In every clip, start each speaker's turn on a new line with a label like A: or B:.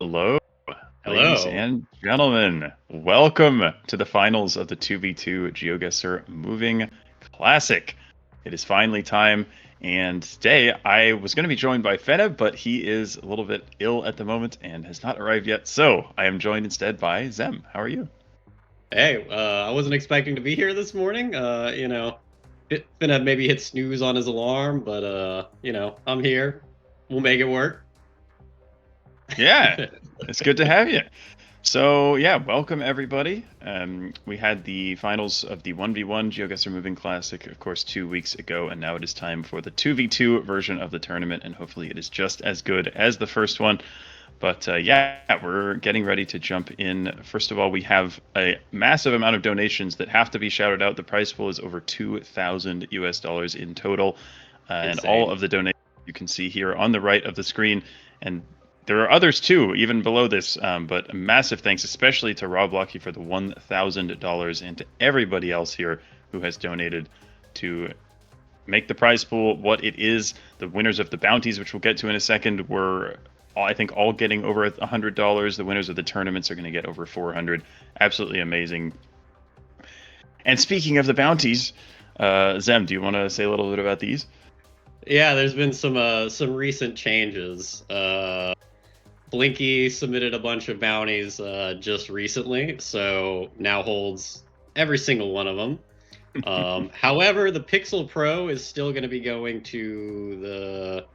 A: Hello, ladies
B: Hello.
A: and gentlemen. Welcome to the finals of the 2v2 GeoGuessr Moving Classic. It is finally time, and today I was going to be joined by Feneb, but he is a little bit ill at the moment and has not arrived yet. So I am joined instead by Zem. How are you?
B: Hey, I wasn't expecting to be here this morning. Finna maybe hit snooze on his alarm, but I'm here. We'll make it work.
A: Yeah, it's good to have you. So yeah, welcome everybody. We had the finals of the 1v1 GeoGuessr Moving Classic, of course, 2 weeks ago, and now it is time for the 2v2 version of the tournament, and hopefully it is just as good as the first one. But yeah, we're getting ready to jump in. First of all, we have a massive amount of donations that have to be shouted out. The prize pool is over 2,000 US dollars in total, and all
B: Insane.
A: of the donations you can see here on the right of the screen. And there are others too, even below this. But a massive thanks, especially to Rob Lucky for the $1,000, and to everybody else here who has donated to make the prize pool what it is. The winners of the bounties, which we'll get to in a second, were I think all getting over $100. The winners of the tournaments are going to get over 400. Absolutely amazing. And speaking of the bounties, Zem, do you want to say a little bit about these?
B: Yeah, there's been some recent changes. Blinky submitted a bunch of bounties just recently, so now holds every single one of them. However, the Pixel Pro is still going to be going to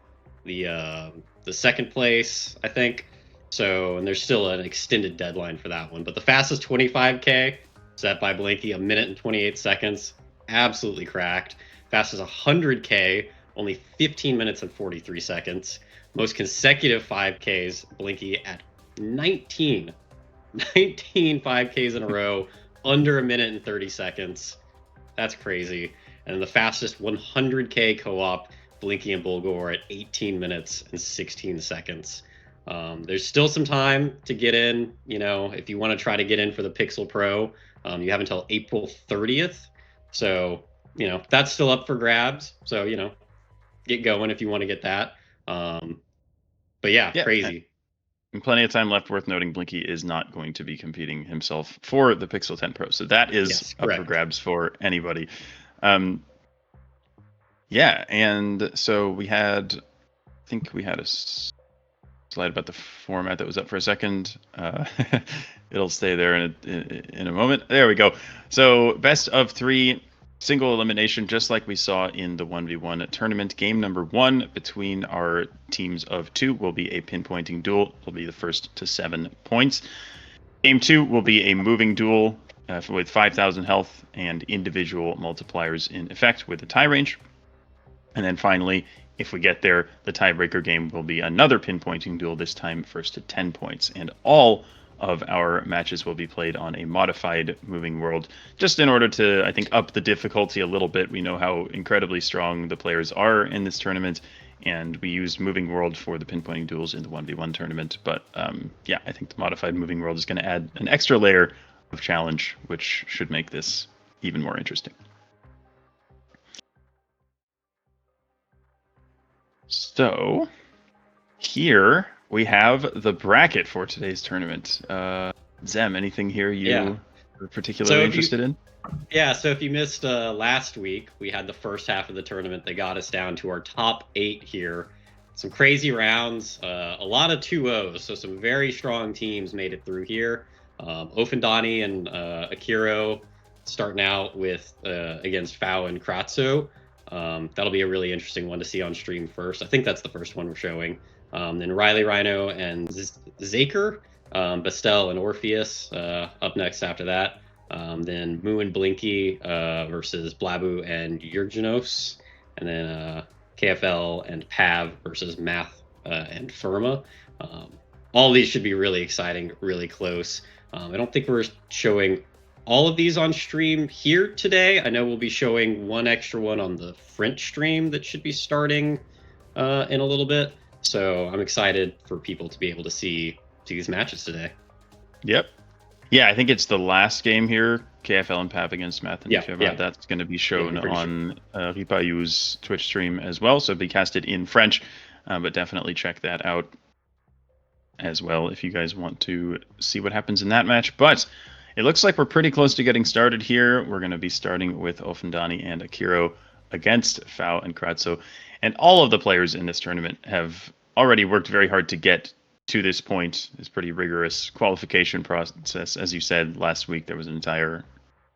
B: the second place, I think. So, and there's still an extended deadline for that one. But the fastest 25K set by Blinky, 1 minute and 28 seconds, absolutely cracked. Fastest 100K, only 15 minutes and 43 seconds. Most consecutive 5Ks, Blinky at 19. 19 5Ks in a row, under 1 minute and 30 seconds. That's crazy. And the fastest 100K co-op, Blinky and Bulgor at 18 minutes and 16 seconds. There's still some time to get in. If you want to try to get in for the Pixel Pro, you have until April 30th. So, that's still up for grabs. So, get going if you want to get that. But yeah, crazy.
A: And plenty of time left. Worth noting, Blinky is not going to be competing himself for the Pixel 10 Pro. So that is up for grabs for anybody. Yeah, and so I think we had a slide about the format that was up for a second. It'll stay there in a moment. There we go. So best of 3, single elimination, just like we saw in the 1v1 tournament. Game number 1 between our teams of 2 will be a pinpointing duel. Will be the first to 7 points. Game 2 will be a moving duel with 5,000 health and individual multipliers in effect with a tie range. And then finally, if we get there, the tiebreaker game will be another pinpointing duel, this time first to 10 points. And all of our matches will be played on a modified moving world, just in order to, I think, up the difficulty a little bit. We know how incredibly strong the players are in this tournament, and we used moving world for the pinpointing duels in the 1v1 tournament. But yeah, I think the modified moving world is going to add an extra layer of challenge, which should make this even more interesting. So here we have the bracket for today's tournament. Zem, anything here you are particularly interested in?
B: Yeah, so if you missed last week, we had the first half of the tournament that got us down to our top 8 here. Some crazy rounds, a lot of 2-0s, so some very strong teams made it through here. Ofendani and Akiro starting out with against Fao and Kratzo. That'll be a really interesting one to see on stream first. I think that's the first one we're showing. Then Riley Rhino and Zaker, Bastel and Orpheus up next after that. Then Moo and Blinky versus Blabu and Yurgenos. And then KFL and Pav versus Math and Firma. All of these should be really exciting, really close. I don't think we're showing all of these on stream here today. I know we'll be showing one extra one on the French stream that should be starting in a little bit. So I'm excited for people to be able to see these matches today.
A: Yep. Yeah, I think it's the last game here, KFL and Pav against Math and Fiora. That's going to be shown on Ripayu's Twitch stream as well. So it'll be casted in French, but definitely check that out. as well if you guys want to see what happens in that match. But it looks like we're pretty close to getting started here. We're going to be starting with Offendani and Akiro against Fao and Kratzo. And all of the players in this tournament have already worked very hard to get to this point. It's pretty rigorous qualification process. As you said last week, there was an entire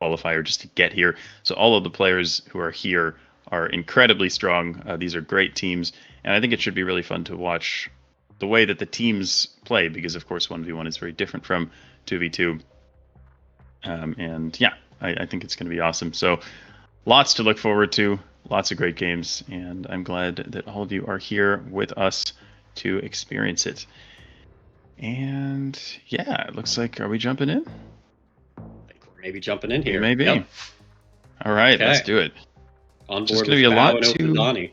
A: qualifier just to get here. So all of the players who are here are incredibly strong. These are great teams. And I think it should be really fun to watch the way that the teams play, because of course 1v1 is very different from 2v2. And yeah, I think it's going to be awesome. So lots to look forward to, lots of great games, and I'm glad that all of you are here with us to experience it. And yeah, it looks like, are we jumping in?
B: I think we're maybe jumping in here.
A: Maybe. Yep. All right, okay. Let's do it.
B: On board.
A: There's going to be a lot to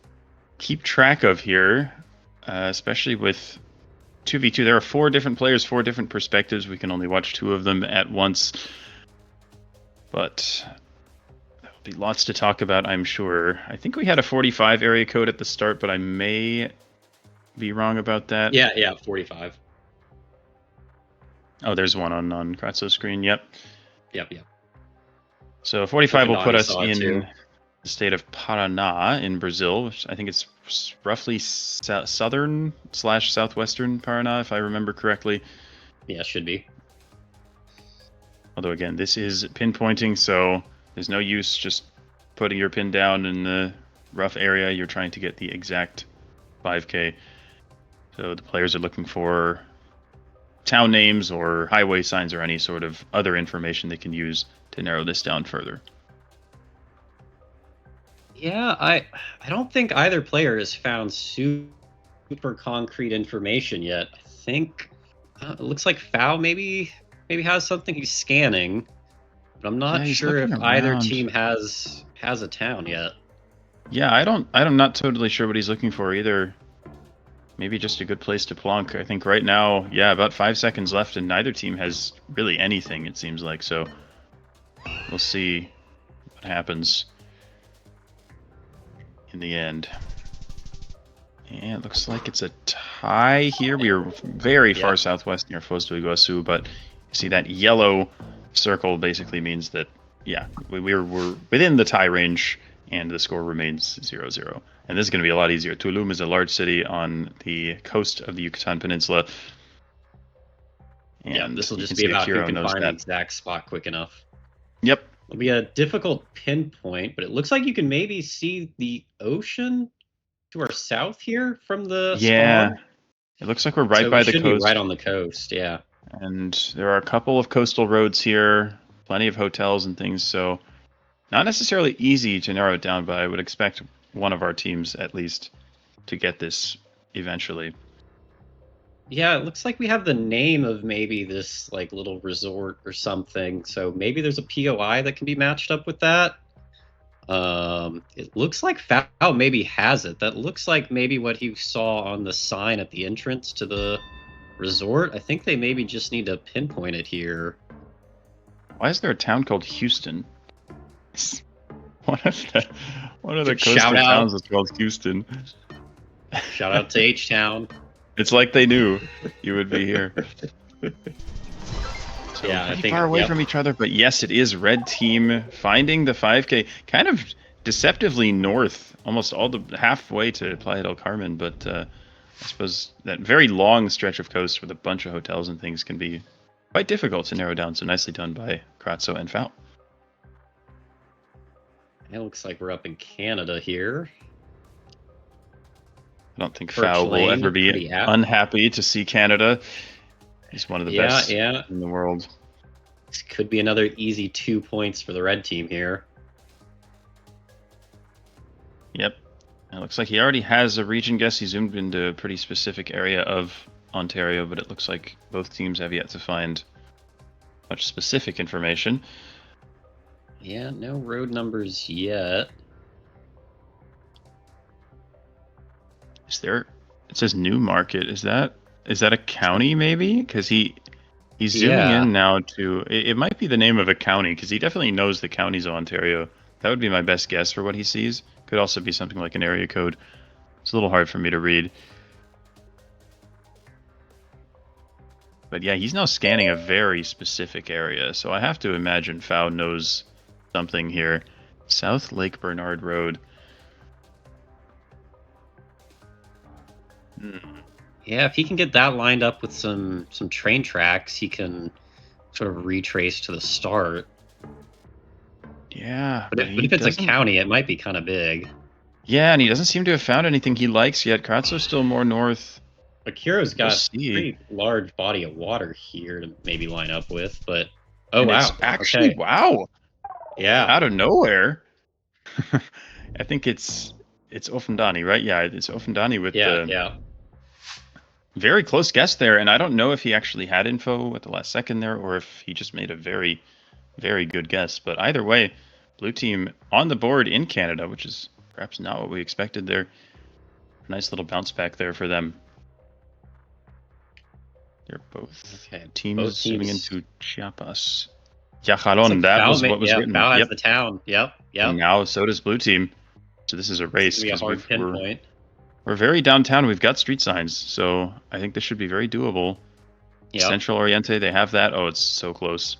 A: keep track of here, especially with 2v2. There are 4 different players, 4 different perspectives. We can only watch 2 of them at once. But there'll be lots to talk about, I'm sure. I think we had a 45 area code at the start, but I may be wrong about that.
B: Yeah, 45.
A: Oh, there's one on Kratzo's screen. Yep.
B: Yep.
A: So 45 will put us in the state of Paraná in Brazil, which I think it's roughly southern / southwestern Paraná, if I remember correctly.
B: Yeah, should be.
A: Although, again, this is pinpointing, so there's no use just putting your pin down in the rough area. You're trying to get the exact 5K. So the players are looking for town names or highway signs or any sort of other information they can use to narrow this down further.
B: Yeah, I don't think either player has found super concrete information yet. I think it looks like Fao maybe has something he's scanning, but I'm not sure if either team has a town yet.
A: Yeah, I'm not totally sure what he's looking for either. Maybe just a good place to plonk. I think right now, yeah, about 5 seconds left, and neither team has really anything, it seems like. So we'll see what happens in the end. And it looks like it's a tie here. We are very far southwest near Foz do Iguaçu, but you see that yellow circle basically means that, yeah, we're within the tie range, and the score remains 0-0. And this is going to be a lot easier. Tulum is a large city on the coast of the Yucatan Peninsula.
B: And this will just be about who can find the exact spot quick enough.
A: Yep.
B: It'll be a difficult pinpoint, but it looks like you can maybe see the ocean to our south here from the spawn.
A: It looks like we're right by the coast.
B: Be right on the coast, yeah.
A: And there are a couple of coastal roads here, plenty of hotels and things, so not necessarily easy to narrow it down, but I would expect one of our teams at least to get this eventually.
B: Yeah, it looks like we have the name of maybe this like little resort or something. So maybe there's a POI that can be matched up with that. It looks like Fao maybe has it. That looks like maybe what he saw on the sign at the entrance to the resort. I think they maybe just need to pinpoint it here.
A: Why is there a town called Houston? One of the coastal towns is called Houston.
B: Shout out to H-Town.
A: It's like they knew you would be here. So
B: yeah,
A: pretty far away from each other, but yes, it is red team finding the 5K, kind of deceptively north, almost all the halfway to Playa del Carmen. But I suppose that very long stretch of coast with a bunch of hotels and things can be quite difficult to narrow down. So nicely done by Kratzo and Fao.
B: It looks like we're up in Canada here.
A: I don't think Fao will ever be unhappy to see Canada. He's one of the best in the world.
B: This could be another easy 2 points for the red team here.
A: Yep. It looks like he already has a region guess. He zoomed into a pretty specific area of Ontario, but it looks like both teams have yet to find much specific information.
B: Yeah, no road numbers yet.
A: Is there? It says Newmarket. Is that a county maybe? Because he's zooming in now to. It might be the name of a county because he definitely knows the counties of Ontario. That would be my best guess for what he sees. Could also be something like an area code. It's a little hard for me to read. But yeah, he's now scanning a very specific area, so I have to imagine Fao knows something here. South Lake Bernard Road.
B: Yeah, if he can get that lined up with some train tracks, he can sort of retrace to the start.
A: Yeah,
B: But if it's a county, it might be kind of big.
A: Yeah, and he doesn't seem to have found anything he likes yet. Kratzo's still more north.
B: Akiro's got a pretty large body of water here to maybe line up with, but wow.
A: It's actually, wow.
B: Yeah.
A: Out of nowhere. I think it's Offendani, right? Yeah, it's Offendani with
B: the
A: very close guess there, and I don't know if he actually had info at the last second there or if he just made a very, very good guess. But either way, blue team on the board in Canada, which is perhaps not what we expected there. Nice little bounce back there for them. They're both teams moving into Chiapas. Yajalon, that was what was written.
B: Bao has the town. Yep.
A: And now so does blue team. So this is a race
B: because
A: we're very downtown. We've got street signs, so I think this should be very doable. Yep. Central Oriente, they have that. Oh, it's so close.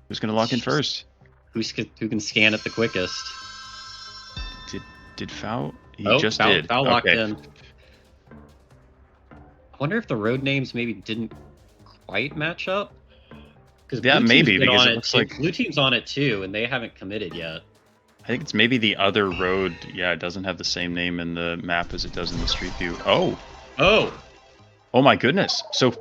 A: Who's going to lock in first?
B: Who can scan it the quickest?
A: Did Fao? He just did.
B: Fao locked in. I wonder if the road names maybe didn't quite match up.
A: Yeah, maybe because it looks like
B: blue team's on it too, and they haven't committed yet.
A: I think it's maybe the other road. Yeah, it doesn't have the same name in the map as it does in the street view. Oh my goodness! So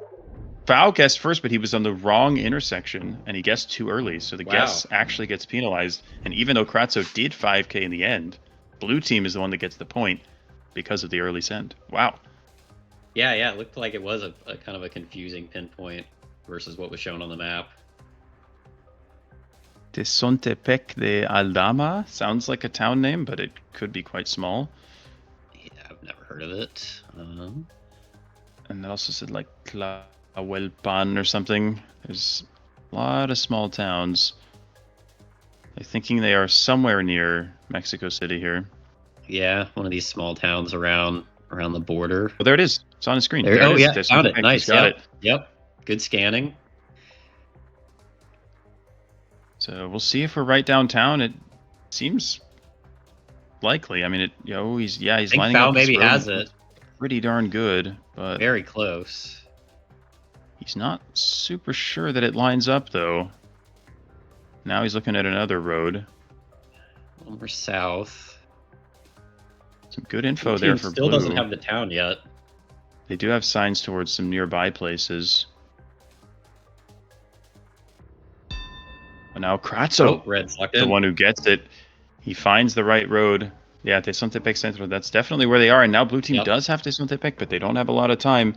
A: Fao guessed first, but he was on the wrong intersection, and he guessed too early. So the guess actually gets penalized. And even though Kratzo did 5K in the end, blue team is the one that gets the point because of the early send. Wow.
B: Yeah, it looked like it was a kind of a confusing pinpoint versus what was shown on the map.
A: Tezontepec de Aldama sounds like a town name, but it could be quite small.
B: Yeah, I've never heard of it.
A: And it also said like Tlahuelpan or something. There's a lot of small towns. I'm thinking they are somewhere near Mexico City here.
B: Yeah, one of these small towns around the border.
A: Oh, there it is. It's on the screen.
B: There it is. Found it. Nice. Got it. Yep. Good scanning.
A: So we'll see if we're right downtown. It seems likely. I mean, he's lining up.
B: Maybe has it.
A: Pretty darn good, but
B: very close.
A: He's not super sure that it lines up though. Now he's looking at another road.
B: A little more south.
A: Some good info there for
B: still blue. Doesn't have the town yet.
A: They do have signs towards some nearby places. But now Kratzo, the one who gets it, he finds the right road. Yeah, Tezontepec Centro, that's definitely where they are. And now blue team does have Tezontepec, but they don't have a lot of time.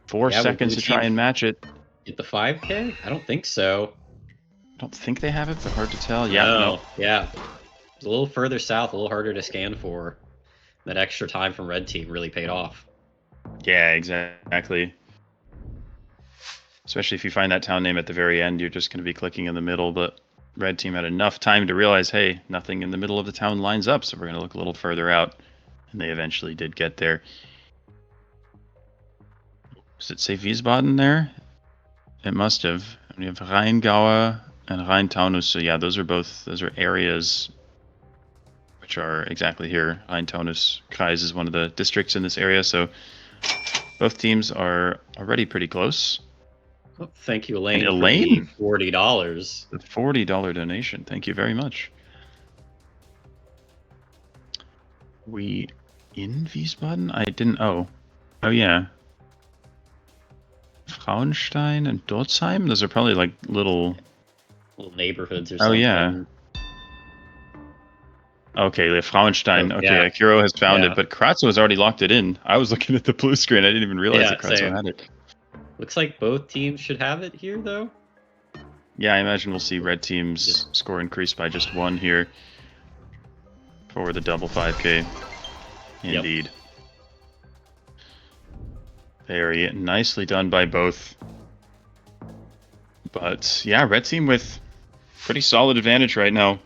A: 4 seconds to try and match it.
B: Get the 5K? I don't think so.
A: I don't think they have it, but hard to tell.
B: Yeah, yeah. It's a little further south, a little harder to scan for. That extra time from red team really paid off.
A: Yeah, exactly. Especially if you find that town name at the very end, you're just going to be clicking in the middle. But red team had enough time to realize, hey, nothing in the middle of the town lines up, so we're going to look a little further out. And they eventually did get there. Does it say Wiesbaden there? It must have. We have Rheingauer and Rheintaunus. So yeah, those are areas which are exactly here. Rheintaunus Kreis is one of the districts in this area. So both teams are already pretty close.
B: Well, thank you, Elaine. Elaine, for the $40.
A: The $40 donation. Thank you very much. We in Wiesbaden? I didn't. Oh yeah. Frauenstein and Dotzheim. Those are probably like little
B: neighborhoods or something.
A: Oh yeah. Okay, Frauenstein. Okay, Akiro has found it, but Kratzo has already locked it in. I was looking at the blue screen. I didn't even realize that Kratzo had it.
B: Looks like both teams should have it here, though.
A: Yeah, I imagine we'll see red teams score increase by just 1 here for the double 5K. Indeed. Yep. Very nicely done by both. But yeah, red team with pretty solid advantage right now.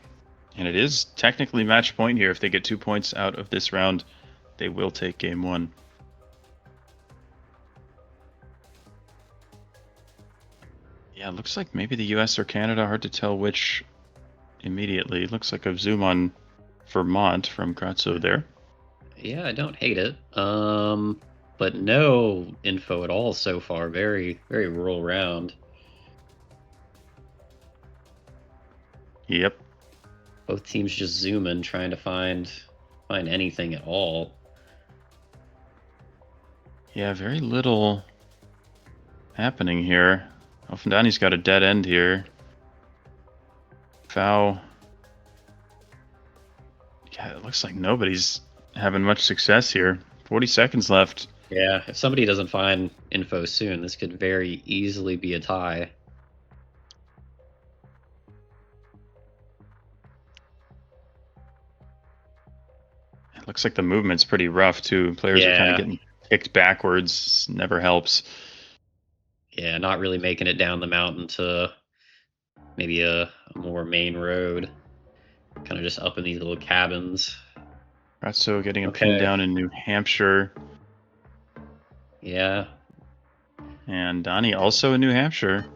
A: And it is technically match point here. If they get 2 points out of this round, they will take game 1. Yeah, it looks like maybe the US or Canada. Hard to tell which immediately. It looks like a zoom on Vermont from Kratzo there.
B: Yeah, I don't hate it. But no info at all so far. Very, very rural round.
A: Yep.
B: Both teams just zooming, trying to find anything at all.
A: Yeah, very little happening here. Elfendani's got a dead end here. Foul. Yeah, it looks like nobody's having much success here. 40 seconds left.
B: Yeah, if somebody doesn't find info soon, this could very easily be a tie.
A: It looks like the movement's pretty rough too. Players are kind of
B: Yeah.
A: getting kicked backwards. Never helps.
B: Yeah, not really making it down the mountain to maybe a more main road. Kind of just up in these little cabins.
A: Ratso getting a pin
B: Okay.
A: down in New Hampshire.
B: Yeah.
A: And Donnie also in New Hampshire.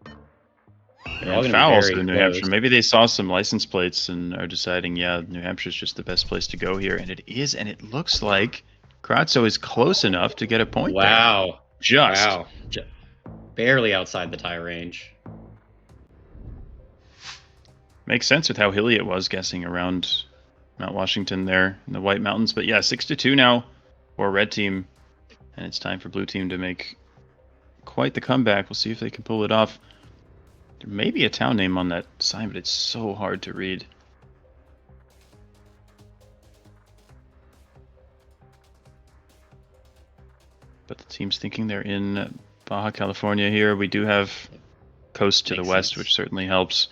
B: They're all
A: And
B: going to be
A: Fowl also
B: very
A: in New
B: close.
A: Hampshire. Maybe they saw some license plates and are deciding, yeah, New Hampshire's just the best place to go here. And it is, and it looks like Kratzo is close enough to get a point there.
B: Wow.
A: Just.
B: Wow. Barely outside the tie range.
A: Makes sense with how hilly it was, guessing around Mount Washington there in the White Mountains. But yeah, 6-2 now for Red Team. And it's time for Blue Team to make quite the comeback. We'll see if they can pull it off. There may be a town name on that sign, but it's so hard to read. But the team's thinking they're in Baja California here. We do have coast to the west, which certainly helps.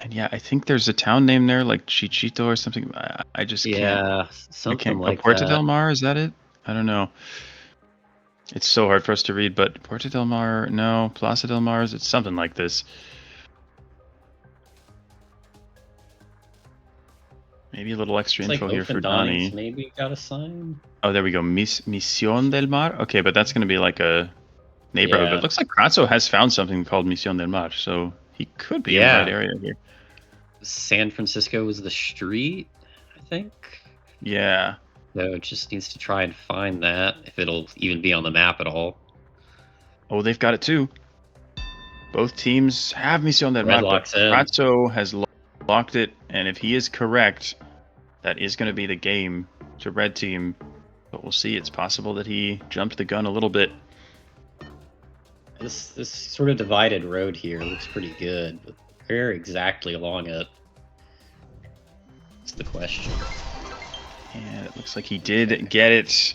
A: And yeah, I think there's a town name there, like Chichito or something. I just can't.
B: Yeah, something like
A: Puerto
B: that.
A: Del Mar, is that it? I don't know. It's so hard for us to read, but Puerto Del Mar, no. Plaza Del Mar, it's something like this. Maybe a little extra info here for Donnie.
B: Maybe got a sign.
A: Oh, there we go. Misión del Mar. Okay, but that's going to be like a neighborhood. But it looks like Kratzo has found something called Misión del Mar, so he could be in the right area here.
B: San Francisco was the street, I think.
A: Yeah.
B: So it just needs to try and find that, if it'll even be on the map at all.
A: Oh, they've got it too. Both teams have Misión del Mar, but Kratzo has locked it, and if he is correct, that is going to be the game to Red Team. But we'll see. It's possible that he jumped the gun a little bit.
B: This sort of divided road here looks pretty good, but where exactly along it? That's the question.
A: And it looks like he did get it.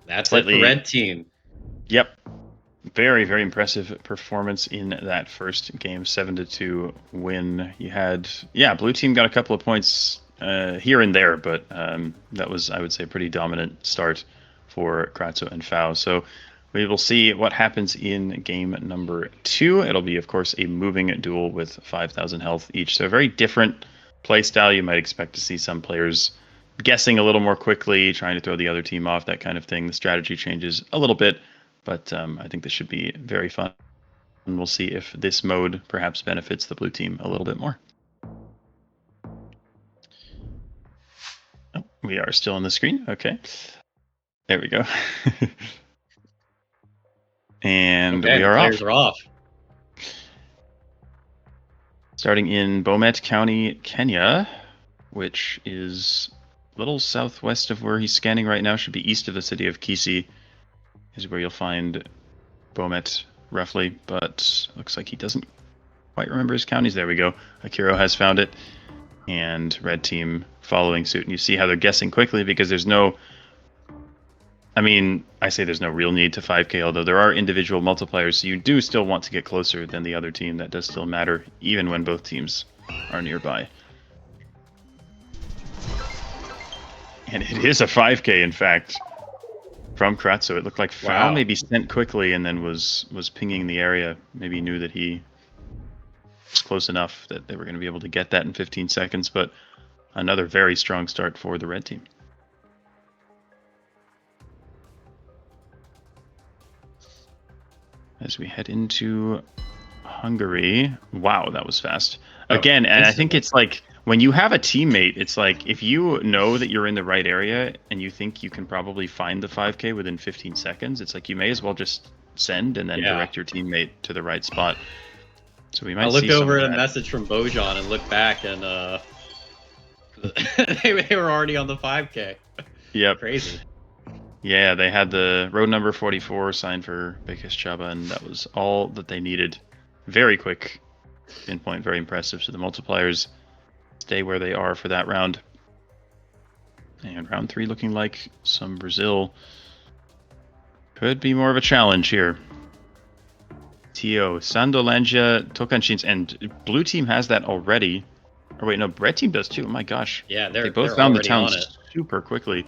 B: That's it for Red Team.
A: Yep. Very, very impressive performance in that first game, 7-2 win. You had, Blue Team got a couple of points here and there, but that was, I would say, a pretty dominant start for Kratzo and Fao. So we will see what happens in game number 2. It'll be, of course, a moving duel with 5,000 health each. So a very different play style. You might expect to see some players guessing a little more quickly, trying to throw the other team off, that kind of thing. The strategy changes a little bit, but I think this should be very fun. And we'll see if this mode perhaps benefits the blue team a little bit more. Oh, we are still on the screen. Okay. There we go. And we are
B: players are off.
A: Starting in Bomet County, Kenya, which is a little southwest of where he's scanning right now, should be east of the city of Kisii, is where you'll find Bomet roughly, but looks like he doesn't quite remember his counties. There we go. Akiro has found it, and Red Team following suit. And you see how they're guessing quickly because there's no, I say there's no real need to 5K, although there are individual multipliers, so you do still want to get closer than the other team. That does still matter, even when both teams are nearby. And it is a 5K, in fact, from Kratzo. It looked like Fao maybe sent quickly and then was pinging the area. Maybe knew that he was close enough that they were going to be able to get that in 15 seconds, but another very strong start for the Red Team. as we head into Hungary. Wow, that was fast.
B: Oh,
A: Again, and I think
B: instantly.
A: it's like when you have a teammate, it's like if you know that you're in the right area and you think you can probably find the 5K within 15 seconds, it's like you may as well just send and then
B: Yeah.
A: direct your teammate to the right spot. So we
B: I
A: might
B: looked
A: see some
B: over
A: of
B: at a
A: that.
B: message from Bojan and looked back, and they were already on the 5K.
A: Yep.
B: Crazy.
A: Yeah, they had the road number 44 signed for Bekes Chaba, and that was all that they needed. Very quick pinpoint, very impressive. So the multipliers stay where they are for that round. And round 3 looking like some Brazil could be more of a challenge here. Tio, Sandolandia, Tocantins, and blue team has that already. Or wait, no, red team does too. Oh my gosh.
B: Yeah,
A: They
B: they're
A: both found the
B: already
A: town
B: on it.
A: super quickly.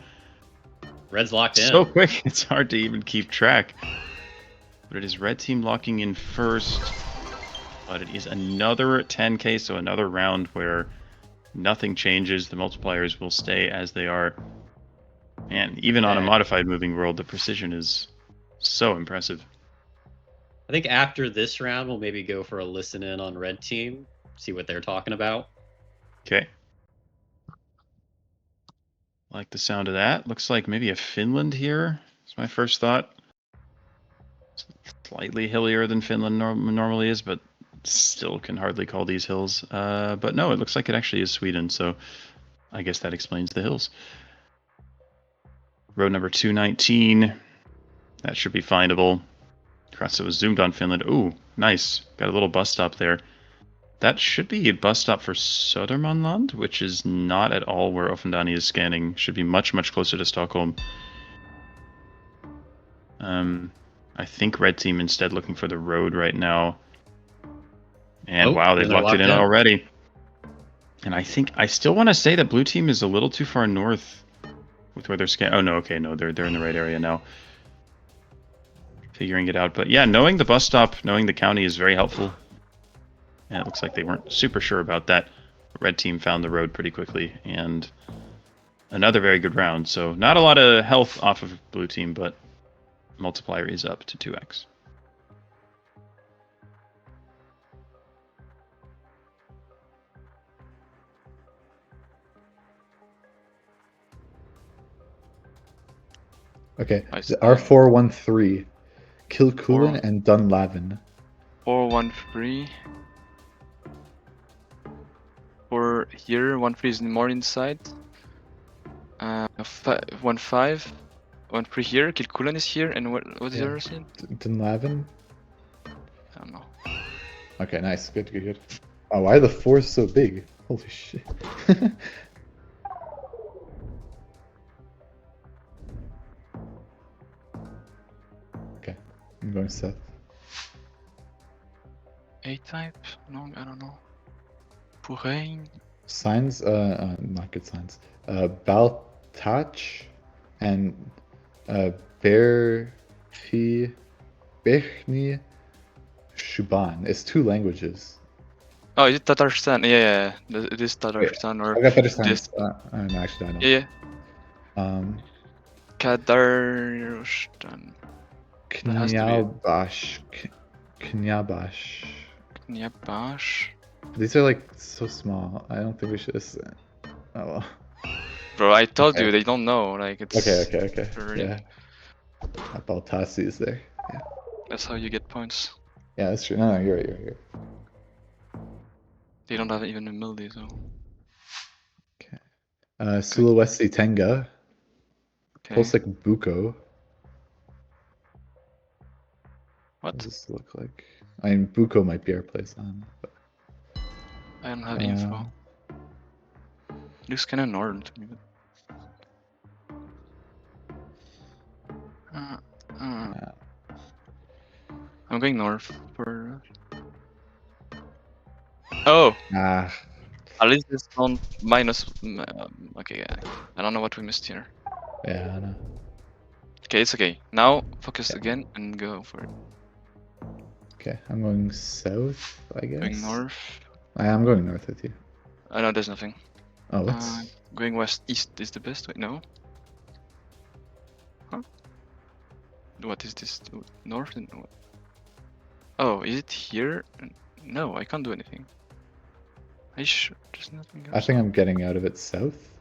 B: Red's locked
A: So
B: in.
A: quick, it's hard to even keep track. But it is red team locking in first. But it is another 10K, so another round where nothing changes. The multipliers will stay as they are. And even on a modified moving world, the precision is so impressive.
B: I think after this round, we'll maybe go for a listen in on red team, see what they're talking about.
A: Okay. Like the sound of that. Looks like maybe a Finland here. That's my first thought. Slightly hillier than Finland normally is, but still can hardly call these hills. But no, it looks like it actually is Sweden, so I guess that explains the hills. Road number 219. That should be findable. Cross it was zoomed on Finland. Ooh, nice. Got a little bus stop there. That should be a bus stop for Södermanland, which is not at all where Offendani is scanning. Should be much, much closer to Stockholm. I think red team instead looking for the road right now. And wow, they've locked it in already. And I still want to say that blue team is a little too far north with where they're scanning. Oh no, okay, no, they're in the right area now. Figuring it out. But yeah, knowing the bus stop, knowing the county is very helpful. And it looks like they weren't super sure about that. Red team found the road pretty quickly, and another very good round. So not a lot of health off of blue team, but multiplier is up to 2x.
C: Okay, the R413, Kilcullen and Dunlavin.
D: 413. For here, 13 is more inside. 15. 13 here, Kilcullen is here, and what is the other scene?
C: Dunlavin?
D: I don't know.
C: Okay, nice, good, good, good. Oh, why are the fours so big? Holy shit. Okay, I'm going south.
D: A-type? No, I don't know. Pourrain?
C: Signs, not good signs. Baltach and Berfi, Bechni Shuban. It's 2 languages.
D: Oh, is it Tatarstan? Yeah, it is Tatarstan or
C: I got Tatarstan.
D: this.
C: No, actually, I know.
D: Yeah.
C: Knyabash.
D: Kadarstan.
C: Knyabash.
D: Knyabash.
C: These are like so small. I don't think we should. Oh well.
D: Bro, I told you they don't know. Like it's.
C: Okay.
D: Really...
C: Yeah. Baltasi is there. Yeah.
D: That's how you get points.
C: Yeah, that's true. No, you're right.
D: They don't have even a mildy, so.
C: Okay. Sulawesi Tenga.
D: Okay.
C: Polsek Buko.
D: What?
C: What does this look like? I mean, Buko might be our place on. But...
D: I don't have info. Looks kind of northern to me. But... I'm going north for. Oh! At least it's on minus. Okay, I don't know what we missed here.
C: Yeah, I know.
D: Okay, it's okay. Now focus again and go for it.
C: Okay, I'm going south, I guess.
D: Going north.
C: I'm going north with you.
D: I know there's nothing.
C: Oh, what's...
D: going west-east is the best way. No? Huh? What is this? North and what? Oh, is it here? No, I can't do anything. Are you sure? There's nothing else?
C: I think I'm getting out of it south.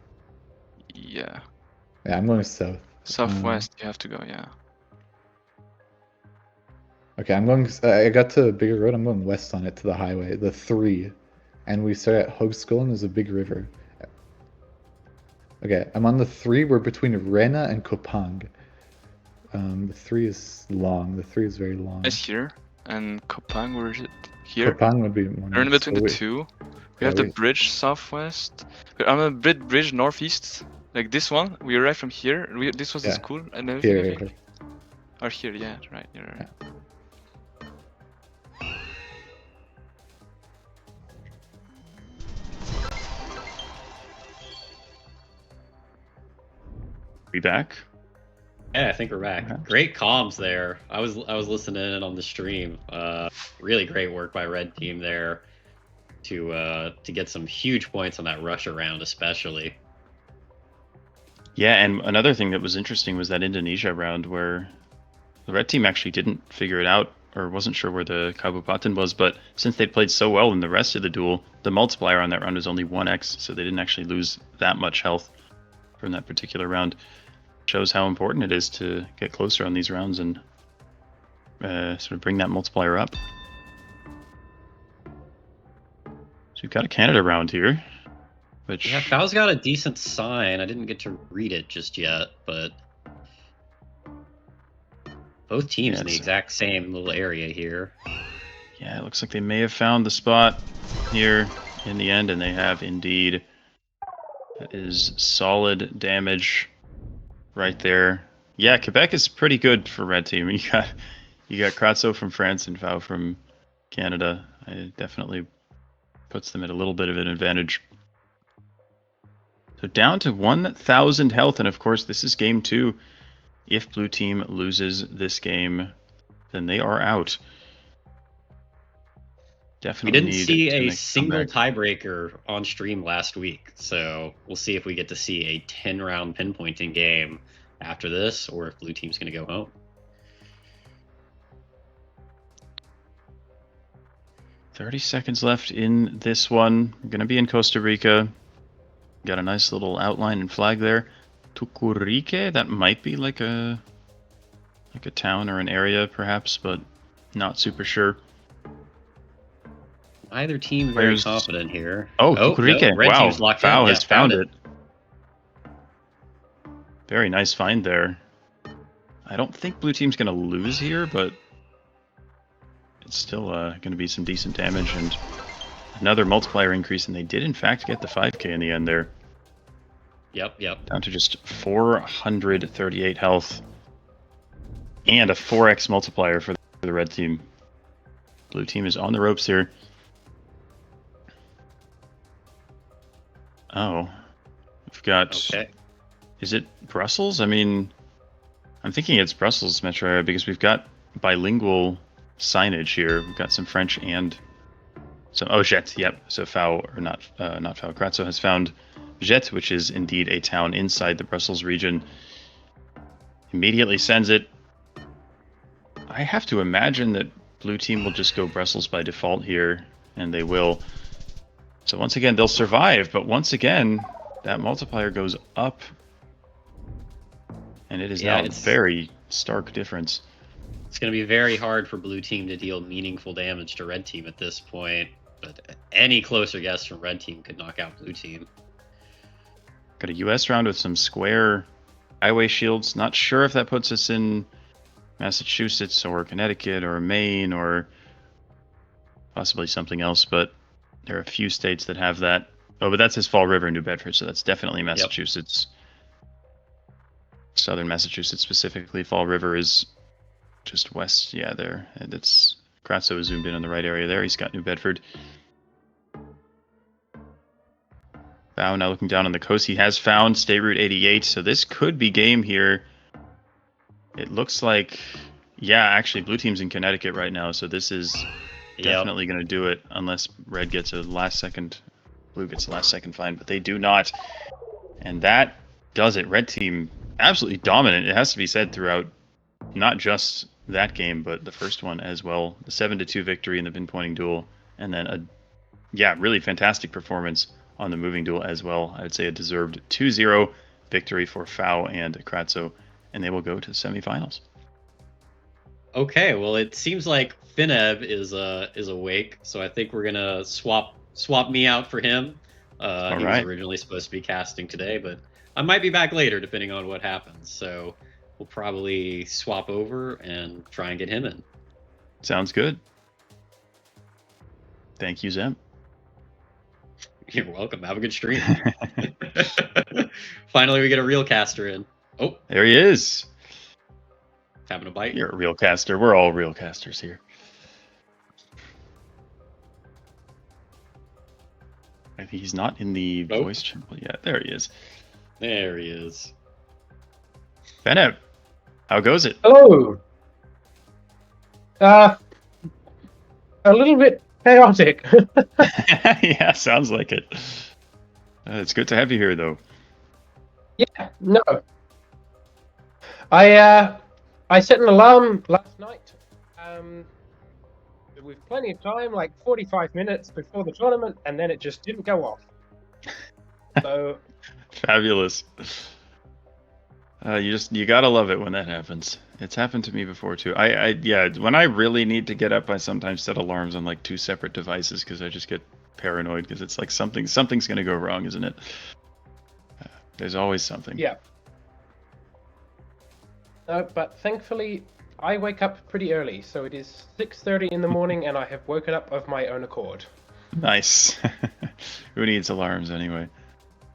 D: Yeah.
C: Yeah, I'm going south.
D: Southwest, you have to go, yeah.
C: Okay, I'm going. I got to a bigger road. I'm going west on it to the highway, the 3, and we start at Hogskull. There's a big river. Okay, I'm on the 3. We're between Rena and Kopang. The 3 is long. The 3 is very long.
D: It's here. And Kopang, where is it? Here?
C: Kopang would be more
D: We're in
C: nice.
D: between the two. We
C: yeah,
D: have the
C: we-
D: bridge southwest. I'm on the bridge northeast. Like this one. We arrived from here. This was the
C: Yeah.
D: school and everything, I
C: Here.
D: think. Or here, yeah, right. You're right.
A: We back?
B: Yeah, I think we're back.
A: Perhaps.
B: Great comms there. I was listening in on the stream. Really great work by Red Team there to get some huge points on that rush around, especially.
A: Yeah, and another thing that was interesting was that Indonesia round where the red team actually didn't figure it out or wasn't sure where the Kabupaten was, but since they played so well in the rest of the duel, the multiplier on that round was only 1x, so they didn't actually lose that much health from that particular round. Shows how important it is to get closer on these rounds and sort of bring that multiplier up. So we've got a Canada round here, which
B: Yeah, Fao's got a decent sign. I didn't get to read it just yet, but both teams in the
A: it's-
B: exact same little area here.
A: yeah, it looks like they may have found the spot here in the end, and they have indeed. That is solid damage right there. Yeah, Quebec is pretty good for red team. You got Kratzo from France and Fao from Canada. It definitely puts them at a little bit of an advantage. So down to 1,000 health, and of course this is game 2. If blue team loses this game, then they are out.
B: We
A: Definitely
B: didn't
A: need
B: see
A: to
B: a
A: make
B: single
A: comeback.
B: tiebreaker on stream last week, so we'll see if we get to see a 10-round pinpointing game after this, or if blue team's going to go home.
A: $30 seconds left in this one. We're going to be in Costa Rica. Got a nice little outline and flag there. Tucurique, that might be like a town or an area perhaps, but not super sure.
B: Either team very
A: Where's-
B: confident here.
A: Oh,
B: no,
A: Tucurique.
B: red
A: Wow.
B: team's locked
A: Fao
B: in.
A: has
B: Yeah,
A: found it. Very nice find there. I don't think blue team's going to lose here, but it's still going to be some decent damage and another multiplier increase, and they did in fact get the 5k in the end there.
B: Yep.
A: Down to just 438 health and a 4x multiplier for the red team. Blue team is on the ropes here. Oh, we've got...
B: Okay.
A: Is it Brussels? I mean, I'm thinking it's Brussels metro area because we've got bilingual signage here. We've got some French and some... Oh, Jet, yep. So Fao, or not Fao, Kratzo has found Jet, which is indeed a town inside the Brussels region. Immediately sends it. I have to imagine that blue team will just go Brussels by default here, and they will. So once again, they'll survive, but once again, that multiplier goes up. And it is now a very stark difference.
B: It's going to be very hard for blue team to deal meaningful damage to red team at this point, but any closer guess from red team could knock out blue team.
A: Got a US round with some square highway shields. Not sure if that puts us in Massachusetts or Connecticut or Maine or possibly something else, but there are a few states that have that. Oh, but that's his Fall River, New Bedford, so that's definitely Massachusetts. Yep. Southern Massachusetts specifically. Fall River is just west, yeah, there. And it's Kratzo is zoomed in on the right area there. He's got New Bedford. Fao now looking down on the coast. He has found State Route 88, so this could be game here. It looks like, yeah, actually, blue team's in Connecticut right now, so this is definitely going to do it unless red gets a last second, blue gets a last second find, but they do not. And that does it. Red team absolutely dominant. It has to be said throughout not just that game, but the first one as well. The 7-2 victory in the pinpointing duel, and then a really fantastic performance on the moving duel as well. I would say a deserved 2-0 victory for Fau and Kratzo, and they will go to semifinals.
B: Okay, well, it seems like Fineb is awake, so I think we're gonna swap me out for him. He was originally supposed to be casting today, but I might be back later depending on what happens. So we'll probably swap over and try and get him in.
A: Sounds good. Thank you, Zem.
B: You're welcome. Have a good stream. Finally, we get a real caster in. Oh,
A: there he is.
B: Having a bite.
A: You're a real caster. We're all real casters here. I think he's not in the voice channel yet. There he is.
B: There he is.
A: Fineb, how goes it?
E: Hello. A little bit chaotic.
A: Yeah, sounds like it. It's good to have you here, though.
E: Yeah, no. I set an alarm last night. With plenty of time, like 45 minutes before the tournament, and then it just didn't go off. So
A: fabulous. You gotta love it when that happens. It's happened to me before too. Yeah, when I really need to get up, I sometimes set alarms on like 2 separate devices because I just get paranoid because it's like something's gonna go wrong, isn't it? There's always something.
E: Yeah. But thankfully, I wake up pretty early, so it is 6:30 in the morning, and I have woken up of my own accord.
A: Nice. Who needs alarms anyway?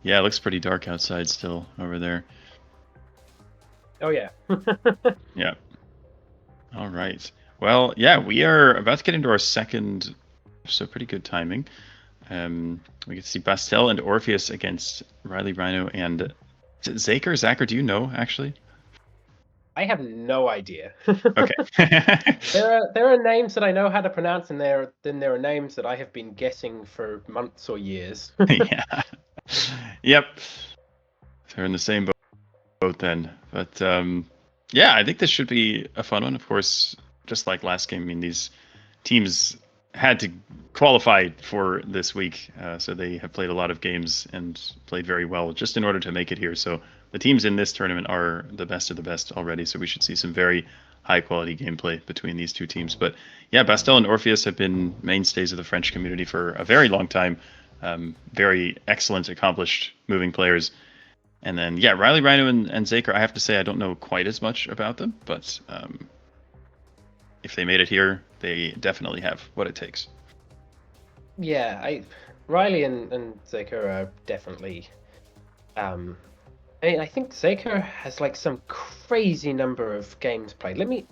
A: Yeah, it looks pretty dark outside still over there.
E: Oh yeah.
A: Yeah. All right. Well, yeah, we are about to get into our second, so pretty good timing. We get to see Bastel and Orpheus against Riley Rhino and Zaker. Zacher, do you know actually?
E: I have no idea.
A: Okay.
E: There are names that I know how to pronounce, and there are names that I have been guessing for months or years.
A: Yeah. Yep. They're in the same boat then. But yeah, I think this should be a fun one. Of course, just like last game, I mean, these teams had to qualify for this week, so they have played a lot of games and played very well just in order to make it here. So the teams in this tournament are the best of the best already, so we should see some very high-quality gameplay between these two teams. But yeah, Bastel and Orpheus have been mainstays of the French community for a very long time. Very excellent, accomplished moving players. And then, yeah, Riley Rhino and Zaker, I have to say I don't know quite as much about them, but if they made it here, they definitely have what it takes.
E: Yeah, Riley and Zaker are definitely... I think Zaker has like some crazy number of games played. Let me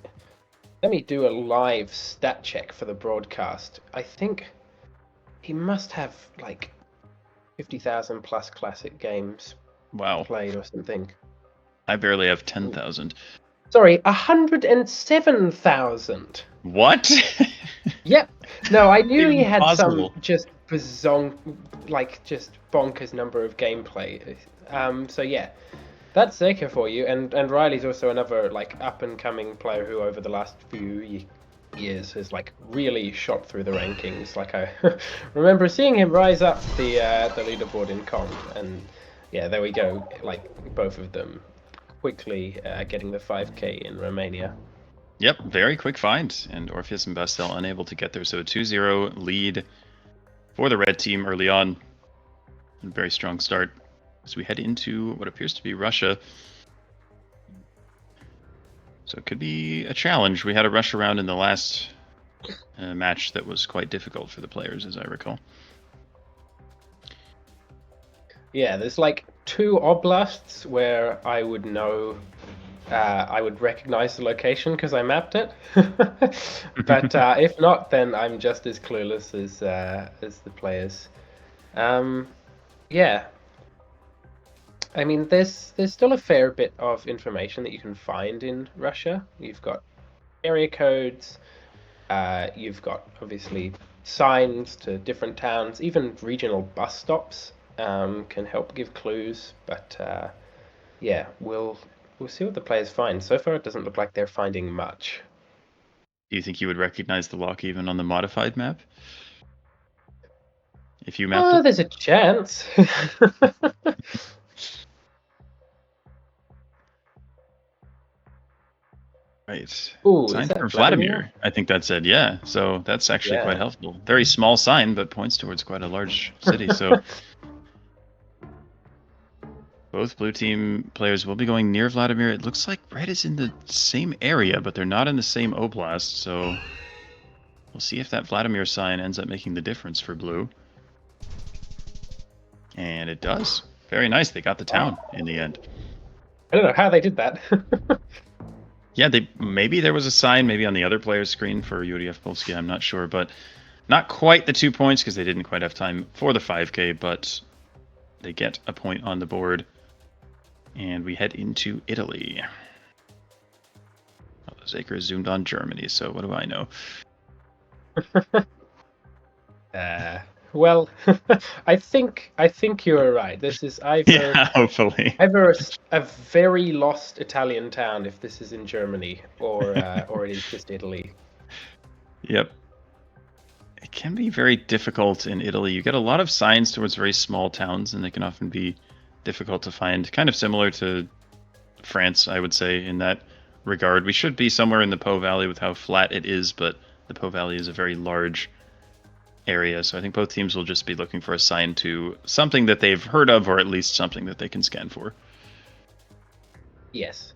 E: do a live stat check for the broadcast. I think he must have like 50,000 plus classic games played or something.
A: I barely have 10,000.
E: Sorry, 107,000.
A: What?
E: Yep. No, I knew he had
A: Impossible.
E: some just just bonkers number of gameplay. So yeah, that's Zaker for you, and Riley's also another like up and coming player who over the last few years has like really shot through the rankings. Like I remember seeing him rise up the leaderboard in comp, and yeah, there we go. Like both of them quickly getting the 5K in Romania.
A: Yep, very quick find, and Orpheus and Bastel unable to get there. So a 2-0 lead for the red team early on. A very strong start as we head into what appears to be Russia. So it could be a challenge. We had a Russia round in the last match that was quite difficult for the players, as I recall.
E: Yeah, there's like 2 oblasts where I would know, I would recognize the location because I mapped it. But if not, then I'm just as clueless as the players. Yeah. I mean, there's still a fair bit of information that you can find in Russia. You've got area codes, you've got obviously signs to different towns, even regional bus stops can help give clues. But yeah, we'll see what the players find. So far, it doesn't look like they're finding much.
A: Do you think you would recognize the lock even on the modified map? If you mapped it?
E: There's a chance.
A: Right.
E: Ooh,
A: Sign
E: is that
A: for
E: Vladimir?
A: Vladimir. I think that said, yeah. So that's actually quite
E: Yeah.
A: helpful. Very small sign, but points towards quite a large city. So both blue team players will be going near Vladimir. It looks like red is in the same area, but they're not in the same oblast. So we'll see if that Vladimir sign ends up making the difference for blue. And it does. Very nice. They got the town in the end.
E: I don't know how they did that.
A: Yeah, maybe there was a sign maybe on the other player's screen for UDF Polski. I'm not sure, but not quite the 2 points because they didn't quite have time for the 5K, but they get a point on the board. And we head into Italy. Oh, the Zaker is zoomed on Germany, so what do I know?
E: Well, I think you are right. This is either
A: Yeah, hopefully.
E: either a very lost Italian town if this is in Germany, or it is just Italy.
A: Yep. It can be very difficult in Italy. You get a lot of signs towards very small towns, and they can often be difficult to find. Kind of similar to France, I would say, in that regard. We should be somewhere in the Po Valley with how flat it is, but the Po Valley is a very large area, so I think both teams will just be looking for a sign to something that they've heard of, or at least something that they can scan for.
E: Yes.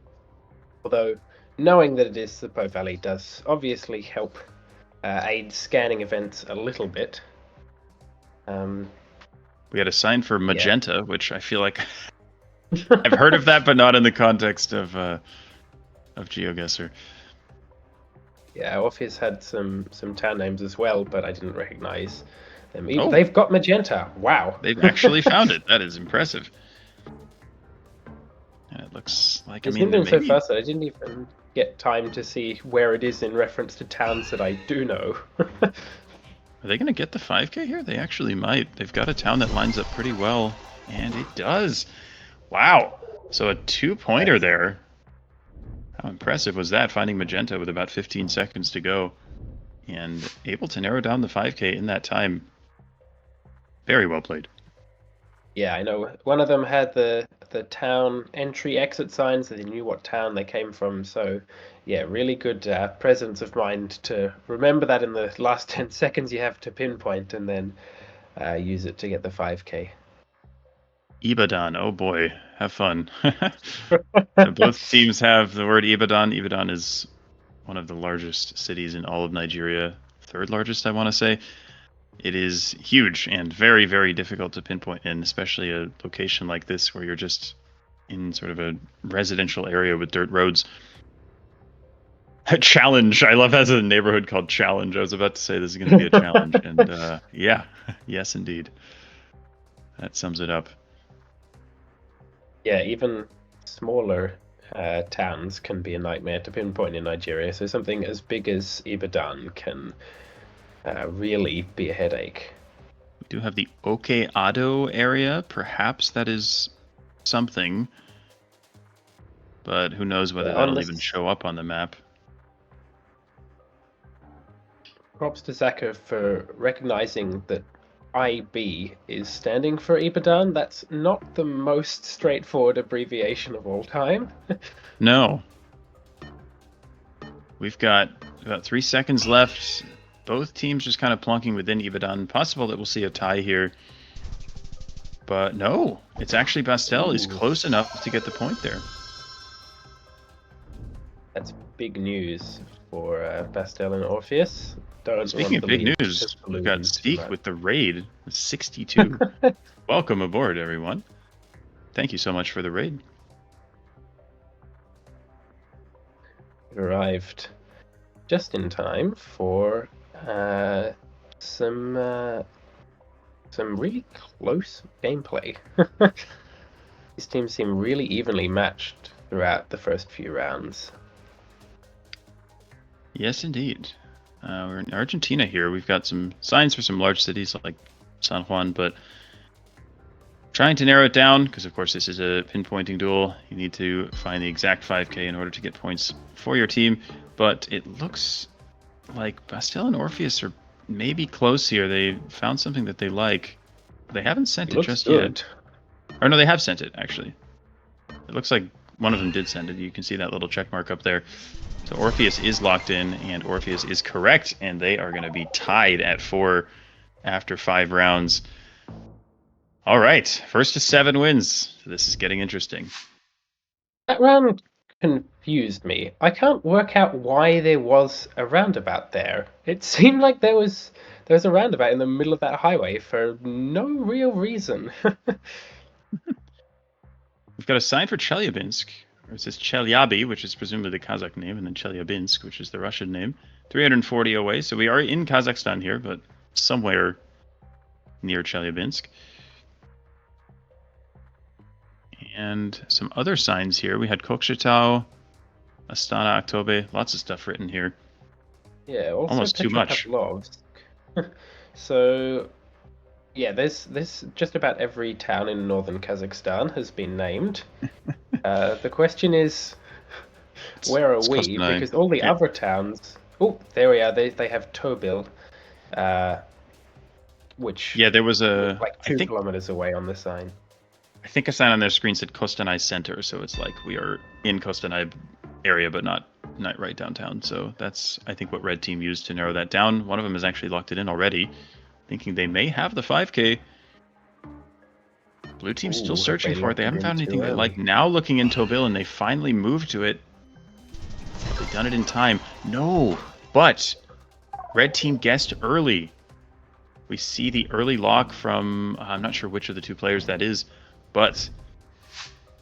E: Although, knowing that it is the Po Valley does obviously help aid scanning events a little bit.
A: We had a sign for magenta, which I feel like I've heard of that, but not in the context of GeoGuessr.
E: Yeah, Orpheus had some town names as well, but I didn't recognize them.
A: Oh.
E: They've got magenta. Wow.
A: They've actually found it. That is impressive. And it looks like,
E: It's
A: maybe...
E: so fast that I didn't even get time to see where it is in reference to towns that I do know.
A: Are they going to get the 5K here? They actually might. They've got a town that lines up pretty well, and it does. Wow. So a 2-pointer there. How impressive was that, finding magenta with about 15 seconds to go and able to narrow down the 5K in that time. Very well played.
E: Yeah, I know. One of them had the town entry-exit signs, so they knew what town they came from. So, yeah, really good presence of mind to remember that in the last 10 seconds you have to pinpoint, and then use it to get the 5K.
A: Ibadan, oh boy, have fun. Both teams have the word Ibadan. Ibadan is one of the largest cities in all of Nigeria, third largest, I want to say. It is huge and very, very difficult to pinpoint in, especially a location like this where you're just in sort of a residential area with dirt roads. Challenge. I love that as a neighborhood called Challenge. I was about to say this is going to be a challenge. And yeah, yes, indeed. That sums it up.
E: Yeah, even smaller towns can be a nightmare to pinpoint in Nigeria. So something as big as Ibadan can really be a headache.
A: We do have the Okeado area. Perhaps that is something. But who knows whether that'll even show up on the map.
E: Props to Zaka for recognizing that IB is standing for Ibadan. That's not the most straightforward abbreviation of all time.
A: No. We've got about 3 seconds left. Both teams just kind of plunking within Ibadan. Possible that we'll see a tie here. But no, it's actually Bastel is close enough to get the point there.
E: That's big news for Bastel and Orpheus.
A: Speaking of big news, we've got Zeke with the raid, 62. Welcome aboard, everyone. Thank you so much for the raid.
E: Arrived just in time for some really close gameplay. These teams seem really evenly matched throughout the first few rounds.
A: Yes, indeed. We're in Argentina here. We've got some signs for some large cities like San Juan, but trying to narrow it down because, of course, this is a pinpointing duel. You need to find the exact 5K in order to get points for your team, but it looks like Bastille and Orpheus are maybe close here. They found something that they like. They haven't sent
E: It
A: it
E: looks
A: just
E: good.
A: yet. Or no, they have sent it actually. It looks like one of them did send it. You can see that little check mark up there. So Orpheus is locked in, and Orpheus is correct, and they are going to be tied at 4 after 5 rounds. All right, first to 7 wins. So this is getting interesting.
E: That round confused me. I can't work out why there was a roundabout there. It seemed like there was a roundabout in the middle of that highway for no real reason.
A: We've got a sign for Chelyabinsk. Or it says Chelyaby, which is presumably the Kazakh name, and then Chelyabinsk, which is the Russian name. 340 away, so we are in Kazakhstan here, but somewhere near Chelyabinsk. And some other signs here. We had Kokshetau, Astana, Aktobe, lots of stuff written here.
E: Yeah, also
A: Almost too much.
E: Petropavlovsk. So, yeah, there's just about every town in northern Kazakhstan has been named. The question is, where are
A: It's
E: we?
A: Kostanay.
E: Because all the
A: Yeah.
E: other towns. Oh, there we are. They have Tobil, which
A: Yeah, there was a
E: like
A: I
E: 2
A: think
E: kilometers away on the sign.
A: I think a sign on their screen said Kostanay Center, so it's like we are in Kostanay area, but not right downtown. So that's I think what Red Team used to narrow that down. One of them has actually locked it in already, thinking they may have the 5K. Blue Team's still
E: Ooh,
A: searching
E: have they
A: for it. They
E: locked
A: haven't
E: it
A: found
E: in
A: anything
E: too
A: they like.
E: early?
A: Now looking in Tobil, and they finally moved to it. Have they done it in time? No, but Red Team guessed early. We see the early lock from I'm not sure which of the 2 players that is, but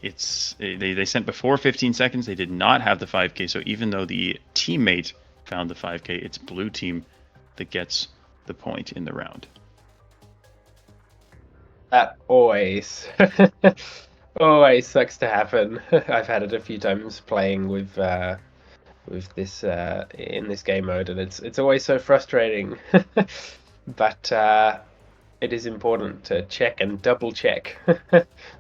A: it's they sent before 15 seconds. They did not have the 5K, so even though the teammate found the 5K, it's Blue Team that gets the point in the round.
E: That always always sucks to happen. I've had it a few times playing with this in this game mode, and it's always so frustrating. But it is important to check and double check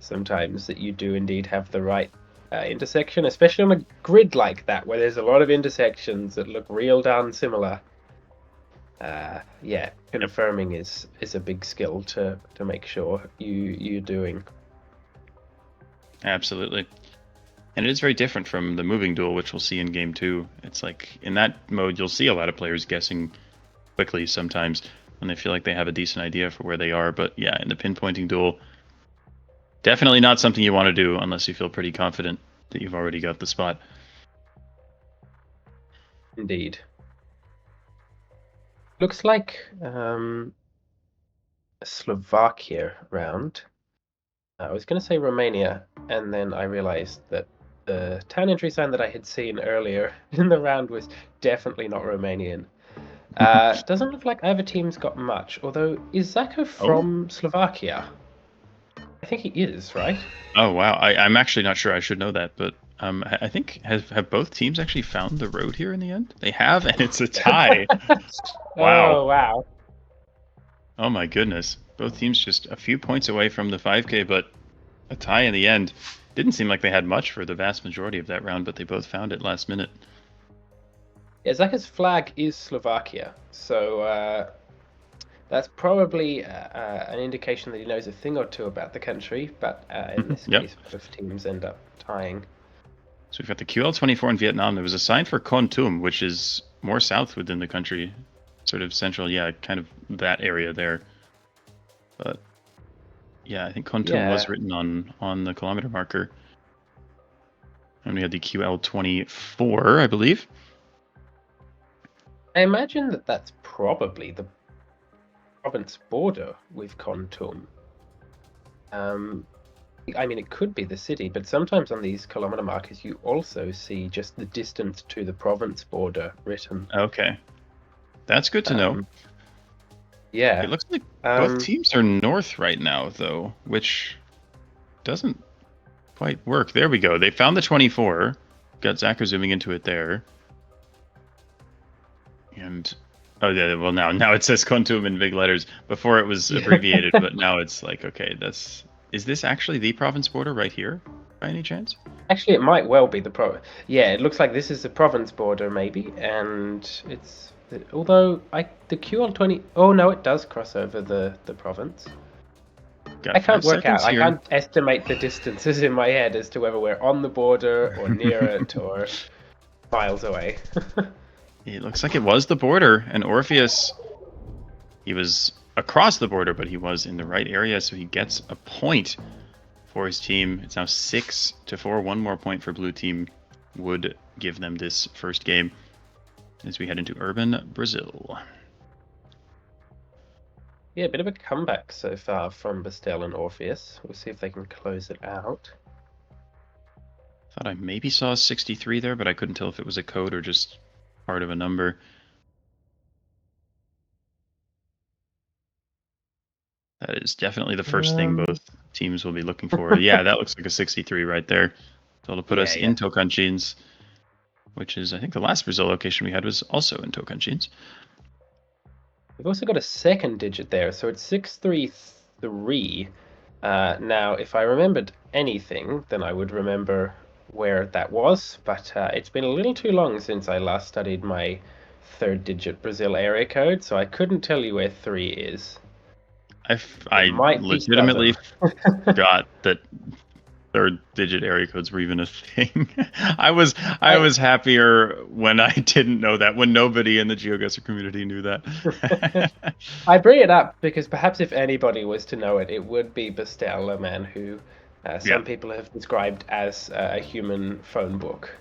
E: sometimes that you do indeed have the right intersection, especially on a grid like that where there's a lot of intersections that look real darn similar. Yeah, confirming is a big skill to make sure you're doing.
A: Absolutely. And it is very different from the moving duel, which we'll see in game 2. It's like in that mode, you'll see a lot of players guessing quickly sometimes when they feel like they have a decent idea for where they are. But yeah, in the pinpointing duel, definitely not something you want to do unless you feel pretty confident that you've already got the spot.
E: Indeed. Looks like a Slovakia round. I was going to say Romania, and then I realized that the town entry sign that I had seen earlier in the round was definitely not Romanian. Doesn't look like either team's got much, although is Zako from Slovakia? I think he is, right?
A: Oh, wow. I'm actually not sure. I should know that, but I think have both teams actually found the road here in the end? They have, and it's a tie. Wow.
E: Oh, wow.
A: Oh my goodness. Both teams just a few points away from the 5K, but a tie in the end. Didn't seem like they had much for the vast majority of that round, but they both found it last minute.
E: Yeah, Zaka's flag is Slovakia, so that's probably an indication that he knows a thing or two about the country, but in this case, both teams end up tying.
A: So we've got the QL24 in Vietnam. There was a sign for Kon Tum, which is more south within the country, sort of central, yeah, kind of that area there. But yeah, I think Kon Tum was written on the kilometer marker. And we had the QL24, I believe.
E: I imagine that that's probably the province border with Kon Tum. I mean, it could be the city, but sometimes on these kilometer markers, you also see just the distance to the province border written.
A: Okay. That's good to know.
E: Yeah.
A: It looks like both teams are north right now, though, which doesn't quite work. There we go. They found the 24. Got Zachar zooming into it there. And, oh, yeah, well, now it says Kontum in big letters. Before it was abbreviated, but now it's like, okay, is this actually the province border right here, by any chance?
E: Actually, it might well be the province. Yeah, it looks like this is the province border, maybe, and it's Although the QL20. Oh no, it does cross over the province.
A: Got
E: I can't
A: 5
E: work out.
A: seconds
E: I
A: here.
E: can't estimate the distances in my head as to whether we're on the border or near it or miles away.
A: It looks like it was the border, and Orpheus, he was across the border, but he was in the right area, so he gets a point for his team. It's now 6-4. One more point for blue team would give them this first game as we head into urban Brazil.
E: Yeah, a bit of a comeback so far from Bastel and Orpheus. We'll see if they can close it out.
A: Thought I maybe saw 63 there, but I couldn't tell if it was a code or just part of a number. That is definitely the first thing both teams will be looking for. Yeah, that looks like a 63 right there. So it'll put us in Tocantins, which is, I think, the last Brazil location we had was also in Tocantins.
E: We've also got a second digit there, so it's 633. Now, if I remembered anything, then I would remember where that was, but it's been a little too long since I last studied my third digit Brazil area code, so I couldn't tell you where 3 is.
A: I legitimately forgot that third digit area codes were even a thing. I was happier when I didn't know that, when nobody in the GeoGuessr community knew that.
E: I bring it up because perhaps if anybody was to know it, it would be Bastel, a man who some people have described as a human phone book.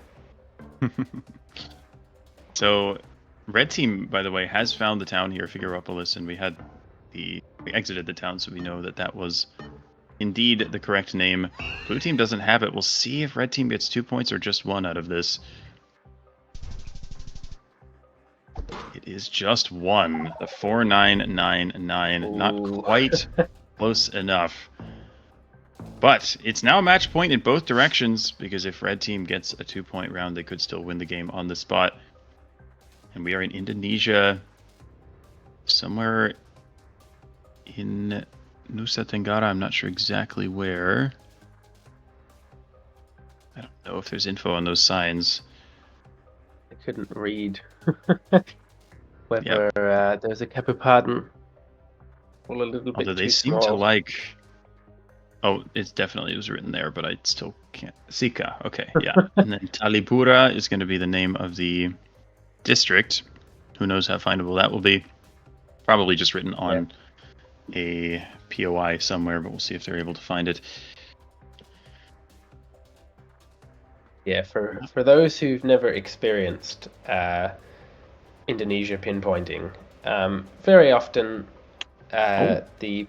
A: So, red team, by the way, has found the town here, Figueropolis, and we exited the town, so we know that was indeed the correct name. Blue team doesn't have it. We'll see if red team gets 2 points or just 1 out of this. It is just 1. The 4999.
E: Ooh.
A: Not quite close enough. But it's now a match point in both directions, because if red team gets a 2-point round, they could still win the game on the spot. And we are in Indonesia, somewhere in Nusa Tenggara. I'm not sure exactly where. I don't know if there's info on those signs.
E: I couldn't read whether there's a Kapupaden or a little bit
A: Although they
E: too
A: seem
E: small.
A: to like... Oh, it was written there, but I still can't... Sika, okay, yeah. And then Talipura is going to be the name of the district. Who knows how findable that will be. Probably just written on a POI somewhere, but we'll see if they're able to find it.
E: Yeah, for those who've never experienced Indonesia pinpointing, very often the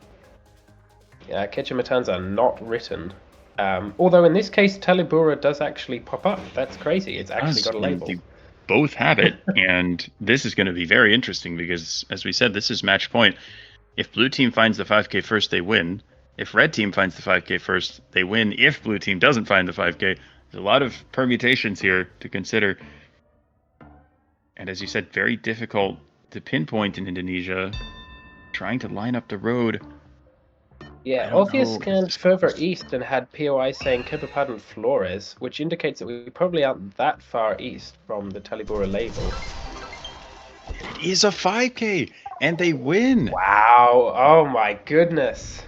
E: Kecamatans are not written. Although in this case, Talibura does actually pop up. That's crazy. It's actually got a label.
A: They both have it, and this is going to be very interesting because, as we said, this is match point. If blue team finds the 5K first, they win. If red team finds the 5K first, they win. If blue team doesn't find the 5K, there's a lot of permutations here to consider. And as you said, very difficult to pinpoint in Indonesia. Trying to line up the road.
E: Yeah, Orpheus scanned further east and had POI saying Kabupaden Flores, which indicates that we probably aren't that far east from the Talibura label.
A: It is a 5K, and they win.
E: Wow! Oh my goodness!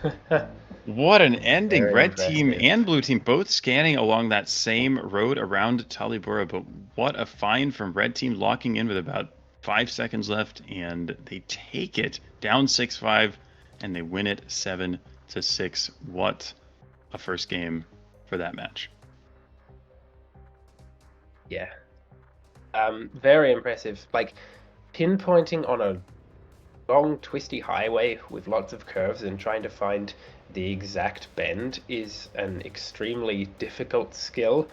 A: What an ending.
E: Very
A: Red
E: impressive.
A: team and blue team both scanning along that same road around Talibura, but what a find from red team, locking in with about 5 seconds left, and they take it down 6-5, and they win it 7-6. What a first game for that match.
E: Yeah. Very impressive. Like, pinpointing on a long, twisty highway with lots of curves and trying to find the exact bend is an extremely difficult skill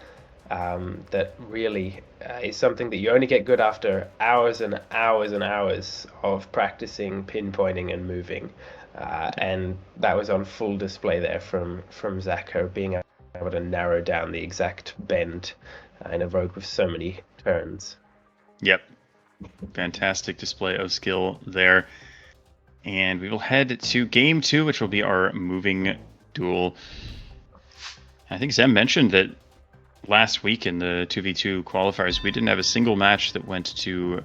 E: that really is something that you only get good after hours and hours and hours of practicing pinpointing and moving. And that was on full display there from Zacho, being able to narrow down the exact bend in a road with so many turns.
A: Yep. Fantastic display of skill there. And we will head to game 2, which will be our moving duel. I think Zem mentioned that last week in the 2v2 qualifiers, we didn't have a single match that went to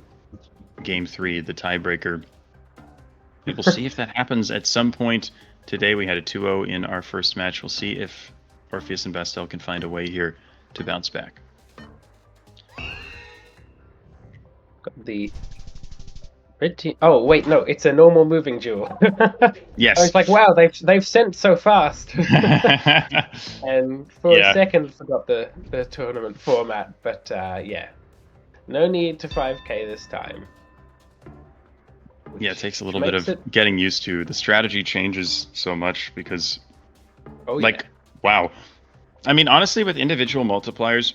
A: Game 3, the tiebreaker. We will see if that happens at some point. Today we had a 2-0 in our first match. We'll see if Orpheus and Bastel can find a way here to bounce back.
E: Got the red team. Oh wait, no, it's a normal moving duel.
A: Yes.
E: I was like, wow, they've sent so fast. And for a second forgot the tournament format, but yeah, no need to 5k this time.
A: Yeah, it takes a little bit of getting used to. The strategy changes so much because, wow. I mean, honestly, with individual multipliers,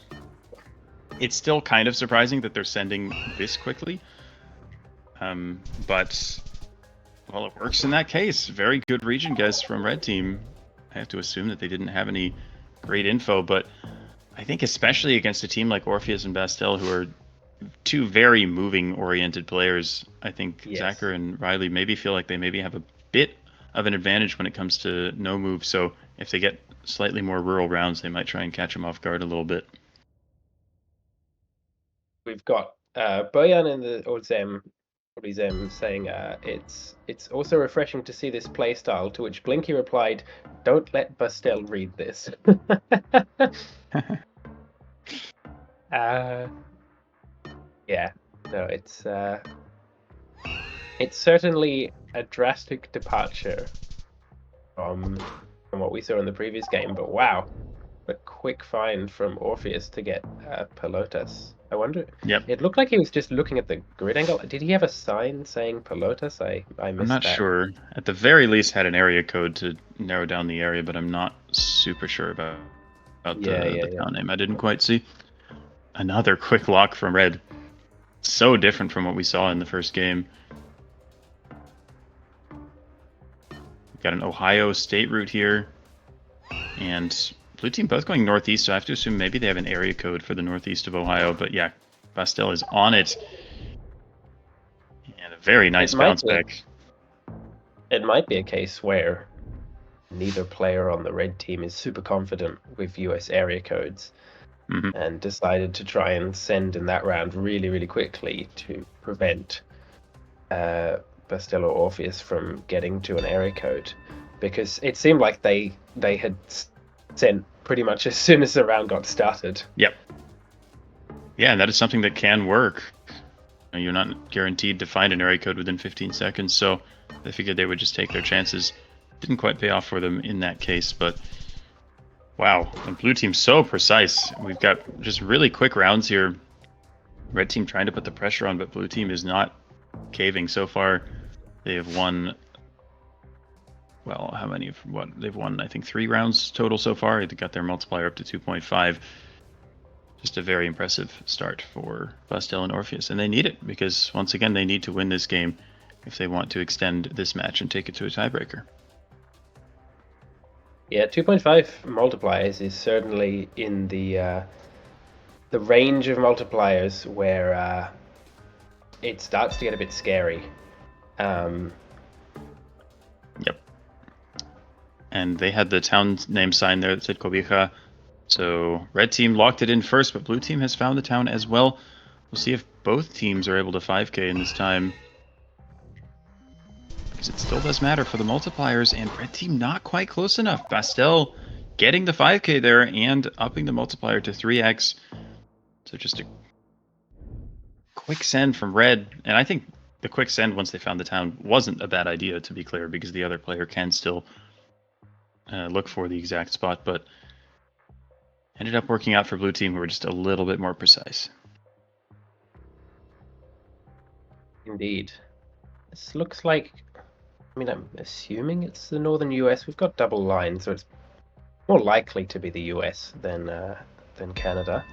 A: it's still kind of surprising that they're sending this quickly. But, well, it works in that case. Very good region guess from Red Team. I have to assume that they didn't have any great info, but I think especially against a team like Orpheus and Bastel, who are two very moving-oriented players, I think Zachar and Riley maybe feel like they maybe have a bit of an advantage when it comes to no move. So if they get slightly more rural rounds, they might try and catch them off guard a little bit.
E: We've got Bojan in the or Zem, probably Zem, saying it's also refreshing to see this playstyle. To which Blinky replied, "Don't let Bastel read this." Yeah, no, it's certainly a drastic departure from what we saw in the previous game. But wow, a quick find from Orpheus to get Pelotas. I wonder.
A: Yep.
E: It looked like he was just looking at the grid angle. Did he have a sign saying Pelotas? I missed that.
A: I'm not sure. At the very least, had an area code to narrow down the area, but I'm not super sure about the town name. I didn't quite see. Another quick lock from Red. So different from what we saw in the first game. We've got an Ohio state route here. And blue team both going northeast, so I have to assume maybe they have an area code for the northeast of Ohio. But yeah, Bastel is on it. And a very nice bounce back.
E: It might be a case where neither player on the red team is super confident with US area codes.
A: Mm-hmm.
E: And decided to try and send in that round really, really quickly to prevent Bastel or Orpheus from getting to an area code, because it seemed like they had sent pretty much as soon as the round got started.
A: Yep. Yeah, and that is something that can work. You're not guaranteed to find an area code within 15 seconds, so they figured they would just take their chances. Didn't quite pay off for them in that case, but wow, the blue team's so precise. We've got just really quick rounds here. Red team trying to put the pressure on, but blue team is not caving so far. They have won, well, how many? They've won, I think, 3 rounds total so far. They got their multiplier up to 2.5. Just a very impressive start for Bastel and Orpheus. And they need it, because once again, they need to win this game if they want to extend this match and take it to a tiebreaker.
E: Yeah, 2.5 multipliers is certainly in the range of multipliers where it starts to get a bit scary.
A: Yep. And they had the town name sign there that said Cobija. So red team locked it in first, but blue team has found the town as well. We'll see if both teams are able to 5k in this time, because it still does matter for the multipliers, and red team not quite close enough. Bastel getting the 5k there and upping the multiplier to 3x. So just a quick send from red, and I think the quick send once they found the town wasn't a bad idea, to be clear, because the other player can still look for the exact spot, but ended up working out for blue team, who were just a little bit more precise.
E: Indeed. This looks like, I mean, I'm assuming it's the northern US. We've got double lines, so it's more likely to be the US than Canada.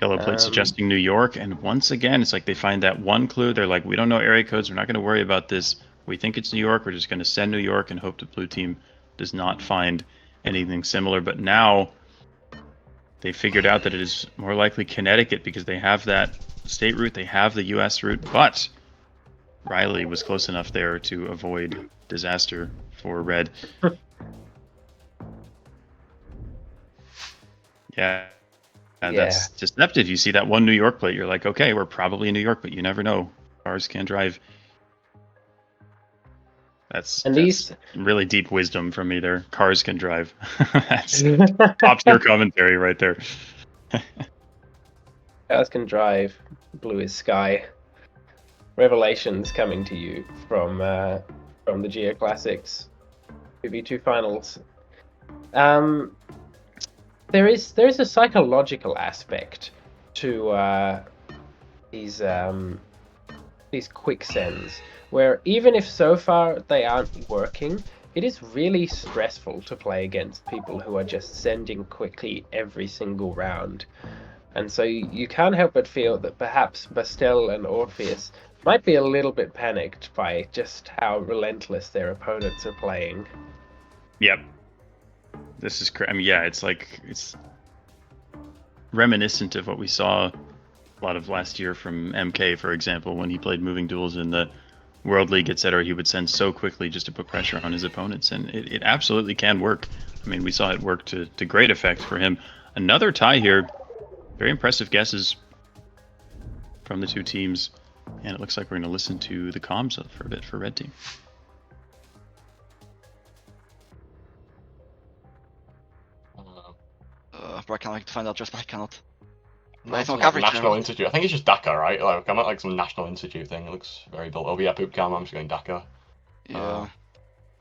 A: Yellow plate suggesting New York, and once again, it's like they find that one clue. They're like, we don't know area codes. We're not going to worry about this. We think it's New York. We're just going to send New York and hope the blue team does not find anything similar. But now they figured out that it is more likely Connecticut, because they have that state route. They have the US route, but Riley was close enough there to avoid disaster for red. Yeah. And that's deceptive. You see that one New York plate, you're like, okay, we're probably in New York, but you never know. Cars can drive. That's really deep wisdom from me there. Cars can drive. That's top tier commentary right there.
E: Cars can drive. Blue is sky. Revelations coming to you from the GeoClassics 2v2 finals. There is a psychological aspect to these quicksends, where even if so far they aren't working, it is really stressful to play against people who are just sending quickly every single round. And so you can't help but feel that perhaps Bastel and Orpheus might be a little bit panicked by just how relentless their opponents are playing.
A: Yep. This is I mean, yeah, it's reminiscent of what we saw a lot of last year from MK, for example, when he played Moving Duels in the World League, etc. He would send so quickly just to put pressure on his opponents, and it absolutely can work. I mean, we saw it work to great effect for him. Another tie here. Very impressive guesses from the two teams, and it looks like we're going to listen to the comms for a bit for Red Team.
D: I can like to find out just I cannot.
F: There's no like National Institute. I think it's just Dhaka, right? Like I'm at like some National Institute thing. It looks very built over. Yeah, Poopcam. I'm just going Dhaka.
D: Yeah.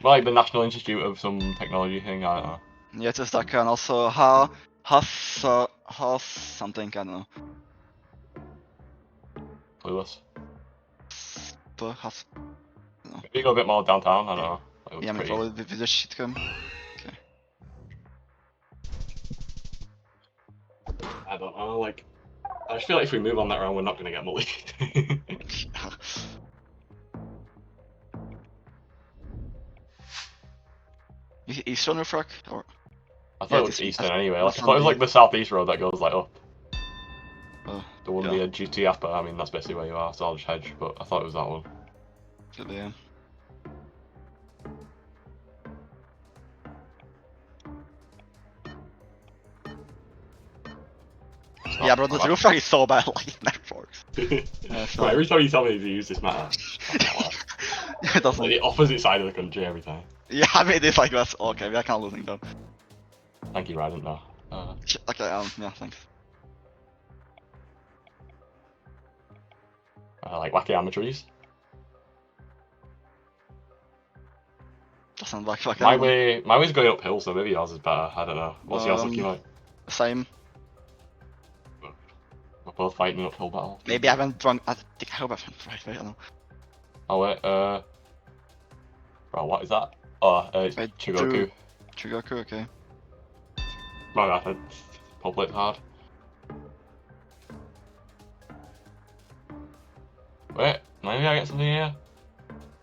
F: Like the National Institute of some technology thing. I don't know.
D: Yeah, it's Dhaka, and also Has something. I don't know.
F: Clueless.
D: Has.
F: Maybe you go a bit more downtown. I don't know.
D: Yeah, maybe probably with the shitcom. Okay.
F: I don't know. Like, I just feel like if we move on that round, we're not going to get multi.
D: Eastern Frack? Or?
F: I thought it was Eastern anyway. Like, I thought it was like the southeast road that goes like up.
D: Oh,
F: there wouldn't be a GTF, but I mean that's basically where you are, so I'll just hedge. But I thought it was that one.
D: Could be, yeah. Yeah, bro, the roof is so bad, like, it never works.
F: Right, every time you tell me to use this map,
D: it doesn't.
F: Like the opposite side of the country every time.
D: Yeah, I made it like this. Okay, we are kind of losing though.
F: Thank you, Ryden, though.
D: Okay, yeah, thanks.
F: Like wacky amateurs.
D: Doesn't like wacky.
F: My way's going uphill, so maybe yours is better. I don't know. What's yours looking like?
D: Same.
F: We're both fighting an uphill battle.
D: Maybe I haven't drunk. I hope I haven't right. I don't know.
F: Oh wait, bro, what is that? Oh, it's Chugoku.
D: Chugoku, okay.
F: My bad, public hard. Wait, maybe I get something here?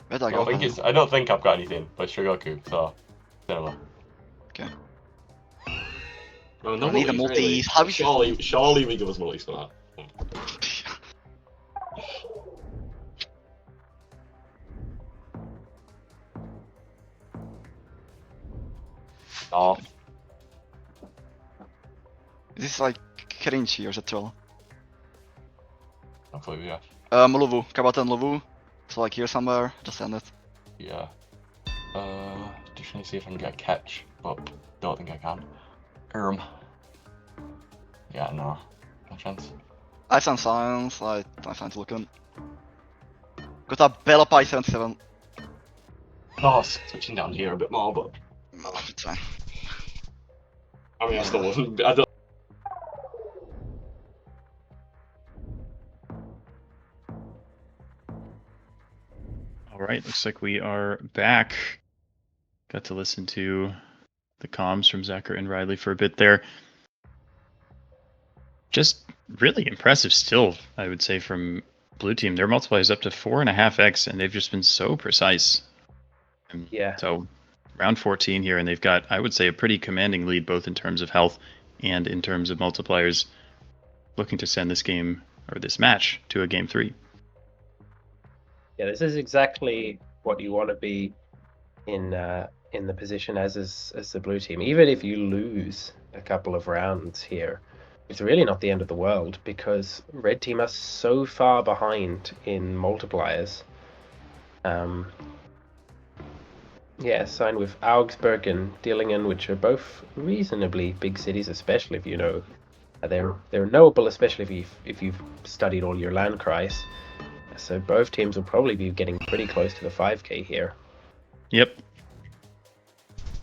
D: Where'd I go?
F: I don't think I've got anything, but it's Chugoku, so cinema.
D: Okay.
F: No,
D: I need a multi.
F: Really. Surely we give us multis for that. Oh.
D: Is this like cringy or is it troll?
F: Hopefully, yeah.
D: Luvu. Kabata Luvu. So like here somewhere, just send it.
F: Yeah. Just trying to see if I can get a catch, but don't think I can. Yeah, no chance.
D: I send science, I'm trying to look in. Got a Bella Pie 77.
F: Oh, switching down here a bit more, but
D: no, it's fine.
F: I mean, I still wasn't. I don't.
A: All right, looks like we are back. Got to listen to the comms from Zachar and Riley for a bit there. Just really impressive still, I would say, from Blue Team. Their multiplier is up to 4.5x, and they've just been so precise. And
E: yeah.
A: So round 14 here, and they've got, I would say, a pretty commanding lead, both in terms of health and in terms of multipliers, looking to send this game, or this match, to a game 3.
E: Yeah, this is exactly what you want to be in the position as the Blue Team. Even if you lose a couple of rounds here, it's really not the end of the world because red team are so far behind in multipliers. Signed with Augsburg and Dillingen, which are both reasonably big cities, especially if you know they're knowable, especially if you've studied all your Landkreis. So both teams will probably be getting pretty close to the 5K here.
A: Yep.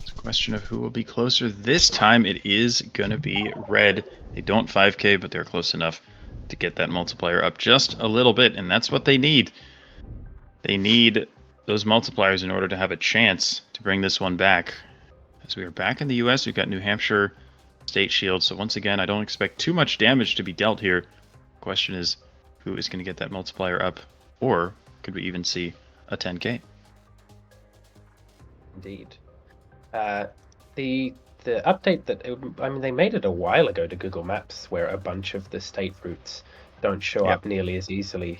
A: It's a question of who will be closer. This time it is going to be red. They don't 5K, but they're close enough to get that multiplier up just a little bit, and that's what they need. They need those multipliers in order to have a chance to bring this one back. As we are back in the US, we've got New Hampshire State Shield, so once again, I don't expect too much damage to be dealt here. The question is, who is going to get that multiplier up, or could we even see a 10K?
E: Indeed. The update that they made it a while ago to Google Maps, where a bunch of the state routes don't show up nearly as easily.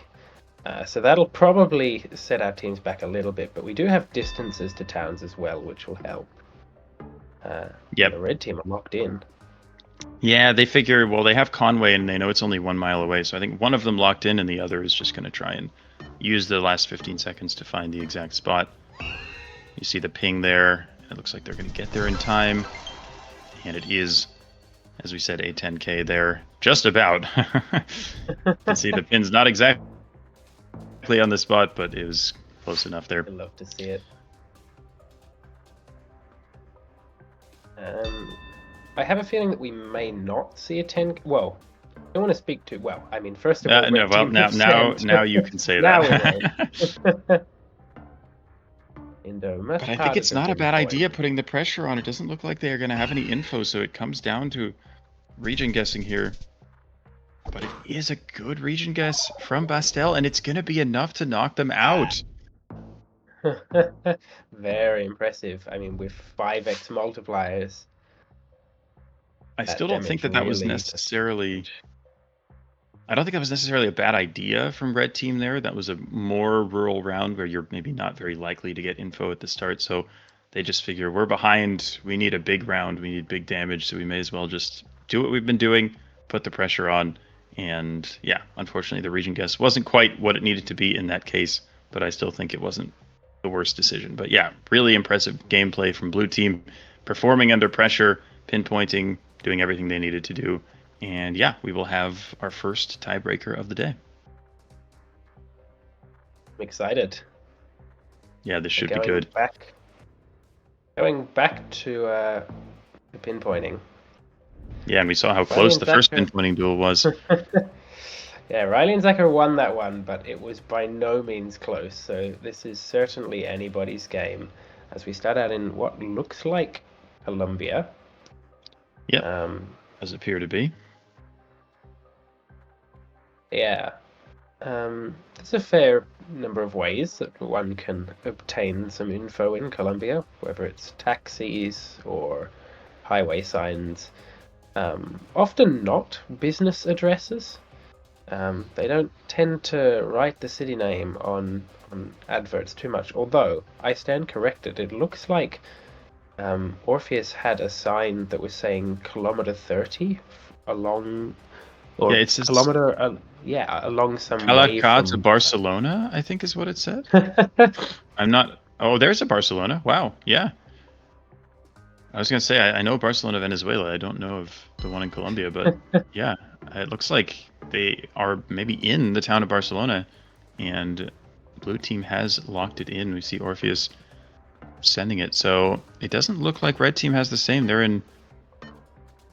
E: So that'll probably set our teams back a little bit, but we do have distances to towns as well, which will help. The red team are locked in.
A: Yeah, they figure, well, they have Conway and they know it's only 1 mile away, so I think one of them locked in and the other is just going to try and use the last 15 seconds to find the exact spot. You see the ping there. It looks like they're going to get there in time. And it is, as we said, a 10K there. Just about. You can see the pin's not exactly on the spot, but it was close enough there.
E: I'd love to see it. I have a feeling that we may not see a 10. Well, I don't want to speak to. Well, I mean, first of all,
A: now you can say that. But I think it's not a bad idea putting the pressure on. It doesn't look like they're going to have any info, so it comes down to region guessing here. But it is a good region guess from Bastel, and it's going to be enough to knock them out.
E: Very impressive. I mean, with 5x multipliers.
A: I still don't think that was necessarily... I don't think that was necessarily a bad idea from Red Team there. That was a more rural round where you're maybe not very likely to get info at the start. So they just figure, we're behind. We need a big round. We need big damage. So we may as well just do what we've been doing, put the pressure on. And yeah, unfortunately, the region guess wasn't quite what it needed to be in that case. But I still think it wasn't the worst decision. But yeah, really impressive gameplay from Blue Team, performing under pressure, pinpointing, doing everything they needed to do. And yeah, we will have our first tiebreaker of the day.
E: I'm excited.
A: Yeah, this should be good.
E: Going back to the pinpointing.
A: Yeah, and we saw how close the first pinpointing duel was.
E: Yeah, Riley and Zachar won that one, but it was by no means close. So this is certainly anybody's game. As we start out in what looks like Colombia.
A: Yep, does appear to be.
E: Yeah. There's a fair number of ways that one can obtain some info in Colombia, whether it's taxis or highway signs. Often not business addresses. They don't tend to write the city name on adverts too much, although I stand corrected. It looks like Orpheus had a sign that was saying kilometer 30 along... Or
A: yeah, it says
E: kilometer, along some way
A: from... to Barcelona, I think is what it said. I'm not... Oh, there's a Barcelona. Wow, yeah. I was going to say, I know Barcelona, Venezuela. I don't know of the one in Colombia, but yeah, it looks like they are maybe in the town of Barcelona, and Blue Team has locked it in. We see Orpheus sending it, so it doesn't look like Red Team has the same. They're in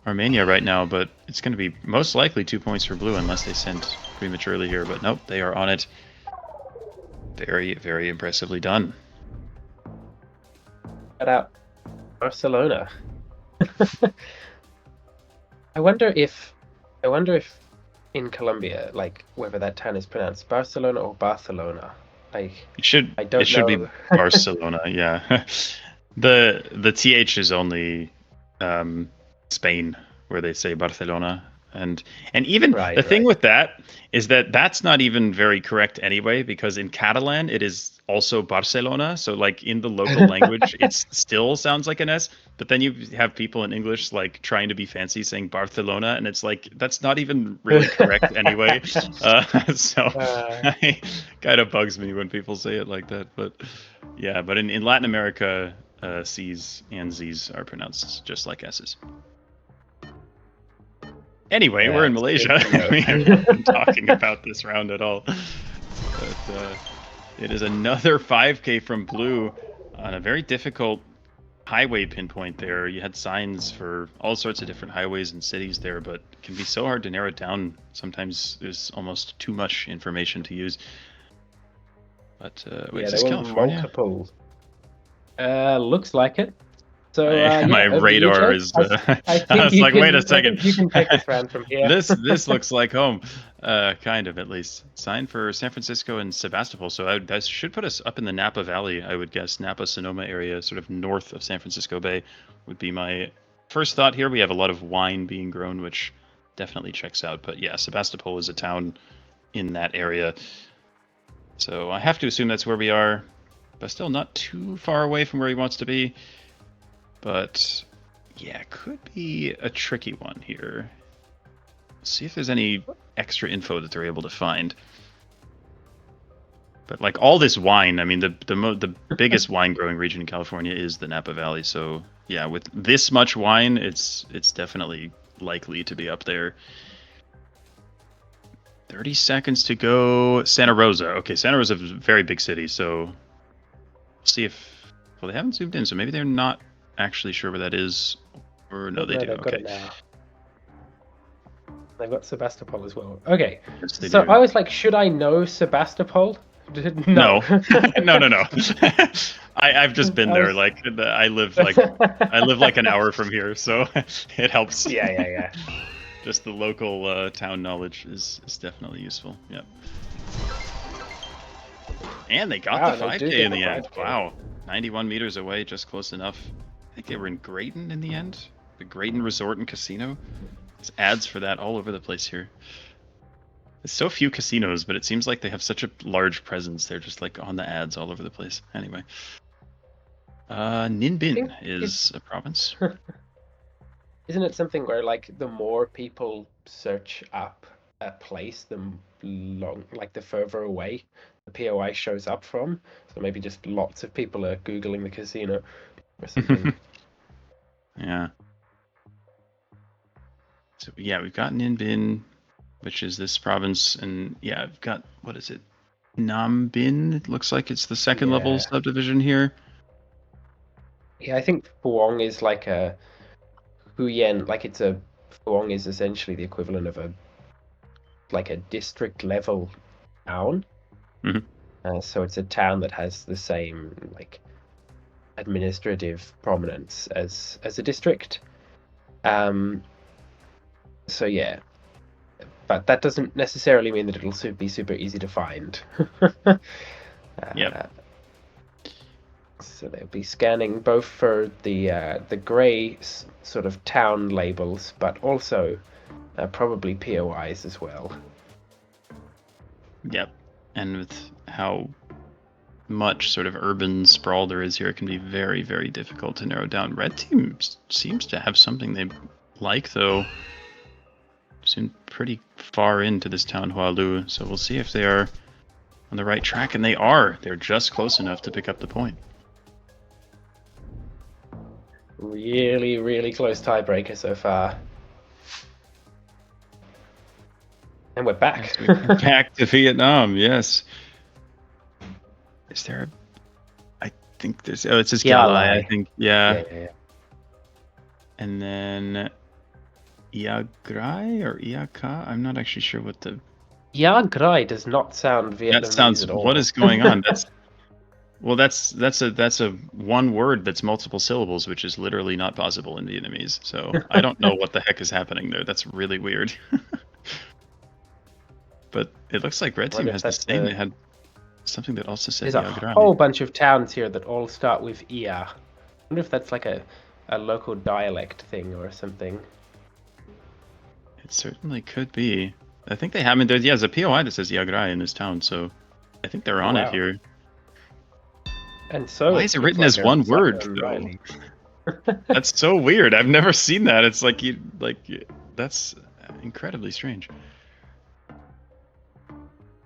A: Armenia right now, but it's going to be most likely 2 points for Blue unless they send prematurely here, but nope, they are on it. Very, very impressively done.
E: Shout out Barcelona. I wonder if in Colombia, like whether that town is pronounced Barcelona or Barcelona.
A: It should be Barcelona, yeah. The TH is only Spain, where they say Barcelona. And even
E: Right,
A: the thing
E: right.
A: with that is that that's not even very correct anyway, because in Catalan it is also Barcelona. So like in the local language, it still sounds like an S. But then you have people in English like trying to be fancy saying Barcelona, and it's like that's not even really correct anyway. So it kind of bugs me when people say it like that. But yeah, but in Latin America, C's and Z's are pronounced just like S's. Anyway, we're in
E: That's
A: Malaysia.
E: good to know.
A: We have not been talking about this round at all. But it is another 5K from Blue on a very difficult highway pinpoint there. You had signs for all sorts of different highways and cities there, but it can be so hard to narrow it down. Sometimes there's almost too much information to use. But wait, is this
E: there were
A: California?
E: multiple. Looks like it. So
A: My
E: over to you,
A: radar
E: Jake.
A: is.
E: I think
A: I was
E: you
A: like,
E: can,
A: wait a
E: I
A: second.
E: think you can take this round from here.
A: This looks like home, kind of at least. Sign for San Francisco and Sebastopol. So that should put us up in the Napa Valley, I would guess. Napa Sonoma area, sort of north of San Francisco Bay, would be my first thought here. We have a lot of wine being grown, which definitely checks out. But yeah, Sebastopol is a town in that area. So I have to assume that's where we are, but still not too far away from where he wants to be. But yeah, could be a tricky one here. See if there's any extra info that they're able to find. But like all this wine, I mean, the biggest wine growing region in California is the Napa Valley. So yeah, with this much wine, it's definitely likely to be up there. 30 seconds to go. Santa Rosa. Okay, Santa Rosa is a very big city, so we'll see if. Well, they haven't zoomed in, so maybe they're not actually sure where that is. Or no, they do.
E: They've got
A: Okay.
E: it now. They've got Sebastopol as well. Okay.
A: Yes, they
E: So
A: do.
E: I was like, should I know Sebastopol?
A: No. No. I've just been there. Like I live like an hour from here, so it helps.
E: Yeah.
A: Just the local town knowledge is definitely useful. Yep. And they got the 5K in the end.
E: 5K.
A: Wow. 91 meters away, just close enough. I think they were in Grayton in the end. The Grayton Resort and Casino. There's ads for that all over the place here. There's so few casinos, but it seems like they have such a large presence. They're just like on the ads all over the place. Anyway. Ninh Binh is a province.
E: Isn't it something where like the more people search up a place, the further away the POI shows up from? So maybe just lots of people are Googling the casino or something.
A: Yeah. So yeah, we've got Ninh Binh, which is this province, and yeah, I've got, what is it? Nam Binh. It looks like it's the second level subdivision here.
E: Yeah, I think Phuong is like a Huyen, Phuong is essentially the equivalent of a district level town.
A: Mm-hmm.
E: So it's a town that has the same like administrative prominence as a district. So yeah, but that doesn't necessarily mean that it'll be super easy to find.
A: Yep.
E: So they'll be scanning both for the grey sort of town labels, but also probably POIs as well.
A: Yep. And with how much sort of urban sprawl there is here, it can be very, very difficult to narrow down. Red team seems to have something they like, though. Seem pretty far into this town, Hualu, so we'll see if they are on the right track, and they are. They're just close enough to pick up the point.
E: Really, really close tiebreaker so far. And we're back.
A: Back to Vietnam, yes. Is there I think there's... Oh, it says Galai, I think. Yeah. And then Iagrai or Iaka? I'm not actually sure what the...
E: Iagrai does not sound Vietnamese
A: That sounds...
E: at all.
A: What is going on? That's a one word that's multiple syllables, which is literally not possible in Vietnamese. So I don't know what the heck is happening there. That's really weird. But it looks like Red Team has the same. They had something that also said
E: There's a whole bunch of towns here that all start with Ia. I wonder if that's like a local dialect thing or something.
A: It certainly could be. I think they haven't. There's a POI that says Yagrai in this town, so I think they're on it
E: Wow.
A: here.
E: And so
A: Why is it written as one word, though?
E: Riley.
A: That's so weird. I've never seen that. It's like that's incredibly strange.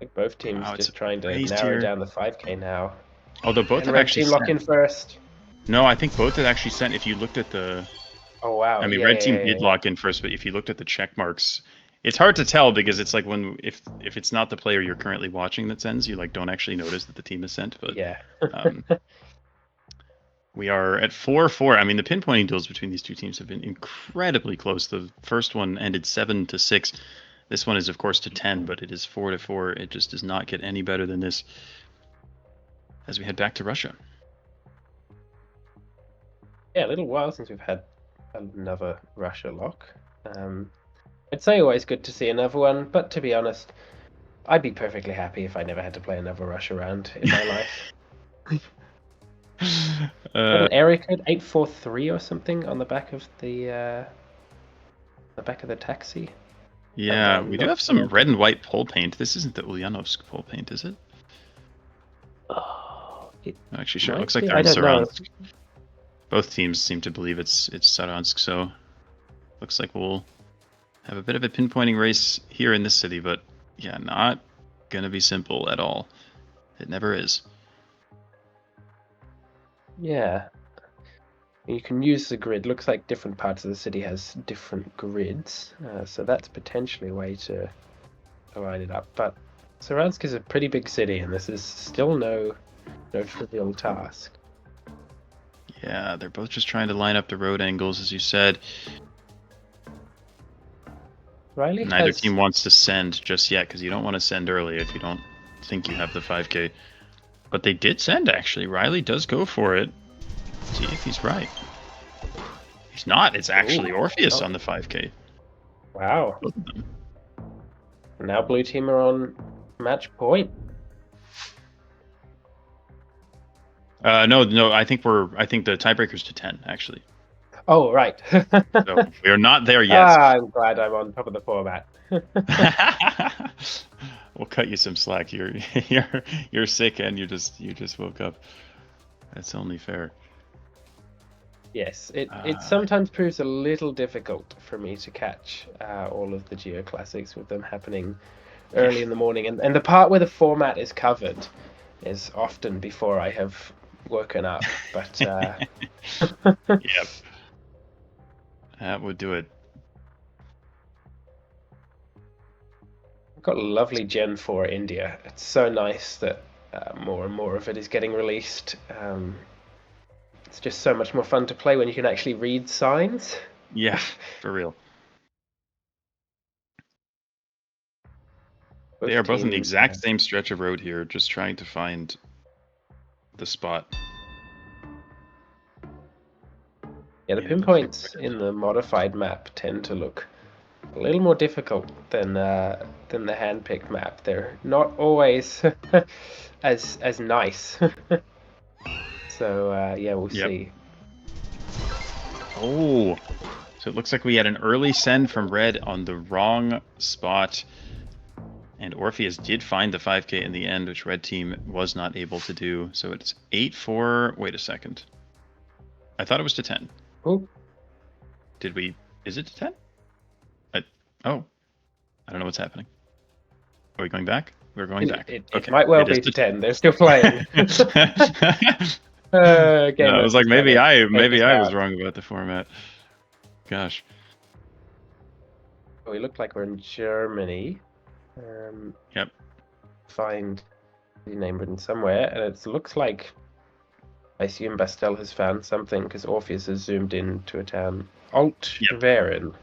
E: Like both teams
A: Wow, it's
E: just trying to
A: raised
E: narrow
A: here.
E: down the 5k now.
A: Although both
E: And
A: have
E: red
A: actually
E: team lock in
A: sent.
E: first.
A: No, I think both had actually sent. If you looked at the,
E: Oh wow.
A: I mean,
E: yeah,
A: red
E: yeah,
A: team
E: yeah,
A: did
E: yeah.
A: lock in first, but if you looked at the check marks, it's hard to tell because it's like if it's not the player you're currently watching that sends, you like don't actually notice that the team is sent. But
E: Yeah.
A: we are at 4-4. I mean, the pinpointing duels between these two teams have been incredibly close. The first one ended 7-6. This one is, of course, to 10, but it is 4-4. It just does not get any better than this as we head back to Russia.
E: Yeah, a little while since we've had another Russia lock. It's always good to see another one, but to be honest, I'd be perfectly happy if I never had to play another Russia round in my life. What an area code 843 or something on the back of the taxi.
A: Yeah, we do have some red and white pole paint. This isn't the Ulyanovsk pole paint, is it?
E: Oh,
A: I'm actually sure. It
E: might
A: looks like
E: be.
A: they're
E: I
A: in
E: don't know.
A: Saransk. Both teams seem to believe it's Saransk, so looks like we'll have a bit of a pinpointing race here in this city, but yeah, not gonna be simple at all. It never is.
E: Yeah. You can use the grid. Looks like different parts of the city has different grids, so that's potentially a way to line it up. But Saransk is a pretty big city, and this is still no trivial task.
A: Yeah, they're both just trying to line up the road angles, as you said.
E: Riley
A: Neither
E: has...
A: team wants to send just yet, because you don't want to send early if you don't think you have the 5k. But they did send, actually. Riley does go for it. See if he's right. He's not. It's actually Orpheus on the 5k.
E: Wow.
A: Both of them.
E: Now blue team are on match point.
A: No. I think the tiebreaker's to 10, actually.
E: Oh, right.
A: So we are not there yet.
E: I'm glad I'm on top of the format.
A: We'll cut you some slack. You're sick and you just woke up. That's only fair.
E: Yes, it sometimes proves a little difficult for me to catch all of the Geo Classics with them happening early in the morning. And the part where the format is covered is often before I have woken up. But
A: Yep. That would do it.
E: I've got lovely Gen 4 India. It's so nice that more and more of it is getting released. It's just so much more fun to play when you can actually read signs.
A: Yeah, for real. They are both on the exact same stretch of road here, just trying to find the spot.
E: Yeah, the pinpoints in the modified map tend to look a little more difficult than the hand-picked map. They're not always as nice. So yeah, we'll see.
A: Oh, so it looks like we had an early send from red on the wrong spot, and Orpheus did find the 5k in the end, which red team was not able to do. So it's 8-4. Wait a second. I thought it was to 10.
E: Oh.
A: Did we? Is it to 10? Oh, I don't know what's happening. Are we going back? We're going back.
E: It might well be to 10. They're still playing.
A: I was like, maybe I was wrong about the format. Gosh.
E: We look like we're in Germany.
A: Yep.
E: Find the name written somewhere, and it looks like I assume Bastel has found something because Orpheus has zoomed into a town. Alt-Verin.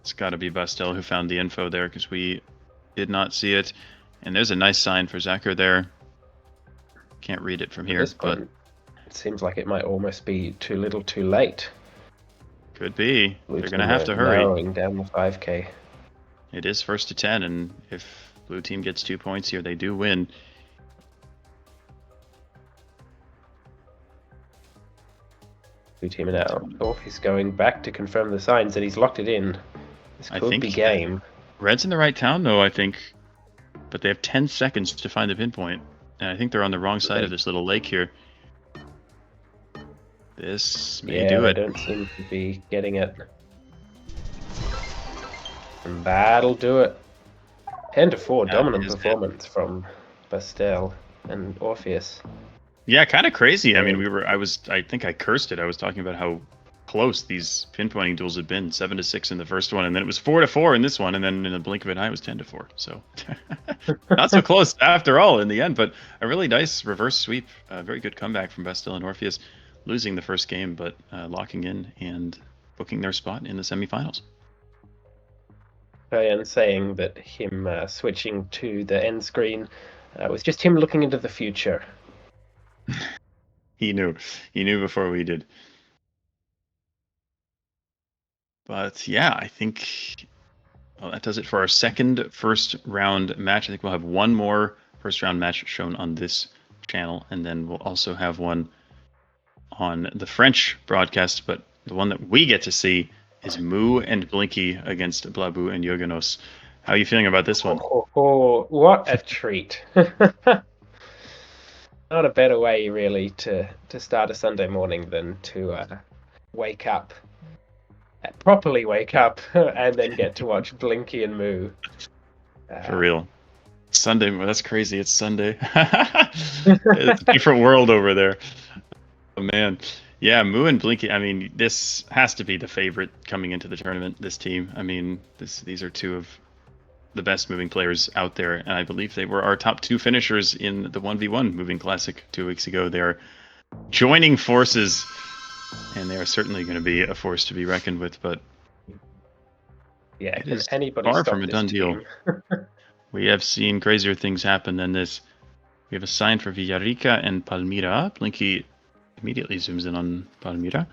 A: It's got to be Bastel who found the info there because we did not see it. And there's a nice sign for Zacher there. Can't read it from here, but
E: it seems like it might almost be too little too late.
A: Could be. They're going to have to hurry.
E: Narrowing down the 5k.
A: It is first to 10, and if blue team gets 2 points here, they do win.
E: Blue team now. Oh, he's going back to confirm the signs, and he's locked it in. This
A: I
E: could
A: think
E: be game.
A: Red's in the right town, though, I think. But they have 10 seconds to find the pinpoint. And I think they're on the wrong side of this little lake here. This may do
E: they
A: it.
E: don't seem to be getting it. And that'll do it. 10-4 dominant
A: is it.
E: performance from Bastel and Orpheus.
A: Yeah, kind of crazy. I mean, I think I cursed it. I was talking about how close these pinpointing duels had been. 7-6 in the first one, and then it was 4-4 in this one, and then in a blink of an eye it was 10-4. So not so close after all in the end, but a really nice reverse sweep. A very good comeback from Bastel and Orpheus, losing the first game, but locking in and booking their spot in the semifinals.
E: And saying that him switching to the end screen was just him looking into the future.
A: He knew before we did. But yeah, I think that does it for our second first round match. I think we'll have one more first round match shown on this channel, and then we'll also have one on the French broadcast. But the one that we get to see is Moo and Blinky against Blabu and Yoganos. How are you feeling about this one?
E: Oh, what a treat. Not a better way, really, to start a Sunday morning than to wake up, properly wake up, and then get to watch Blinky and Moo.
A: For real. Sunday, that's crazy. It's Sunday. It's a different world over there. Oh, man. Yeah, Moo and Blinky, I mean, this has to be the favorite coming into the tournament, this team. I mean, these are two of the best moving players out there, and I believe they were our top two finishers in the 1v1 Moving Classic 2 weeks ago. They are joining forces, and they are certainly going to be a force to be reckoned with, but
E: yeah,
A: it is
E: anybody
A: far
E: stop
A: from a
E: this
A: done deal.
E: team?
A: We have seen crazier things happen than this. We have a sign for Villarrica and Palmira. Blinky immediately zooms in on Palmira.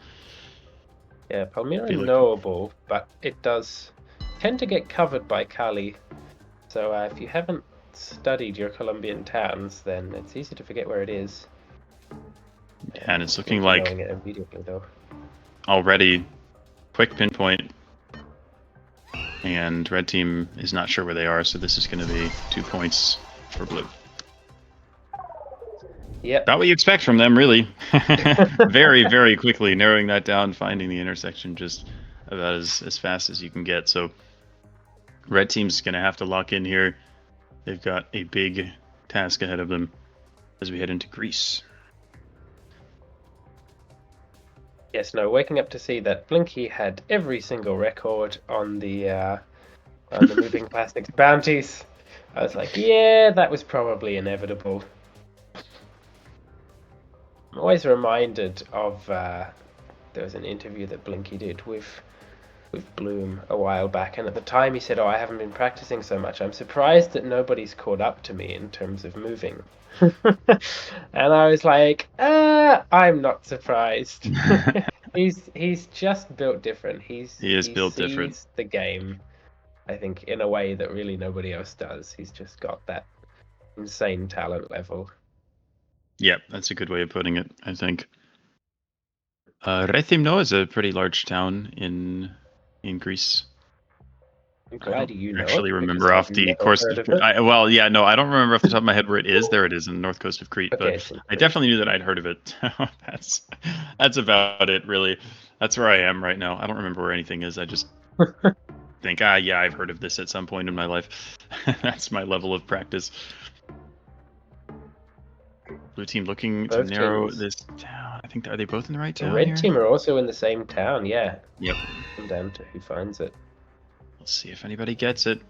E: Yeah, Palmira is knowable, but it does tend to get covered by Cali. So if you haven't studied your Colombian towns, then it's easy to forget where it is.
A: Yeah, and it's looking
E: Knowing
A: like
E: it immediately, though.
A: already quick pinpoint. And red team is not sure where they are, so this is going to be 2 points for blue.
E: Yep.
A: Not what you expect from them, really. Very, very quickly narrowing that down, finding the intersection just about as fast as you can get. So red team's going to have to lock in here. They've got a big task ahead of them as we head into Greece.
E: Yes, no, waking up to see that Blinky had every single record on the Moving Classics bounties. I was like, yeah, that was probably inevitable. I'm always reminded of there was an interview that Blinky did with Bloom a while back, and at the time he said, "Oh, I haven't been practicing so much. I'm surprised that nobody's caught up to me in terms of moving." And I was like, I'm not surprised. He's just built different. He
A: built different.
E: Sees the game, I think, in a way that really nobody else does. He's just got that insane talent level.
A: Yep, that's a good way of putting it, I think. Rethymno is a pretty large town in Greece.
E: I'm glad you know.
A: Actually, remember off the course. I don't remember off the top of my head where it is. There it is in the north coast of Crete.
E: Okay,
A: but I definitely knew that I'd heard of it. That's about it, really. That's where I am right now. I don't remember where anything is. I just think, yeah, I've heard of this at some point in my life. That's my level of practice. Blue team looking to narrow this down. I think, are they both in the right town?
E: The red
A: here?
E: team are also in the same town, yeah.
A: Yep.
E: Come down to who finds it.
A: Let's see if anybody gets it.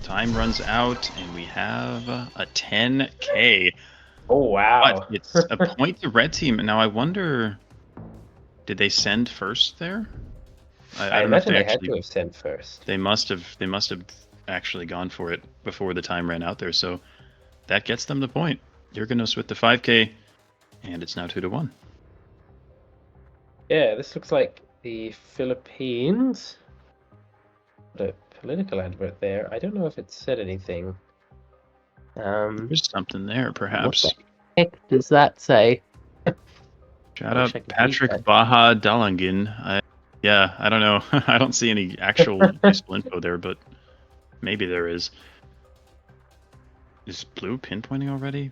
A: Time runs out, and we have a 10K.
E: Oh, wow.
A: But it's a point to red team. Now, I wonder, did they send first there?
E: I imagine they had to have sent first.
A: They must have actually gone for it before the time ran out there. So that gets them the point. Jurgenos with the 5K, and it's now 2-1.
E: Yeah, this looks like the Philippines. The political advert there. I don't know if it said anything.
A: There's something there, perhaps.
E: What the heck does that say?
A: Shout out Patrick Baha Dalangin. Yeah, I don't know. I don't see any actual useful info there, but maybe there is. Is blue pinpointing already?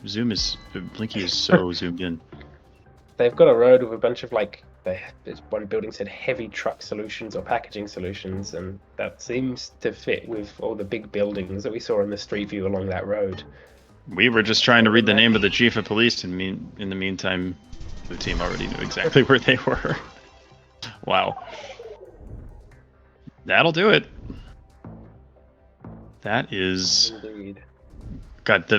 A: Blinky is so zoomed in.
E: They've got a road with a bunch of one building said heavy truck solutions or packaging solutions, and that seems to fit with all the big buildings that we saw in the street view along that road.
A: We were just trying to read the name of the chief of police, and in the meantime, the team already knew exactly where they were. Wow. That'll do it. That is...
E: Indeed.
A: God, the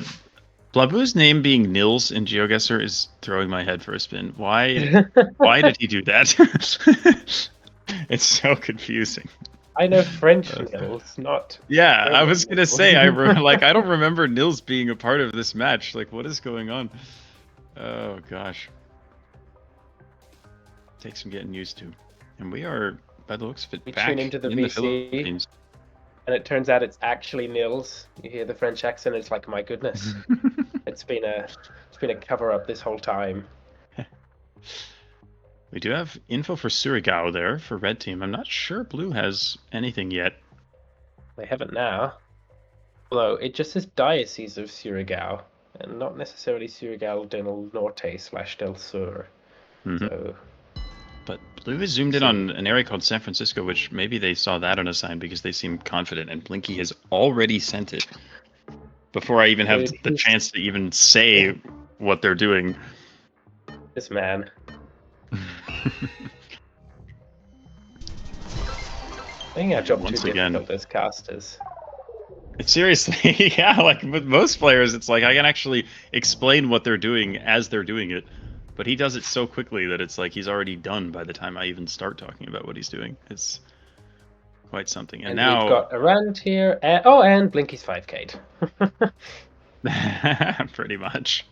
A: Blabu's name being Nils in GeoGuessr is throwing my head for a spin. Why did he do that? It's so confusing.
E: I know French Nils, not.
A: Yeah,
E: German
A: I was gonna
E: Nils.
A: say I don't remember Nils being a part of this match. Like, what is going on? Oh gosh, takes some getting used to. And we are, by the looks of it,
E: We
A: back
E: tune into the
A: in
E: VC.
A: the Philippines.
E: And it turns out it's actually Nils. You hear the French accent, it's like, my goodness, it's been a cover up this whole time.
A: We do have info for Surigao there for red team. I'm not sure blue has anything yet.
E: They haven't now. Although it just says Diocese of Surigao, and not necessarily Surigao del Norte/del Sur.
A: Mhm.
E: So
A: But blue is zoomed in on an area called San Francisco, which maybe they saw that on a sign because they seem confident, and Blinky has already sent it before I even have
E: Dude,
A: the chance to even say what they're doing.
E: this man. I think our job
A: Once
E: too
A: again.
E: difficult as casters.
A: Seriously, yeah, like with most players, it's like I can actually explain what they're doing as they're doing it, but he does it so quickly that it's like he's already done by the time I even start talking about what he's doing. It's quite something. And now
E: we've got a rand here. And Blinky's 5K'd.
A: pretty much.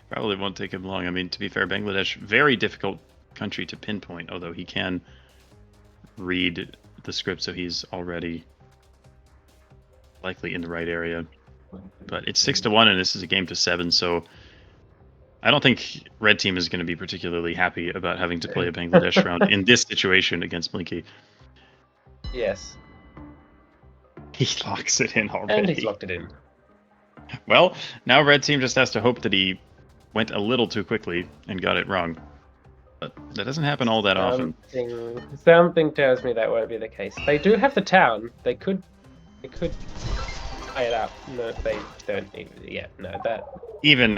A: Probably won't take him long. I mean, to be fair, Bangladesh, very difficult country to pinpoint, although he can read the script, so he's already likely in the right area. But it's 6-1, and this is a game to 7, so I don't think red team is going to be particularly happy about having to play a Bangladesh round in this situation against Blinky.
E: Yes.
A: He locks it in already.
E: And he's locked it in.
A: Well, now red team just has to hope that he went a little too quickly and got it wrong. But that doesn't happen all that often.
E: Something tells me that won't be the case. They do have the town. They could tie it up. No, they don't. Yeah, no, that.
A: Even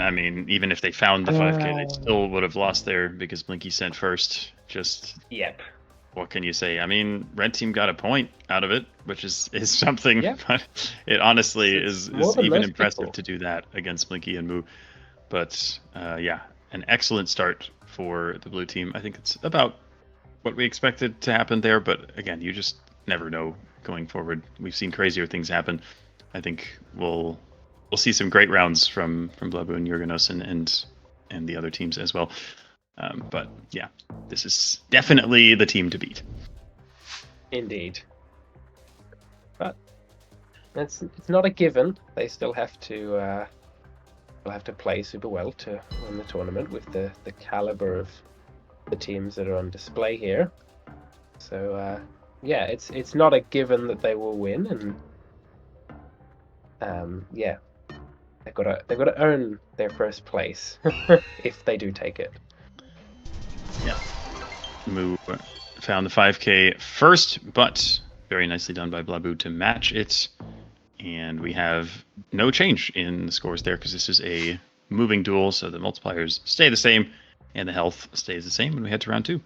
A: if they found the 5K, they still would have lost there because Blinky sent first. Just
E: Yep.
A: what can you say? I mean, red team got a point out of it, which is something.
E: Yep.
A: But it honestly is
E: more than
A: even
E: most
A: impressive
E: people.
A: to do that against Blinky and Moo. But yeah, an excellent start for the blue team. I think it's about what we expected to happen there, but again, you just never know going forward. We've seen crazier things happen. I think we'll see some great rounds from Blabu and Jurgenos and the other teams as well. But yeah, this is definitely the team to beat.
E: Indeed. But it's not a given. They still have to play super well to win the tournament with the caliber of the teams that are on display here. So yeah, it's not a given that they will win, and yeah, they've got to earn their first place if they do take it.
A: Yeah, Moo found the 5K first, but very nicely done by Blabu to match it. And we have no change in the scores there because this is a moving duel, so the multipliers stay the same and the health stays the same when we head to round 2.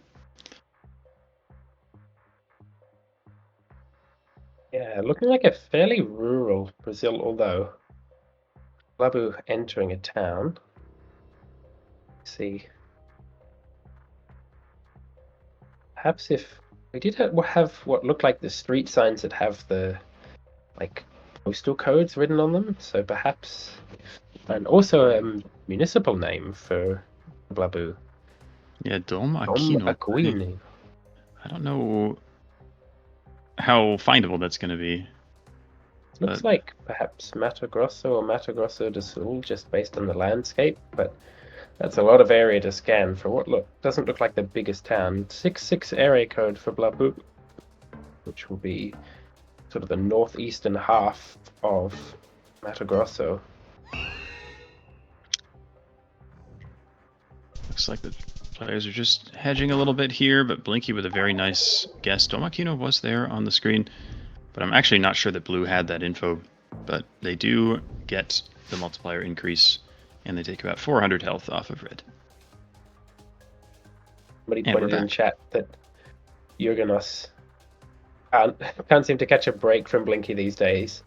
E: Yeah, looking like a fairly rural Brazil, although Blabu entering a town. Let's see. Perhaps if we did have what looked like the street signs that have the postal codes written on them, so perhaps, and also a municipal name for Blabu.
A: Yeah, Dom
E: Dom
A: Aquino.
E: Aquino.
A: I don't know how findable that's going to be.
E: Looks like perhaps Mato Grosso or Mato Grosso do Sul, just based on the landscape, but That's a lot of area to scan for what doesn't look like the biggest town. 6-6 area code for Blabu, which will be sort of the northeastern half of Mato Grosso.
A: Looks like the players are just hedging a little bit here, but Blinky with a very nice guess. Domakino was there on the screen, but I'm actually not sure that Blue had that info. But they do get the multiplier increase, and they take about 400 health off of Red.
E: Somebody
A: And we're
E: pointed in
A: back.
E: chat that Jurgenos can't seem to catch a break from Blinky these days.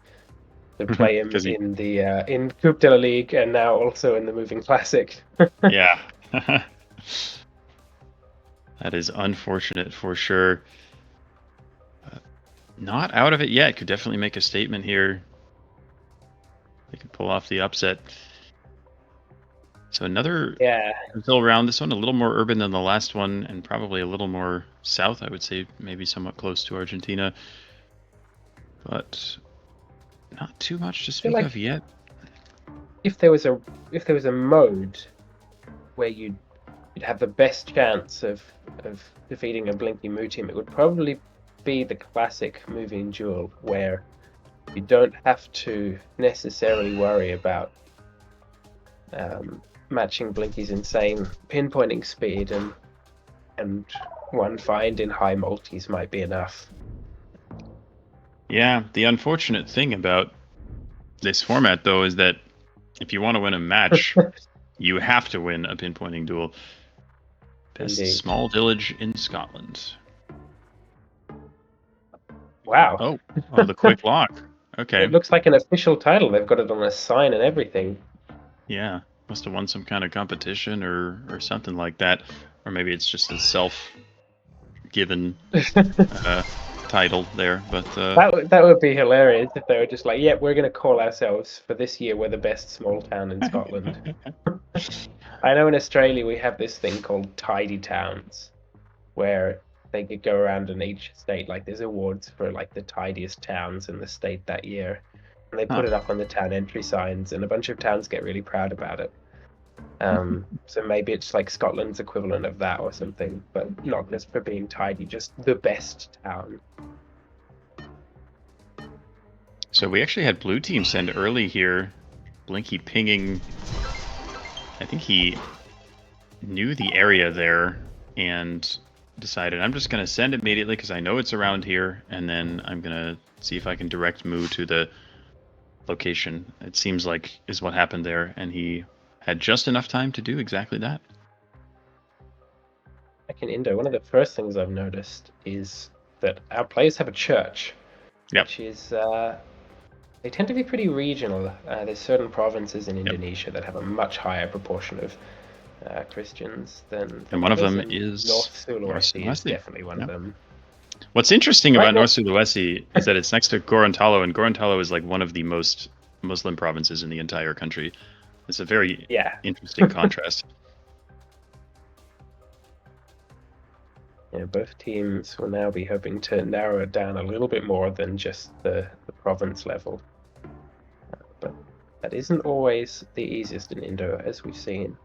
E: To play him
A: 'Cause he-
E: in the in Coupe de la Ligue and now also in the Moving Classic.
A: Yeah. That is unfortunate for sure. Not out of it yet. Could definitely make a statement here. They could pull off the upset. So another Brazil round. This one a little more urban than the last one, and probably a little more south. I would say maybe somewhat close to Argentina, but not too much to speak of yet.
E: If there was a mode where you'd have the best chance of defeating a Blinky Moo team, it would probably be the classic moving duel, where you don't have to necessarily worry about matching Blinky's insane pinpointing speed, and one find in high multis might be enough.
A: Yeah, the unfortunate thing about this format, though, is that if you want to win a match, you have to win a pinpointing duel. Best
E: Indeed.
A: small village in Scotland.
E: Wow.
A: Oh, the quick lock. Okay.
E: It looks like an official title. They've got it on a sign and everything.
A: Yeah, must have won some kind of competition or something like that, or maybe it's just a self-given title there. But
E: that would be hilarious if they were just like, "Yeah, we're going to call ourselves for this year. We're the best small town in Scotland." I know in Australia we have this thing called tidy towns, where they could go around in each state. Like there's awards for like the tidiest towns in the state that year, and they put it up on the town entry signs, and a bunch of towns get really proud about it. So maybe it's like Scotland's equivalent of that or something, but not just for being tidy, just the best town.
A: So we actually had blue team send early here. Blinky pinging. I think he knew the area there and decided I'm just going to send immediately because I know it's around here, and then I'm going to see if I can direct Moo to the location. It seems like is what happened there, and he had just enough time to do exactly that.
E: Back in Indo, one of the first things I've noticed is that our players have a church, which is they tend to be pretty regional. There's certain provinces in Indonesia that have a much higher proportion of Christians than
A: and one of them
E: and
A: is
E: North Sulawesi is
A: Sulawesi.
E: definitely one of them.
A: What's interesting about North Sulawesi is that it's next to Gorontalo, and Gorontalo is like one of the most Muslim provinces in the entire country. It's a very interesting contrast.
E: Yeah, both teams will now be hoping to narrow it down a little bit more than just the province level. But that isn't always the easiest in Indo, as we've seen.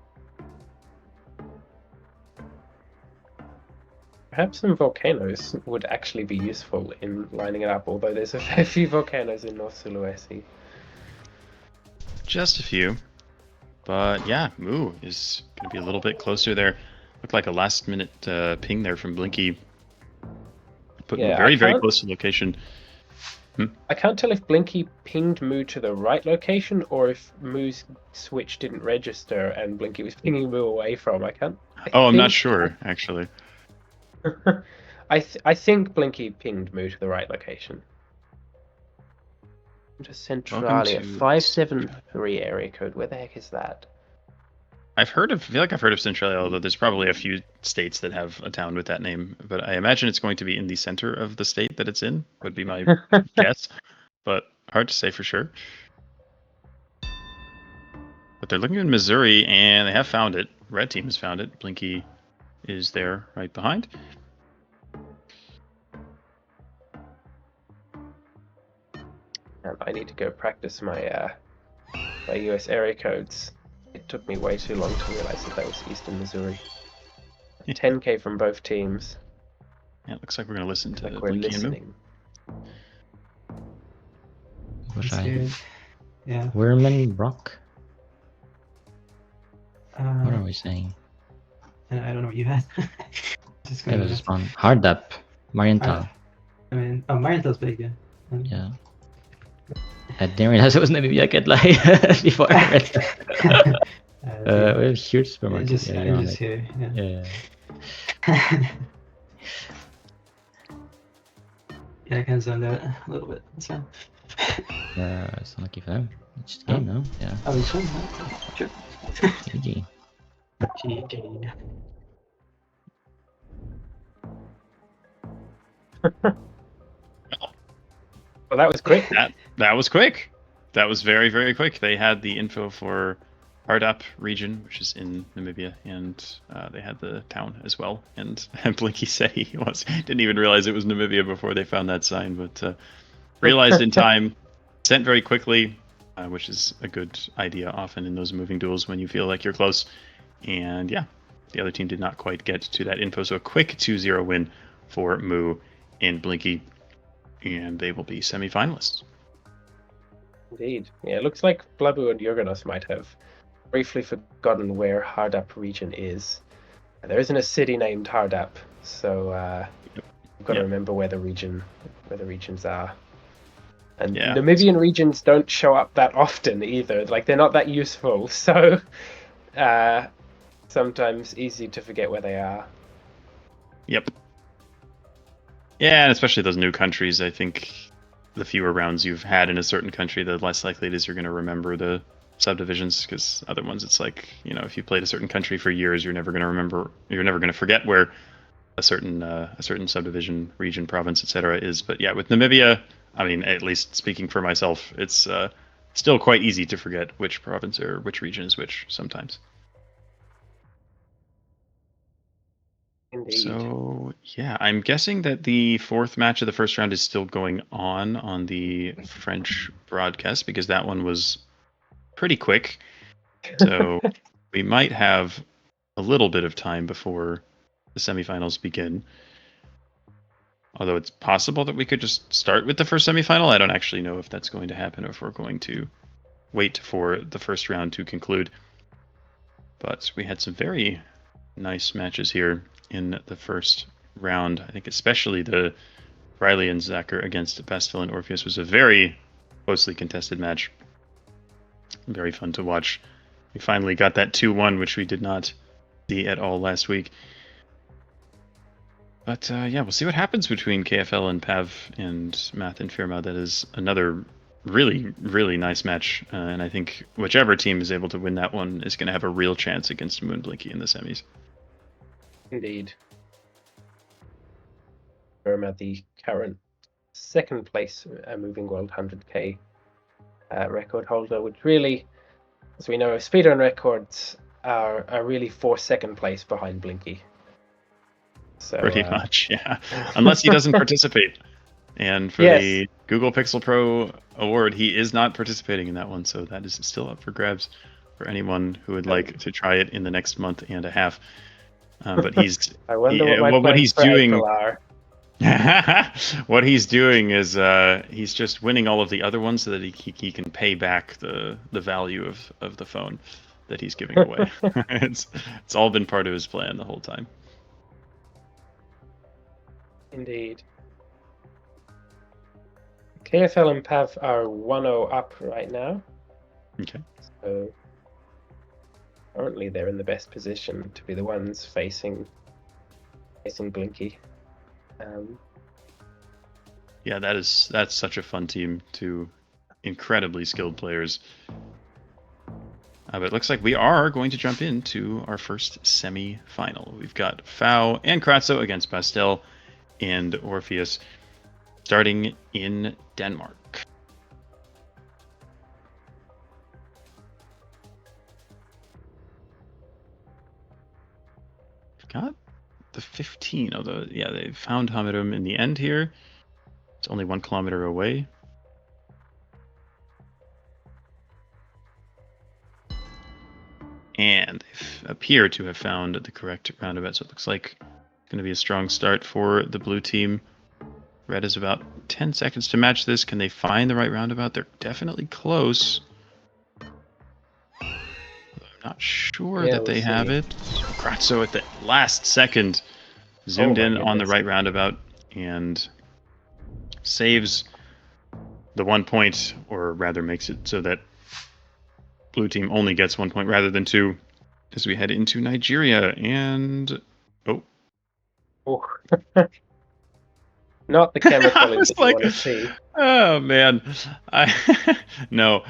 E: Perhaps some volcanoes would actually be useful in lining it up, although there's a fair few volcanoes in North Sulawesi.
A: Just a few. But yeah, Moo is going to be a little bit closer there. Looked like a last-minute ping there from Blinky. Put very close to location.
E: I can't tell if Blinky pinged Moo to the right location or if Moo's switch didn't register and Blinky was pinging Moo away from.
A: I'm not sure, actually.
E: I think Blinky pinged Moo to the right location. To Centralia, 573 area code. Where the heck is that?
A: I feel like I've heard of Centralia, although there's probably a few states that have a town with that name. But I imagine it's going to be in the center of the state that it's in, would be my guess. But hard to say for sure. But they're looking in Missouri, and they have found it. Red team has found it. Blinky is there right behind.
E: I need to go practice my US area codes. It took me way too long to realize that was Eastern Missouri. 10k from both teams.
A: Yeah, it looks like we're going to listen to
E: Like we're
A: Blinky and Moo.
E: listening.
G: That's
H: I?
G: good. Yeah.
H: Werman Brock? What are we saying?
G: I don't know what you had. Just
H: It
G: gonna
H: was fun. Hard up. Marienthal.
G: I mean, oh, Marienthal's big, yeah.
H: Yeah. I didn't realize it was Namibia yet, like, before I read that. We have huge supermarket.
G: Just,
H: yeah,
G: I
H: you're on
G: just
H: it.
G: here, yeah.
H: Yeah.
G: Yeah, I kind of zoned out a little bit. That's fine.
H: It's unlucky for them. It's just a game, no? Yeah.
G: Oh, this one? Huh? Sure.
H: GG.
G: GG.
E: Well, that was quick.
A: That was quick. That was very, very quick. They had the info for Hardap region, which is in Namibia, and they had the town as well. And Blinky said he didn't even realize it was Namibia before they found that sign, but realized in time, sent very quickly, which is a good idea often in those moving duels when you feel like you're close. And yeah, the other team did not quite get to that info, so a quick 2-0 win for Moo and Blinky, and they will be semi-finalists.
E: Indeed. Yeah, it looks like Blabu and Jurgenos might have briefly forgotten where Hardap region is. There isn't a city named Hardap, so you've got to remember where the regions are. And Namibian regions don't show up that often either. Like, they're not that useful, so sometimes easy to forget where they are.
A: Yep. Yeah, and especially those new countries, I think the fewer rounds you've had in a certain country, the less likely it is you're going to remember the subdivisions, because other ones, it's like, if you played a certain country for years, you're never going to forget where a certain subdivision, region, province, etc. is. But yeah, with Namibia, I mean, at least speaking for myself, it's still quite easy to forget which province or which region is which sometimes.
E: Indeed.
A: So yeah, I'm guessing that the fourth match of the first round is still going on the French broadcast, because that one was pretty quick. So we might have a little bit of time before the semifinals begin. Although it's possible that we could just start with the first semifinal. I don't actually know if that's going to happen or if we're going to wait for the first round to conclude. But we had some very nice matches here in the first round. I think especially the Riley and Zacher against Bastille and Orpheus was a very closely contested match. Very fun to watch. We finally got that 2-1, which we did not see at all last week. But yeah, we'll see what happens between KFL and Pav and Math and Firma. That is another really, really nice match. And I think whichever team is able to win that one is going to have a real chance against Moon Blinky in the semis.
E: Indeed. Firma, the current second place Moving World 100k record holder, which really, as we know, speedrun records are really for second place behind Blinky. So,
A: pretty much, yeah. Unless he doesn't participate. And for the Google Pixel Pro award, he is not participating in that one, so that is still up for grabs for anyone who would like to try it in the next month and a half. But he's
E: I wonder what
A: he's doing.
E: Are.
A: What he's doing is he's just winning all of the other ones so that he can pay back the value of the phone that he's giving away. It's all been part of his plan the whole time.
E: Indeed. KFL and PAV are 1-0 up right now.
A: Okay.
E: So currently they're in the best position to be the ones facing Blinky.
A: Yeah, that's such a fun team. Two incredibly skilled players. But it looks like we are going to jump into our first semi-final. We've got Fau and Kratzo against Bastille and Orpheus, starting in Denmark. We've got the 15, although, yeah, they found Hamirum in the end here. It's only 1 kilometer away. And they appear to have found the correct roundabout. So it looks like it's going to be a strong start for the blue team. Red is about 10 seconds to match this. Can they find the right roundabout? They're definitely close. I'm not sure that they have it. Kratzo at the last second zoomed in on the right roundabout and saves the 1 point, or rather makes it so that blue team only gets 1 point rather than 2 as we head into Nigeria. And
E: not the camera quality that you want to see.
A: Oh man, no,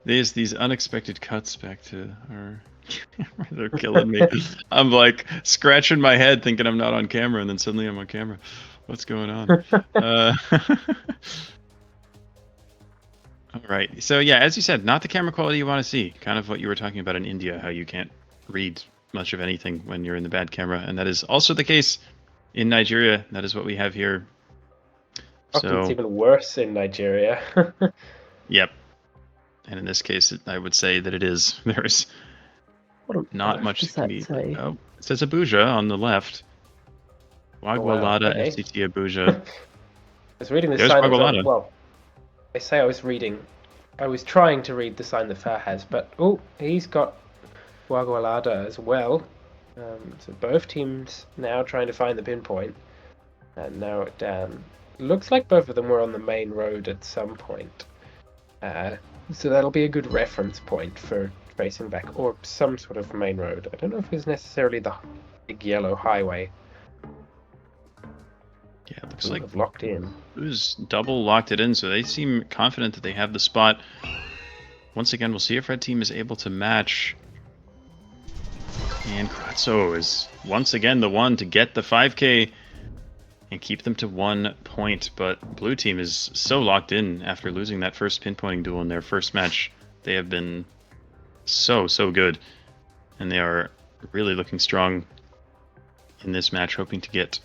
A: these unexpected cuts back to our camera, they're killing me. I'm like scratching my head thinking I'm not on camera, and then suddenly I'm on camera. What's going on? All right. So yeah, as you said, not the camera quality you want to see. Kind of what you were talking about in India, how you can't read much of anything when you're in the bad camera, and that is also the case in Nigeria. That is what we have here.
E: Often it's even worse in Nigeria.
A: Yep. And in this case, I would say that it is. There's not much that can be. Oh, it says Abuja on the left. Wagwalada,
E: okay.
A: FCT Abuja.
E: I was reading the
A: There's
E: sign.
A: Wagwalada.
E: Well, I say I was trying to read the sign that Far has, but he's got Wagwalada as well. So both teams now trying to find the pinpoint and narrow it down. Looks like both of them were on the main road at some point. So that'll be a good reference point for tracing back, or some sort of main road. I don't know if it's necessarily the big yellow highway.
A: Yeah, it looks like
E: locked in.
A: Blue's double locked it in, so they seem confident that they have the spot. Once again, we'll see if Red Team is able to match. And Kratzo is once again the one to get the 5K and keep them to 1 point. But Blue Team is so locked in after losing that first pinpointing duel in their first match. They have been so good. And they are really looking strong in this match, hoping to get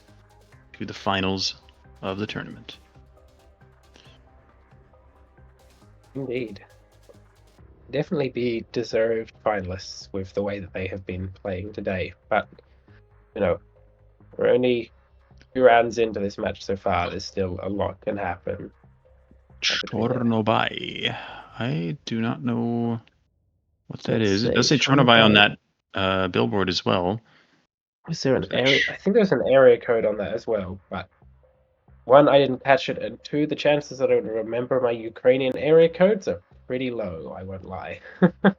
A: to the finals of the tournament.
E: Indeed. Definitely be deserved finalists with the way that they have been playing today. But, we're only 2 rounds into this match so far. There's still a lot can happen.
A: Chornobai. I do not know what that is. It does say
E: Chornobai
A: Chornobai on that billboard as well.
E: Was there an area? I think there's an area code on that as well, but 1, I didn't catch it, and 2, the chances that I would remember my Ukrainian area codes are pretty low, I won't lie.
A: There's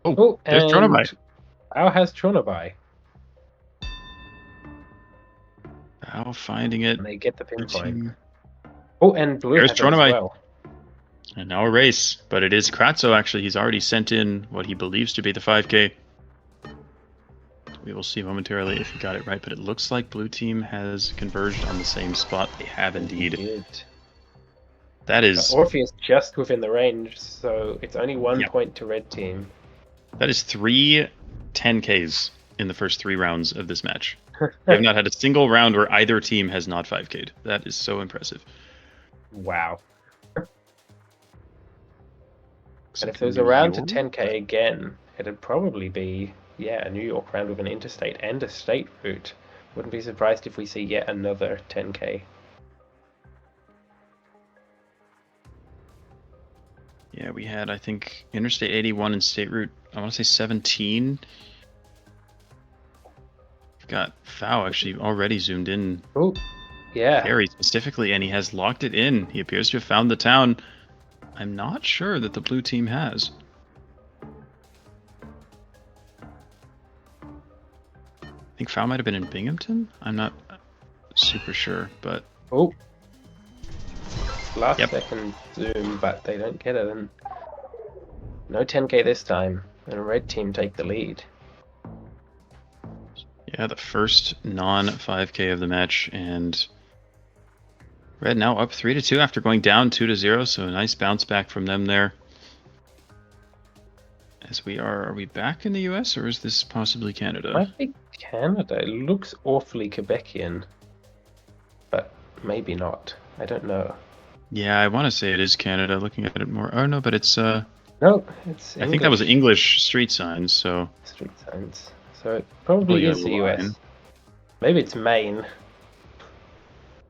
A: Chornobai.
E: How has Chornobai?
A: Now finding it.
E: And they get the pinpoint. And Blue
A: There's
E: has it
A: Chornobai.
E: as well.
A: And now a race, but it is Kratzo actually. He's already sent in what he believes to be the 5K. We will see momentarily if he got it right, but it looks like Blue Team has converged on the same spot. They have indeed. That is...
E: Orpheus just within the range, so it's only 1 point to Red Team.
A: That is 3 10Ks in the first 3 rounds of this match. We have not had a single round where either team has not 5K'd. That is so impressive.
E: Wow. And if there's a round to 10K again, it'd probably be, a New York round with an interstate and a state route. Wouldn't be surprised if we see yet another 10K.
A: Yeah, we had, I think, Interstate 81 and State Route, I want to say 17. We've got Fao actually already zoomed in.
E: Oh, yeah.
A: Very specifically, and he has locked it in. He appears to have found the town. I'm not sure that the Blue Team has. I think Fao might have been in Binghamton? I'm not super sure, but...
E: Last second zoom, but they don't get it. And no 10K this time, and Red Team take the lead.
A: Yeah, the first non-5K of the match, and Red now up 3-2 after going down 2-0, so a nice bounce back from them there. As are we back in the US, or is this possibly Canada?
E: Might be Canada. It looks awfully Quebecian, but maybe not. I don't know.
A: Yeah, I want to say it is Canada. Looking at it more. Oh no, but it's
E: No, it's English.
A: I think that was English street signs. So
E: street signs. So it probably is the US.
A: line.
E: Maybe it's Maine.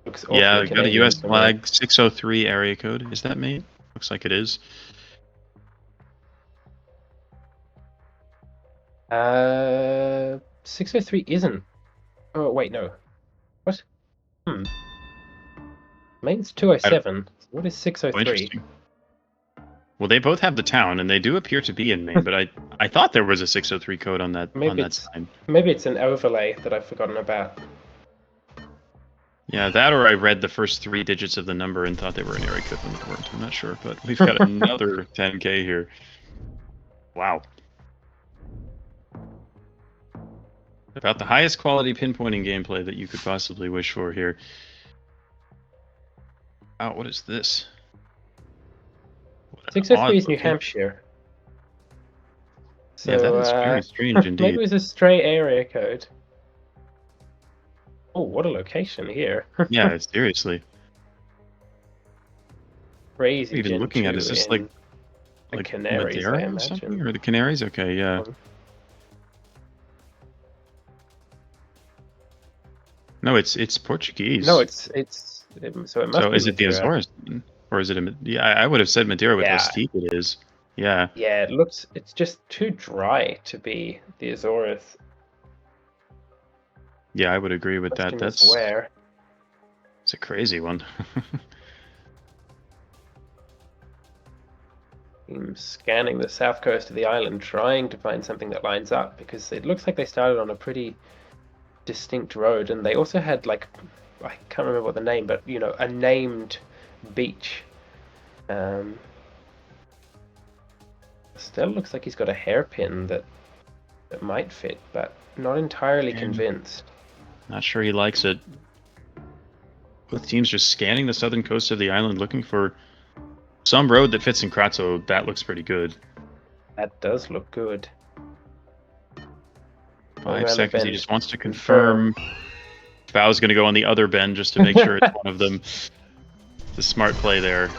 E: Looks
A: Yeah,
E: awfully
A: we got a
E: Canadian
A: US
E: to me.
A: flag, 603 area code. Is that Maine? Looks like it is.
E: 603 isn't. Oh wait, no. What? Maine's 207. What is
A: Oh,
E: 603?
A: interesting. Well, they both have the town, and they do appear to be in Maine. But I thought there was a 603 code on that sign.
E: Maybe it's an overlay that I've forgotten about.
A: Yeah, that or I read the first 3 digits of the number and thought they were an area code when they weren't. I'm not sure, but we've got another 10K here. Wow. About the highest quality pinpointing gameplay that you could possibly wish for here. Wow, what is this?
E: 603 is New Hampshire. So,
A: yeah, that is very strange indeed.
E: Maybe it was a stray area code. Oh, what a location here.
A: Yeah, seriously.
E: Crazy.
A: Even looking at it, is this like
E: Canaries,
A: Madeira
E: I
A: or
E: imagine.
A: something? Or the Canaries? Okay, yeah. No, it's Portuguese.
E: No, so it must
A: So
E: be
A: is it the
E: Madeira.
A: Azores? Or is it yeah, I would have said Madeira with how
E: Yeah.
A: steep it is. Yeah.
E: Yeah, it's just too dry to be the Azores.
A: Yeah, I would agree with that.
E: Question is where?
A: It's a crazy one.
E: I'm scanning the south coast of the island, trying to find something that lines up, because it looks like they started on a pretty distinct road, and they also had, like, I can't remember what the name, but, you know, a named beach. Still looks like he's got a hairpin that might fit, but not entirely convinced.
A: Not sure he likes it. Both teams just scanning the southern coast of the island, looking for some road that fits in Kratzo. That looks pretty good.
E: That does look good.
A: 5 seconds. He just wants to confirm. Fau's going to go on the other bend just to make sure it's one of them. It's a smart play there.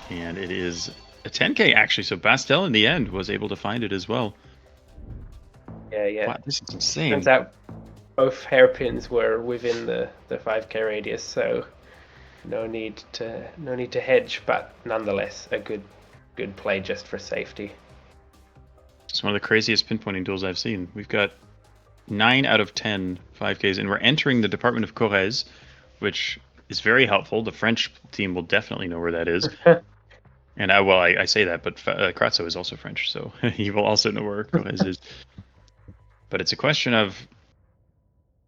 A: And it is a 10K, actually. So Bastel, in the end, was able to find it as well.
E: Yeah.
A: Wow, this is insane.
E: Turns out both hairpins were within the 5K radius, so no need to hedge, but nonetheless a good play just for safety.
A: It's one of the craziest pinpointing duels I've seen. We've got 9 out of 10 5Ks, and we're entering the Department of Corrèze, which is very helpful. The French team will definitely know where that is. And I say that, but Kratzo is also French, so he will also know where Corrèze is. But it's a question of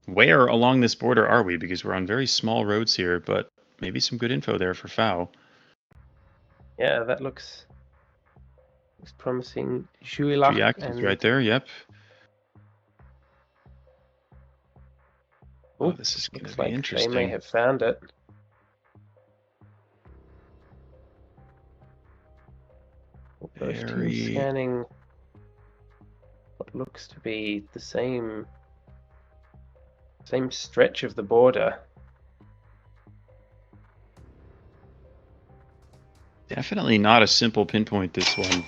A: where along this border are we, because we're on very small roads here, but maybe some good info there for Fau.
E: Yeah, that looks promising. Juillac
A: is right there, yep. Oh, this is going to be interesting.
E: They may have found it. Both teams scanning what looks to be the same stretch of the border.
A: Definitely not a simple pinpoint, this one.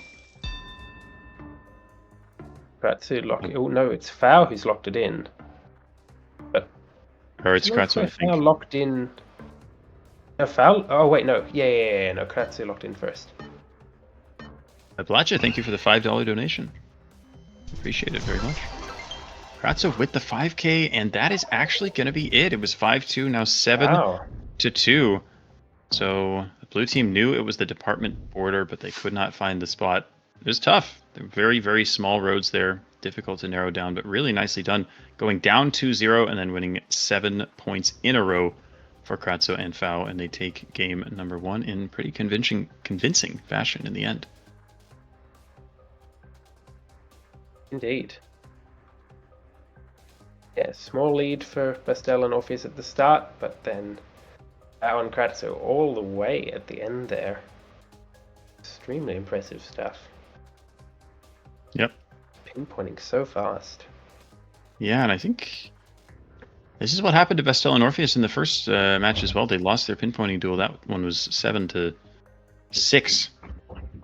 E: Kratzu lock it. Oh no, it's Fau who's locked it in.
A: Or it's Kratzu, I think.
E: Fau locked in. No, Fau. Oh wait, no. Yeah. No, Kratzu locked in first.
A: Blatcha, thank you for the $5 donation. Appreciate it very much. Kratzu with the 5K, and that is actually going to be it. It was 5-2, now 7-2. So the blue team knew it was the department border, but they could not find the spot. It was tough. They're very, very small roads there. Difficult to narrow down, but really nicely done. Going down 2-0 and then winning 7 points in a row for Kratzo and Fau, and they take game number 1 in pretty convincing fashion in the end.
E: Indeed. Yeah, small lead for Bastel and Orpheus at the start, but then Fau and Kratzo all the way at the end there. Extremely impressive stuff.
A: Yep.
E: Pinpointing so fast.
A: Yeah, and I think This is what happened to Vestel and Orpheus in the first match as well. They lost their pinpointing duel. That one was 7-6.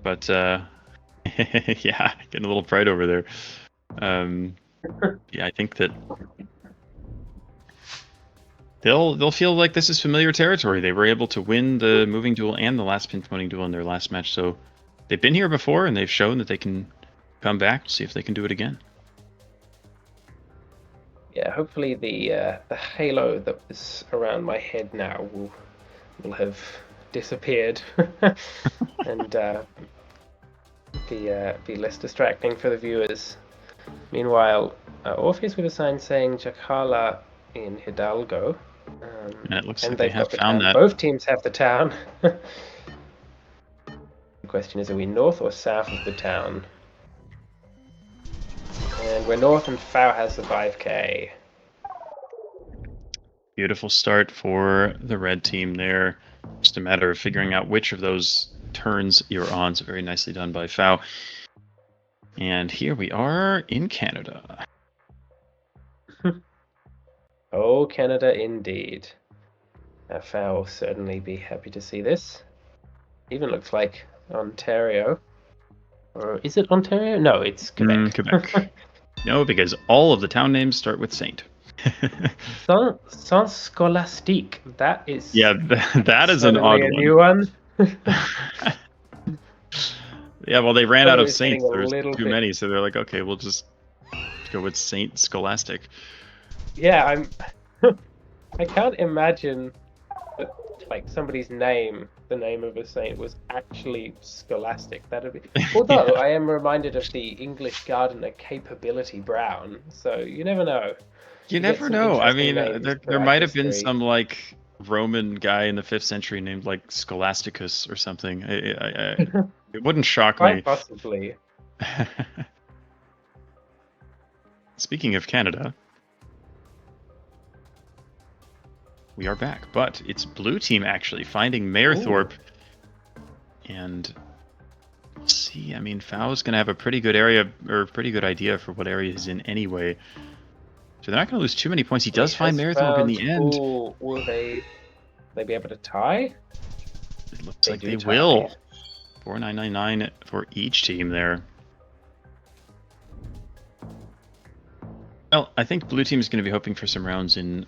A: But yeah, getting a little pride over there. Yeah, I think that they'll feel like this is familiar territory. They were able to win the moving duel and the last pinpointing duel in their last match, so they've been here before and they've shown that they can come back. See if they can do it again.
E: Yeah, hopefully the halo that was around my head now will have disappeared and be less distracting for the viewers. Meanwhile, Orpheus with a sign saying Jacala in Hidalgo.
A: And it looks
E: and
A: like they have
E: got the
A: found
E: town.
A: that.
E: Both teams have the town. The question is, are we north or south of the town? And we're north, and Fao has the 5k.
A: Beautiful start for the red team there. Just a matter of figuring out which of those turns you're on. So very nicely done by Fao. And here we are in Canada.
E: Oh, Canada indeed. Fao will certainly be happy to see this. Even looks like Ontario. Or is it Ontario? No, it's Quebec.
A: Quebec. No, because all of the town names start with Saint.
E: Saint Scholastique. That is.
A: Yeah, that is an odd
E: a
A: one.
E: new one.
A: Yeah, well, they ran out of
E: It's
A: Saints.
E: getting a
A: There was
E: little
A: too
E: bit-
A: many, so they're like, okay, we'll just go with Saint Scholastic.
E: Yeah, I can't imagine that like somebody's name, the name of a saint, was actually Scholastic. That'd be. Although I am reminded of the English gardener Capability Brown, so you never know.
A: You
E: get
A: never
E: some
A: know. I
E: interesting
A: mean,
E: names
A: there
E: throughout
A: might have been
E: history.
A: some like Roman guy in the 5th century named like Scholasticus or something. It wouldn't shock me.
E: Quite possibly.
A: Speaking of Canada, we are back, but it's blue team actually finding Mayerthorpe. And we'll see. I mean, Fao's going to have a pretty good area or pretty good idea for what area he's in anyway. So they're not going to lose too many points. He does find Mayerthorpe in the end.
E: Will they be able to tie?
A: It looks
E: They
A: like
E: do
A: they
E: tie.
A: will. 4999 for each team there. Well, I think blue team is going to be hoping for some rounds in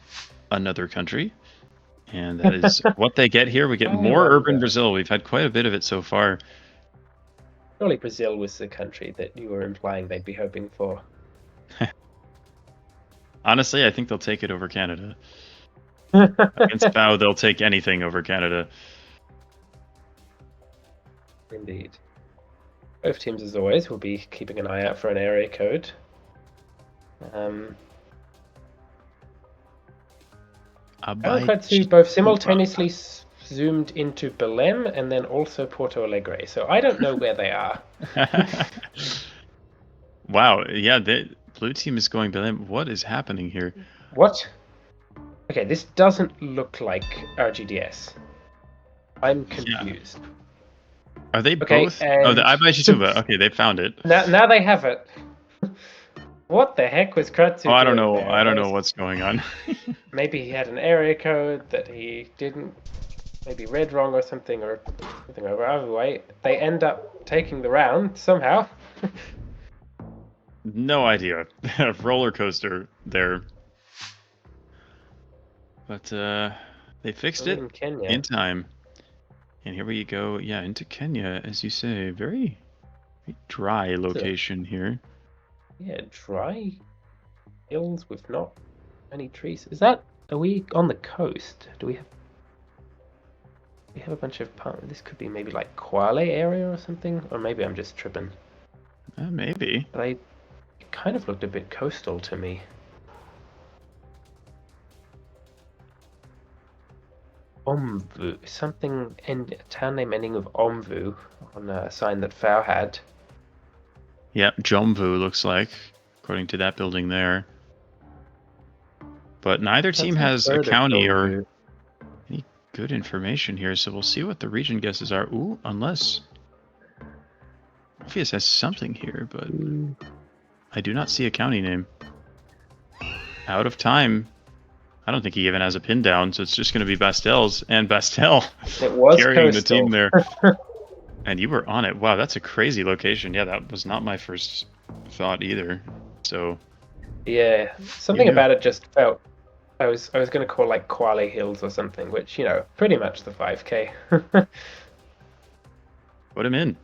A: another country. And that is what they get here. We get more urban Brazil. We've had quite a bit of it so far.
E: Surely Brazil was the country that you were implying they'd be hoping for.
A: Honestly, I think they'll take it over Canada. Against Fao, they'll take anything over Canada.
E: Indeed. Both teams, as always, will be keeping an eye out for an area code. Katsu both simultaneously zoomed into Belém and then also Porto Alegre, so I don't know where they are.
A: Wow, yeah, blue team is going Belém. What is happening here?
E: What? Okay, this doesn't look like RGDS. I'm confused.
A: Yeah. Are they
E: Okay,
A: both? Oh, the Ibaijituba. Okay, they found it.
E: Now they have it. What the heck was Kratzu
A: Oh, I don't
E: doing
A: know.
E: there?
A: I don't know what's going on.
E: Maybe he had an area code that he didn't, maybe read wrong or something, or something over. Either way, they end up taking the round somehow.
A: No idea. Roller coaster there. But they fixed it
E: in Kenya.
A: in time. And here we go. Yeah, into Kenya, as you say. Very dry location here.
E: Yeah, dry hills with not many trees. Are we on the coast? We have a bunch of this could be maybe like Kwale area or something, or maybe I'm just tripping.
A: Maybe.
E: But it kind of looked a bit coastal to me. Omvu, something in a town name ending with Omvu on a sign that Fao had.
A: Yep, Jomvu looks like, according to that building there. But neither team has a county or any good information here, so we'll see what the region guesses are. Ooh, unless Orpheus has something here, but I do not see a county name. Out of time. I don't think he even has a pin down, so it's just going to be Bastel's, and Bastel
E: It was
A: carrying the
E: Coastal.
A: team there. And you were on it. Wow, that's a crazy location. Yeah, that was not my first thought either. So
E: Yeah, something
A: knew.
E: about it just felt. I was going to call like Quali Hills or something, which pretty much the 5K.
A: put him in.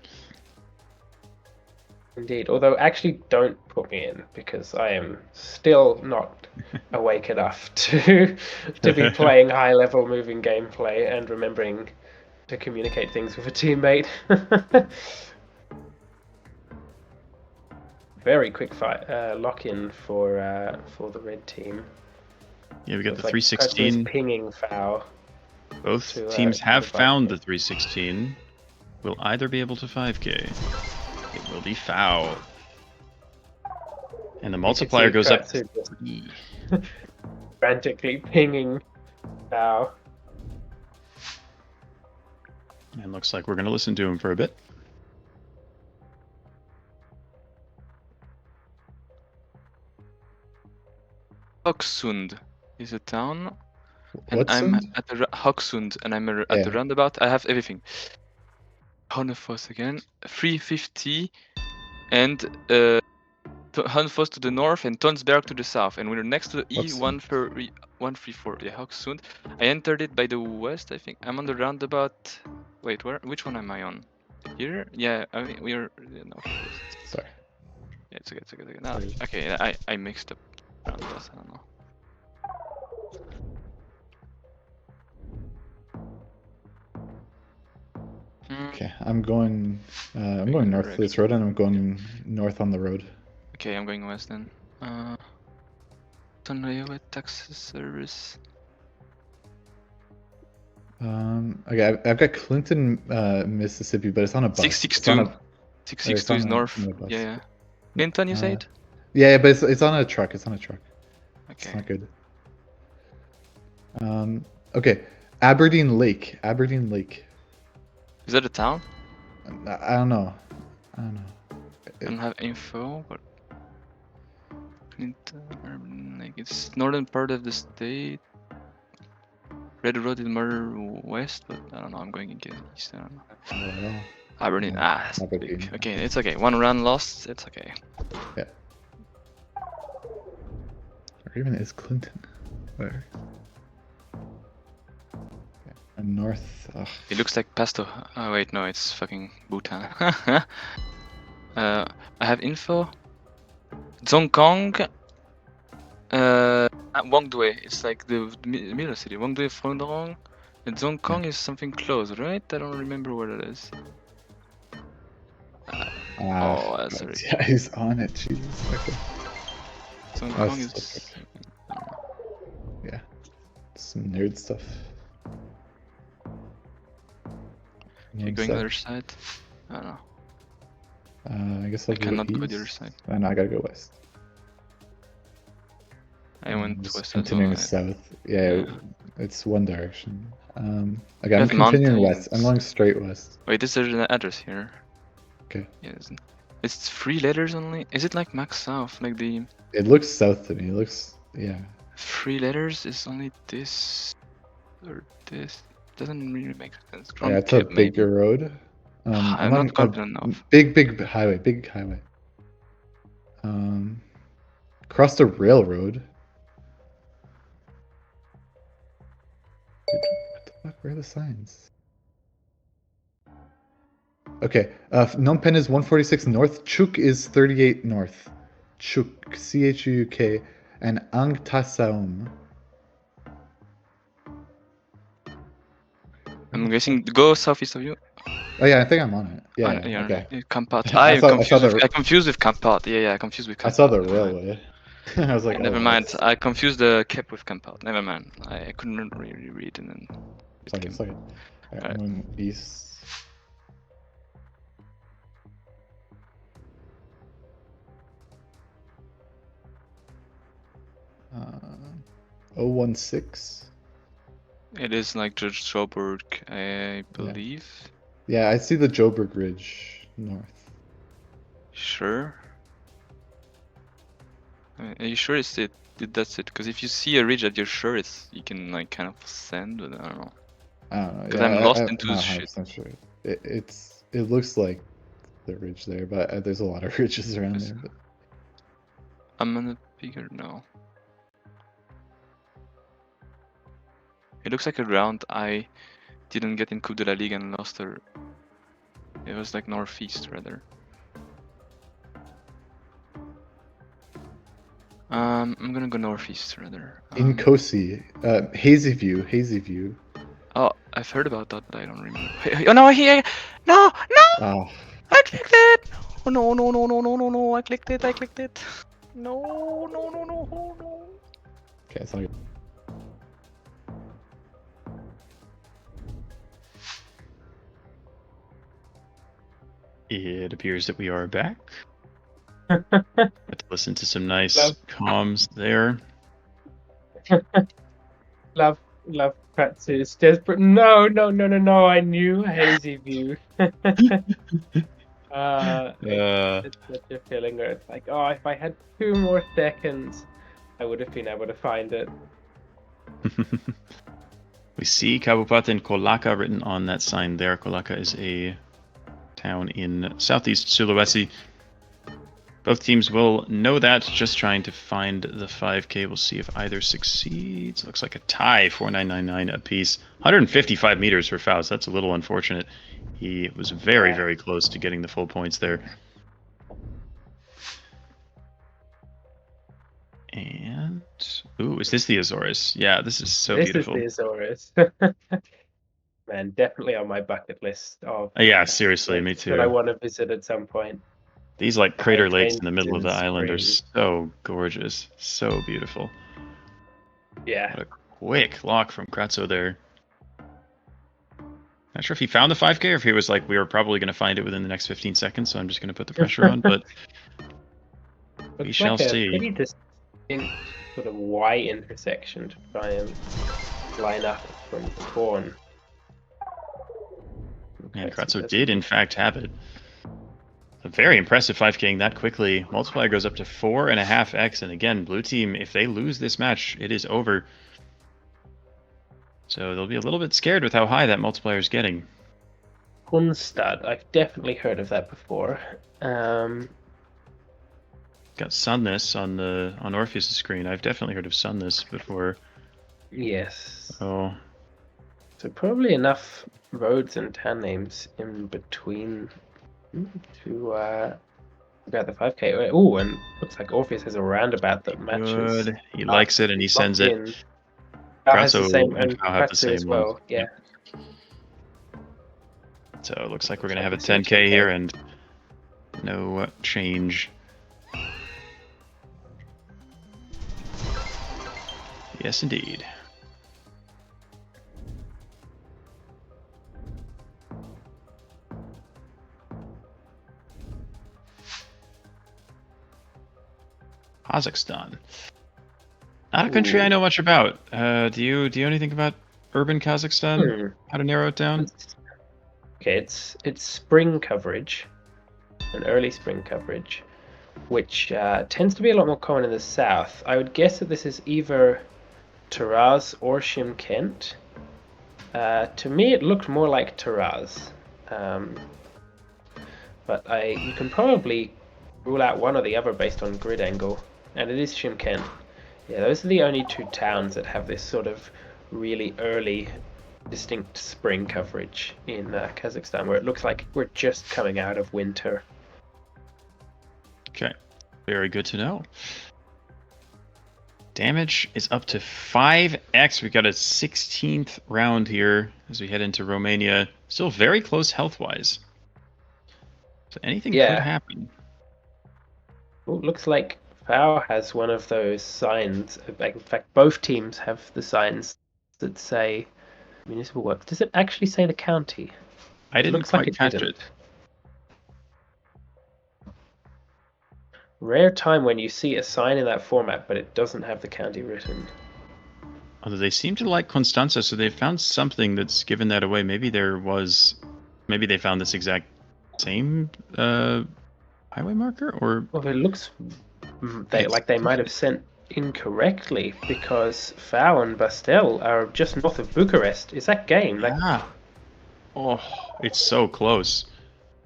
E: Indeed, although actually don't put me in because I am still not awake enough to be playing high level moving gameplay and remembering to communicate things with a teammate. Very quick fight lock in for the red team.
A: Yeah, we got
E: It's
A: the
E: like
A: 316.
E: pinging foul.
A: Both
E: to,
A: teams
E: to
A: have
E: the
A: found
E: 5K.
A: the 316. Will either be able to 5K. It will be foul. And the multiplier goes up to 3.
E: Frantically pinging foul.
A: And looks like we're going to listen to him for a bit.
D: Hogsund is a town, and
C: What's
D: I'm
C: Sund?
D: at the Hogsund, and I'm at
C: Yeah.
D: the roundabout. I have everything. Honnefoss again, 350, and Honnefoss to the north and Tonsberg to the south, and we're next to the E134. Yeah, Hogsund. I entered it by the west, I think. I'm on the roundabout. Wait, where? Which one am I on? Here? Yeah, I mean, we're northwest.
C: Sorry.
D: Yeah, it's okay. It's okay. It's okay. No,
C: Sorry.
D: okay, I mixed up roundabouts. I don't know.
C: Okay, I'm going north of this road, and I'm going north on the road.
D: Okay, I'm going west then. Railway taxi service.
C: Okay, I've got Clinton, Mississippi, but it's on a bus.
D: 662. 662
C: it's on
D: is
C: a-
D: north.
C: on a bus.
D: Yeah. Clinton, you said?
C: Yeah, but it's on a truck. It's on a truck. It's
D: Okay.
C: not good. Okay, Aberdeen Lake. Aberdeen Lake.
D: Is that a town?
C: I don't know.
D: I don't have info, but Clinton, Urban Lake. It's northern part of the state. Red Road is more west, but I don't know. I'm going into east. I don't know.
C: Not at all.
D: Aberdeen.
C: No,
D: That's big.
C: Aberdeen.
D: Okay, it's okay. One run lost. It's okay.
C: Or even is Clinton? Where? Okay. And north. Ugh.
D: It looks like Pasto. Oh wait, no, it's fucking Bhutan. I have info. Zhongkong. Wongdue. It's like the middle city. Wongdue, Fondong. And Zhongkong is something close, right? I don't remember where it is. Oh, that's
C: God,
D: right.
C: yeah, he's on it. Jesus. Okay.
D: Zhongkong
C: so
D: is. I don't know.
C: Yeah. Some nerd stuff.
D: Okay, going the other side. I don't know.
C: I guess
D: I
C: I'll
D: cannot
C: go
D: go
C: east.
D: the other side.
C: No, I gotta go west.
D: I went
C: Just
D: west as
C: continuing
D: well.
C: south. Yeah,
D: Yeah.
C: it's one direction. Okay,
D: You
C: I'm
D: have
C: continuing west. I'm
D: mountains.
C: going straight west.
D: Wait, this is an address here.
C: Okay.
D: Yeah, it's 3 letters only. Is it like Max South? Like the
C: It looks south to me. It looks, yeah.
D: 3 letters is only this or this. Doesn't really make sense.
C: Yeah, it's a
D: Kip, maybe.
C: bigger road.
D: I'm
C: on
D: not confident enough.
C: big highway. Crossed a railroad. Dude, what the fuck? Where are the signs? Okay, Phnom Penh is 146 north. Chuk is 38 north. Chuk, Chuuk, and Ang Tasaum.
D: I'm guessing go southeast of you.
C: Oh yeah, I think I'm on it. Yeah, okay.
D: Kampat.
C: I saw
D: I confused with Kampat. Yeah, I confused with Kampat.
C: I saw the railway. I was like,
D: never
C: oh,
D: mind.
C: that's-
D: I confused the Kip with Kampat. Never mind. I couldn't really read and then.
C: It's like, Alright, I'm going east. Uh, 016.
D: It is like Judge Joburg, I believe.
C: Yeah, I see the Joburg Ridge north.
D: Sure. Are you sure it's it? that's it. Because if you see a ridge that you're sure you can like kind of send, but I don't know.
C: I don't know.
D: Because
C: Yeah,
D: I'm lost
C: I'm
D: into
C: not
D: shit.
C: 100% sure. It looks like the ridge there, but there's a lot of ridges around there. But
D: I'm gonna figure now. It looks like a round I didn't get in Coupe de la Ligue and lost her. It was like northeast rather. I'm gonna go northeast rather.
C: in Kosi, Hazy View.
D: Oh, I've heard about that, but I don't remember. Oh no, here! No!
C: Oh,
D: I clicked it! Oh, no! I clicked it! No!
C: okay, sorry.
A: It appears that we are back. Let's listen to some nice comms there.
E: Love Kratzu's desperate. No! I knew Hazy View. It's such a feeling where it's like, oh, if I had 2 more seconds, I would have been able to find it.
A: We see Kabupaten and Kolaka written on that sign there. Kolaka is a town in southeast Sulawesi. Both teams will know that. Just trying to find the 5K. We'll see if either succeeds. Looks like a tie, 4999 apiece. 155 meters for Faust. That's a little unfortunate. He was very close to getting the full points there. And ooh, is this the Azores? Yeah, this is so beautiful.
E: This is the Azores. Man, definitely on my bucket list of
A: Yeah, seriously, me too.
E: that I want to visit at some point.
A: These like crater lakes in the middle of the
E: Spring.
A: island are so gorgeous, so beautiful.
E: Yeah.
A: What a quick lock from Kratzo there. Not sure if he found the 5K or if he was like, we were probably going to find it within the next 15 seconds, so I'm just going to put the pressure on, but we shall see.
E: Pretty distinct sort of Y intersection to try and line up from spawn.
A: And Kratzo did, in fact, have it. A very impressive 5King that quickly. Multiplier goes up to 4.5x, and again, blue team, if they lose this match, it is over. So they'll be a little bit scared with how high that multiplier is getting.
E: Hunstad, I've definitely heard of that before.
A: Got Sunness on Orpheus' screen. I've definitely heard of Sunness before.
E: Yes.
A: Oh.
E: So probably enough roads and town names in between to get the 5K. Oh, and looks like Orpheus has a roundabout that matches.
A: Good. He likes it and he sends it.
E: Has the same,
A: and
E: Kratzo
A: have the same
E: as well.
A: one.
E: Yeah.
A: So it looks like we're going to have a 10K here and no change. Yes, indeed. Kazakhstan. Not a country I know much about. Do you know anything about urban Kazakhstan? How to narrow it down?
E: Okay, it's spring coverage, an early spring coverage, which tends to be a lot more common in the south. I would guess that this is either Taraz or Shymkent. To me, it looked more like Taraz, but you can probably rule out one or the other based on grid angle, and it is Shymkent. Yeah, those are the only 2 towns that have this sort of really early, distinct spring coverage in Kazakhstan, where it looks like we're just coming out of winter.
A: Okay, very good to know. Damage is up to 5x. We got a 16th round here as we head into Romania. Still very close health-wise. So anything could happen.
E: Well, it looks like Fao has one of those signs. In fact, both teams have the signs that say municipal works. Does it actually say the county?
A: I didn't quite catch it.
E: Rare time when you see a sign in that format, but it doesn't have the county written.
A: Although they seem to like Constanza, so they found something that's given that away. Maybe they found this exact same highway marker, or
E: well, it looks they might have sent incorrectly because Fao and Bastel are just north of Bucharest. Is that game? Like,
A: Ah. Oh, it's so close.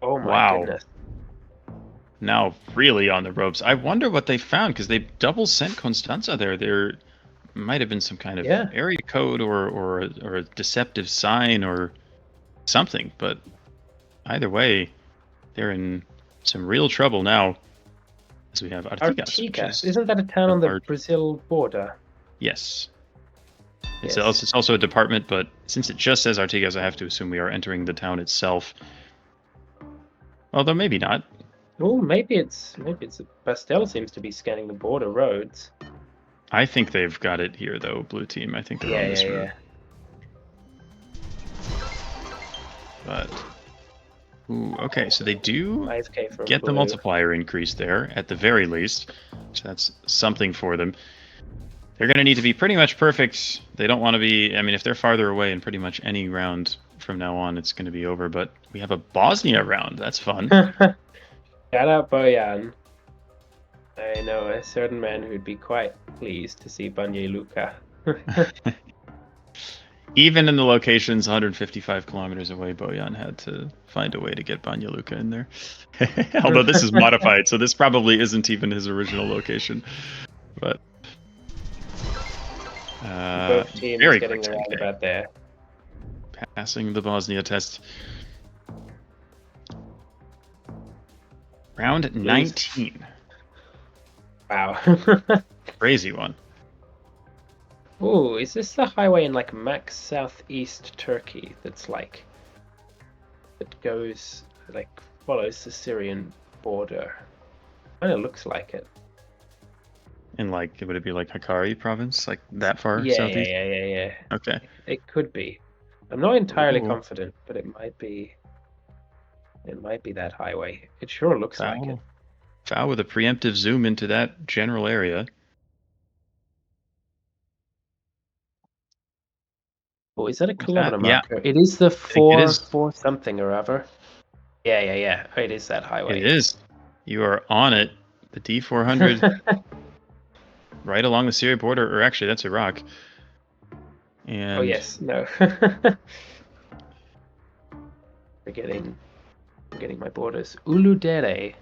E: oh my
A: Wow.
E: goodness.
A: Now really on the ropes. I wonder what they found because they double sent Constanza there. There might have been some kind of area code or a deceptive sign or something, but either way, they're in some real trouble now. As we have Artigas, which is
E: Isn't that a town on the
A: large...
E: Brazil border?
A: Yes.
E: Yes.
A: It's also a department, but since it just says Artigas, I have to assume we are entering the town itself. Although maybe not.
E: Oh, maybe it's Bastel seems to be scanning the border roads.
A: I think they've got it here, though. Blue team. I think they're on this road. But ooh, okay, so they do get the multiplier increase there at the very least. So that's something for them. They're going to need to be pretty much perfect. They don't want to be... I mean, if they're farther away in pretty much any round from now on, it's going to be over. But we have a Bosnia round. That's fun.
E: Shout out Bojan. I know a certain man who'd be quite pleased to see Banja Luka.
A: Even in the locations 155 kilometers away, Bojan had to find a way to get Banja Luka in there. Although this is modified, so this probably isn't even his original location. But
E: both teams
A: very
E: getting
A: quick
E: around about there.
A: Passing the Bosnia test. Round 19.
E: Wow.
A: Crazy one.
E: Ooh, is this the highway in like Max southeast Turkey that's like that goes like follows the Syrian border? Kind of looks like it.
A: In like, would it be like Hakkari province, like that far southeast?
E: Yeah.
A: Okay.
E: It could be. I'm not entirely confident, but it might be. It might be that highway. It sure looks like it.
A: Foul with a preemptive zoom into that general area.
E: Oh, is that a kilometer marker?
A: Yeah.
E: It is the 4 something or other. Yeah. Oh, it is that highway.
A: It is. You are on it. The D400 right along the Syria border, or actually that's Iraq. And
E: oh yes, no. Forgetting my borders. Uludere,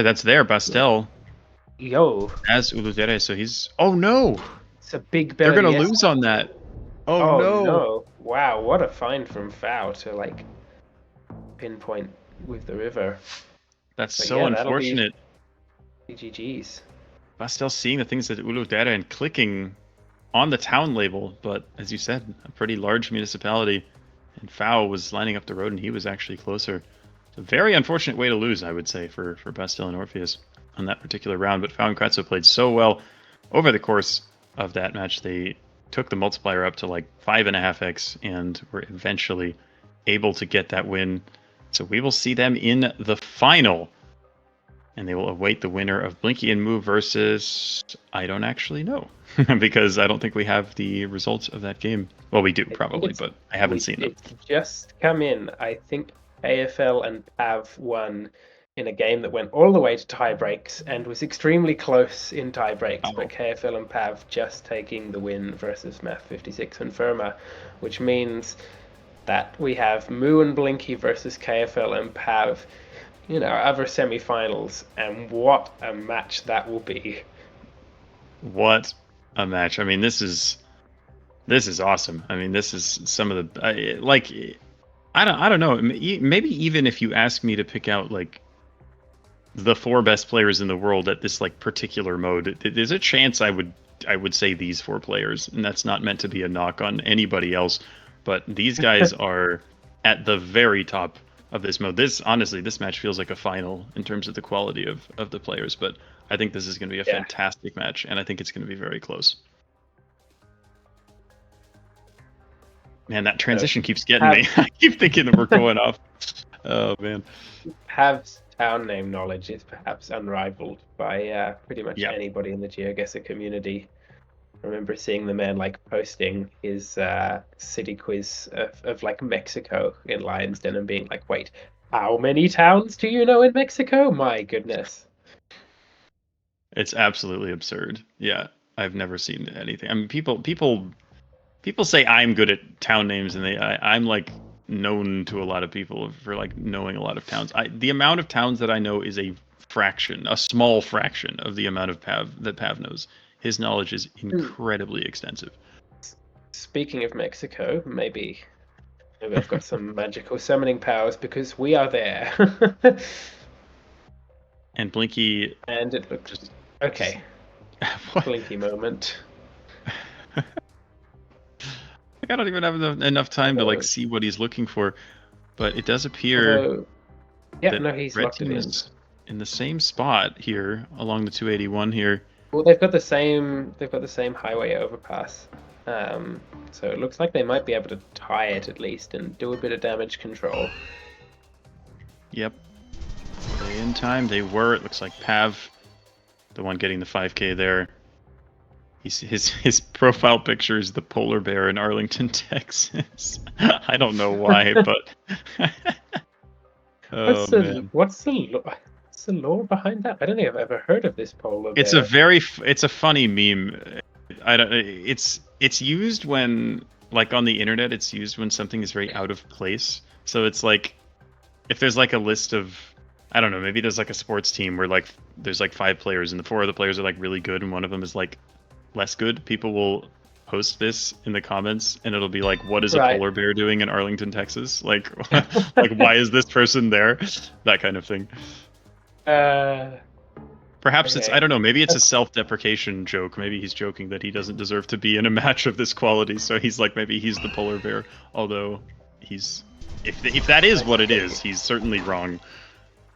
A: that's there. Bastel.
E: Yo.
A: As Uludere, so he's... Oh no!
E: It's a big
A: They're gonna lose on that. Oh no!
E: Wow, what a find from Fao to like pinpoint with the river.
A: That's so unfortunate.
E: GG's.
A: Bastel seeing the things that Uludere and clicking on the town label, but as you said, a pretty large municipality, and Fao was lining up the road and he was actually closer. It's a very unfortunate way to lose, I would say, for Bastel and Orpheus on that particular round, but Fao and Kratzo played so well over the course of that match. They took the multiplier up to like 5.5x and were eventually able to get that win. So we will see them in the final, and they will await the winner of Blinky and Moo versus... I don't actually know, because I don't think we have the results of that game. Well, we do probably, but I haven't seen them.
E: It's just come in. I think AFL and PAV won in a game that went all the way to tie breaks and was extremely close in tie breaks, but KFL and PAV just taking the win versus Math 56 and Firma, which means that we have Moo and Blinky versus KFL and PAV in our other semi-finals, and what a match that will be.
A: What a match. I mean, this is awesome. I mean, this is some of the I don't know, maybe even if you ask me to pick out like the 4 best players in the world at this like particular mode, there's a chance I would say these 4 players, and that's not meant to be a knock on anybody else, but these guys are at the very top of this mode. This match feels like a final in terms of the quality of the players, but I think this is going to be a fantastic match, and I think it's going to be very close. Man, that transition keeps getting me. I keep thinking that we're going off. Oh man.
E: PAV's town name knowledge is perhaps unrivaled by pretty much anybody in the GeoGuessr community. I remember seeing the man like posting his city quiz of like Mexico in Lion's Den and being like, wait, how many towns do you know in Mexico? My goodness.
A: It's absolutely absurd. Yeah, I've never seen anything. I mean, people say I'm good at town names, and I'm like known to a lot of people for like knowing a lot of towns. The amount of towns that I know is a small fraction of the amount of Pav knows. His knowledge is incredibly extensive.
E: Speaking of Mexico, maybe I've got some magical summoning powers because we are there.
A: And Blinky.
E: And it looks okay. Blinky moment.
A: I don't even have enough time to like see what he's looking for, but it does appear that
E: he's
A: Red
E: locked it
A: Team
E: in.
A: is in the same spot here along the 281 here.
E: Well, they've got the same highway overpass, so it looks like they might be able to tie it at least and do a bit of damage control.
A: Yep. Were they in time? They were. It looks like Pav, the one getting the 5K there. His profile picture is the polar bear in Arlington, Texas. I don't know why, but
E: what's the lore behind that? I don't think I've ever heard of this polar bear.
A: It's a funny meme. It's used when, like, on the internet, it's used when something is very out of place. So it's like, if there's like a list of, I don't know, maybe there's like a sports team where like there's like 5 players and the 4 of the players are like really good and one of them is like less good. People will post this in the comments and it'll be like, what is a polar bear doing in Arlington, Texas? Like, like why is this person there? That kind of thing. Perhaps it's, I don't know, maybe it's a self-deprecation joke. Maybe he's joking that he doesn't deserve to be in a match of this quality, so he's like, maybe he's the polar bear. Although he's, if that is what it is, he's certainly wrong.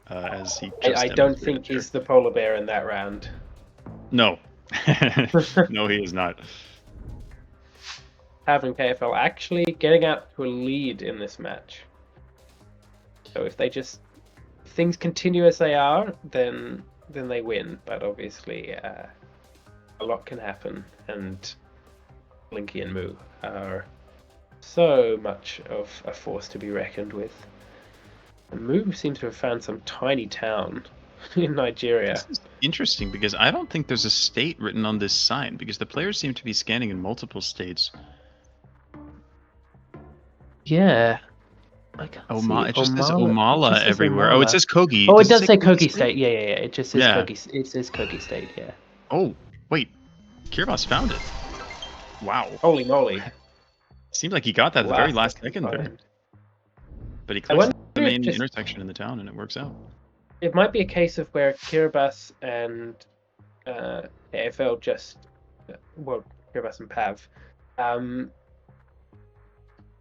A: As he just
E: I don't think he's the polar bear in that round.
A: No. No, he is not.
E: Having KFL actually getting out to a lead in this match. So if things continue as they are, then they win. But obviously, a lot can happen, and Blinky and Moo are so much of a force to be reckoned with. And Moo seems to have found some tiny town in Nigeria.
A: This is interesting because I don't think there's a state written on this sign because the players seem to be scanning in multiple states.
E: Yeah.
A: It just says Omala everywhere.
E: Omala.
A: Oh, it says Kogi.
E: Oh, it does say Kogi State. Yeah. It just says Kogi. It says Kogi State. Yeah.
A: Oh, wait. Kiribati found it. Wow.
E: Holy moly.
A: Seemed like he got that at the very last second there. But he clicks the main intersection in the town and it works out.
E: It might be a case of where Kiribati and AFL Kiribati and Pav,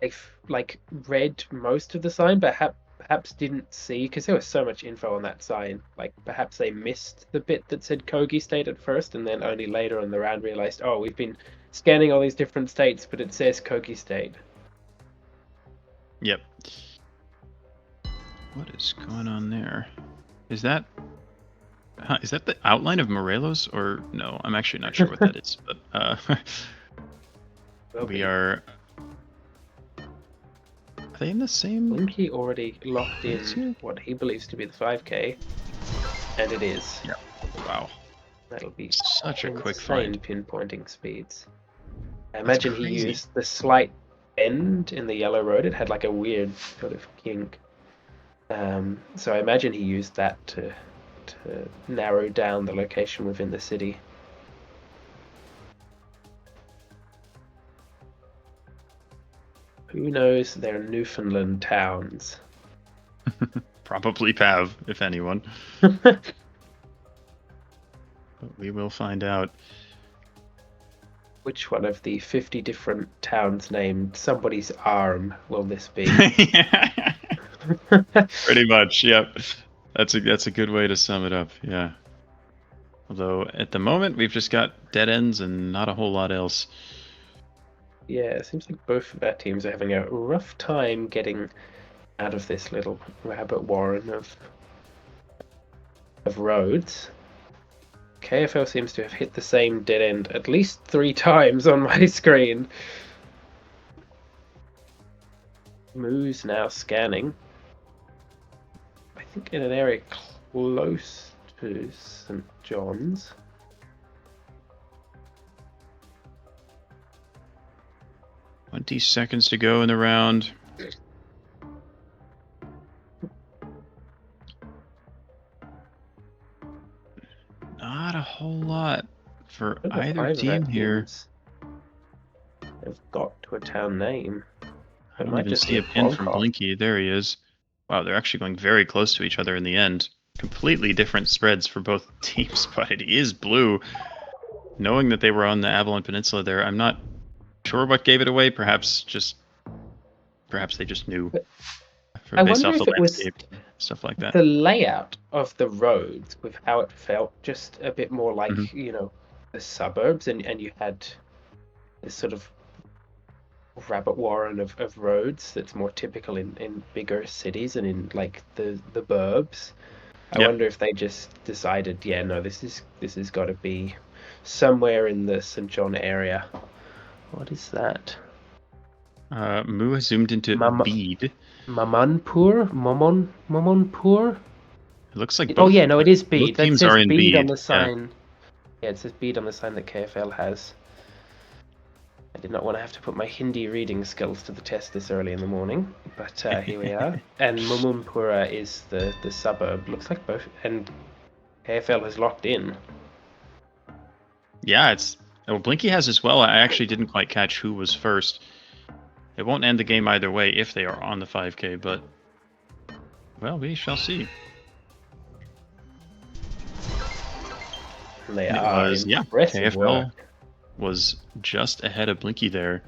E: they've like read most of the sign, but perhaps didn't see, because there was so much info on that sign. Like perhaps they missed the bit that said Kogi State at first, and then only later in the round realized, oh, we've been scanning all these different states, but it says Kogi State.
A: Yep. What is going on there? Is that the outline of Morelos, or no? I'm actually not sure what that is, but we are. Are they in the same?
E: Blinky already locked in what he believes to be the 5K, and it is.
A: Yeah. Wow.
E: That'll be
A: such a quick find.
E: Pinpointing speeds. I imagine he used the slight bend in the yellow road. It had like a weird sort of kink. So I imagine he used that to narrow down the location within the city. Who knows their Newfoundland towns?
A: Probably Pav, if anyone. But we will find out.
E: Which one of the 50 different towns named somebody's arm will this be?
A: Pretty much, yep. That's a good way to sum it up, yeah. Although at the moment we've just got dead ends and not a whole lot else.
E: Yeah, it seems like both of our teams are having a rough time getting out of this little rabbit warren of roads. KFL seems to have hit the same dead end at least 3 times on my screen. Moo's now scanning. I think in an area close to St. John's.
A: 20 seconds to go in the round. Not a whole lot for either team here.
E: They've got to a town name.
A: I don't even see a pin from Blinky. There he is. Wow, they're actually going very close to each other in the end. Completely different spreads for both teams, but it is blue. Knowing that they were on the Avalon Peninsula there, I'm not sure what gave it away. Perhaps they just knew. Based off the landscape, stuff like that.
E: The layout of the roads with how it felt just a bit more like, the suburbs, and you had this sort of rabbit warren of roads that's more typical in bigger cities and in like the burbs. I wonder if they just decided, this has got to be somewhere in the St. John area. What is that?
A: Moo has zoomed into Bede.
E: Mamonpur?
A: It looks like
E: both. Oh yeah, no, it is Bede.
A: That says
E: Bede on the sign. Yeah, it says Bede on the sign that KFL has. I did not want to have to put my Hindi reading skills to the test this early in the morning, but here we are. And Mamunpura is the suburb. Looks like both, and KFL has locked in.
A: Yeah, Blinky has as well. I actually didn't quite catch who was first. It won't end the game either way if they are on the 5K, but well, we shall see.
E: They are impressive.
A: KFL was just ahead of Blinky there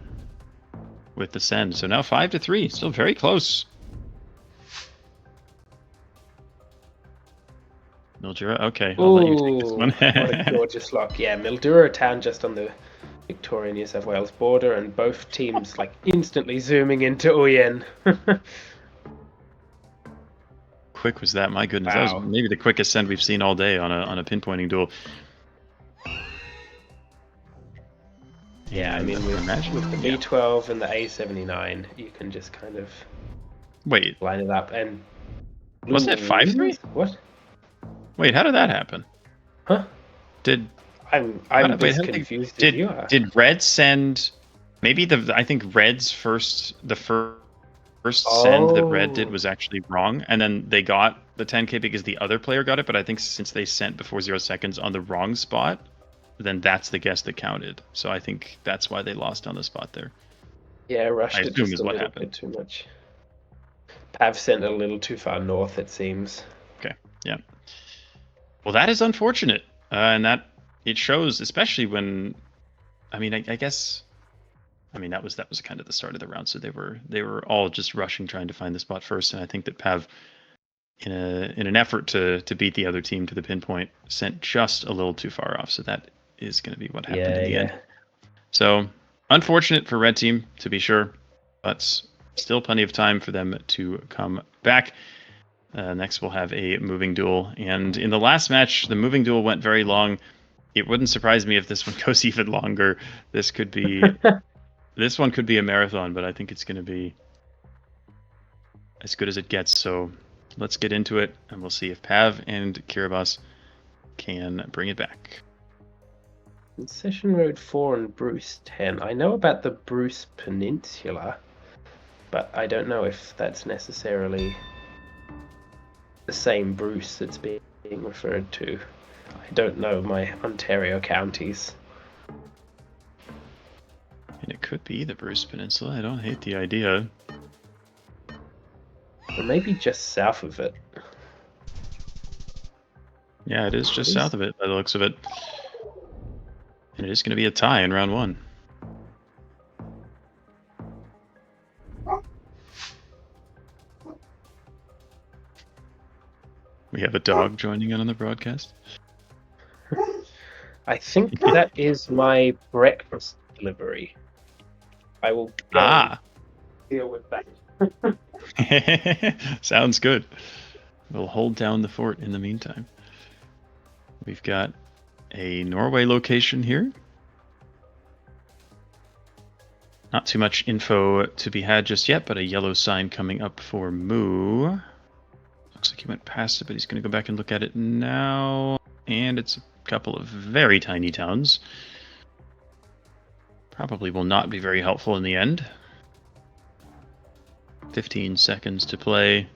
A: with the send. So now 5-3, still very close. Mildura, okay, I'll let you take this one.
E: What a gorgeous lock. Yeah, Mildura town just on the Victoria-New South Wales border, and both teams like instantly zooming into Uyen.
A: Quick was that, my goodness.
E: Wow.
A: That was maybe the quickest send we've seen all day on a pinpointing duel.
E: Yeah, I mean, with the B12 and the A79, you can just kind of line it up. And
A: wasn't it 5-3?
E: What?
A: Wait, how did that happen?
E: Huh? I'm as confused as you are.
A: Did Red send? Maybe I think Red's first send that Red did was actually wrong, and then they got the 10K because the other player got it. But I think since they sent before 0 seconds on the wrong spot, then that's the guess that counted. So I think that's why they lost on the spot there.
E: Yeah, rushed it just a little bit too much. Pav sent a little too far north, it seems.
A: Okay, yeah. Well, that is unfortunate, and that it shows, especially when, I mean, I guess, I mean that was kind of the start of the round, so they were all just rushing, trying to find the spot first, and I think that Pav, in an effort to beat the other team to the pinpoint, sent just a little too far off. So that is going to be what happened in the end. So unfortunate for Red Team, to be sure, but still plenty of time for them to come back. Next we'll have a moving duel, and in the last match the moving duel went very long. It wouldn't surprise me if this one goes even longer. This could be this one could be a marathon, but I think it's going to be as good as it gets. So let's get into it, and we'll see if Pav and Kiribati can bring it back.
E: Session Road 4 and Bruce 10. I know about the Bruce Peninsula, but I don't know if that's necessarily the same Bruce that's being referred to. I don't know my Ontario counties.
A: And it could be the Bruce Peninsula. I don't hate the idea.
E: Or maybe just south of it.
A: Yeah, it is just south of it by the looks of it. And it is going to be a tie in round 1. We have a dog joining in on the broadcast.
E: I think that is my breakfast delivery. I will deal with that.
A: Sounds good. We'll hold down the fort in the meantime. We've got a Norway location here. Not too much info to be had just yet, but a yellow sign coming up for Moo. Looks like he went past it, but he's going to go back and look at it now. And it's a couple of very tiny towns. Probably will not be very helpful in the end. 15 seconds to play.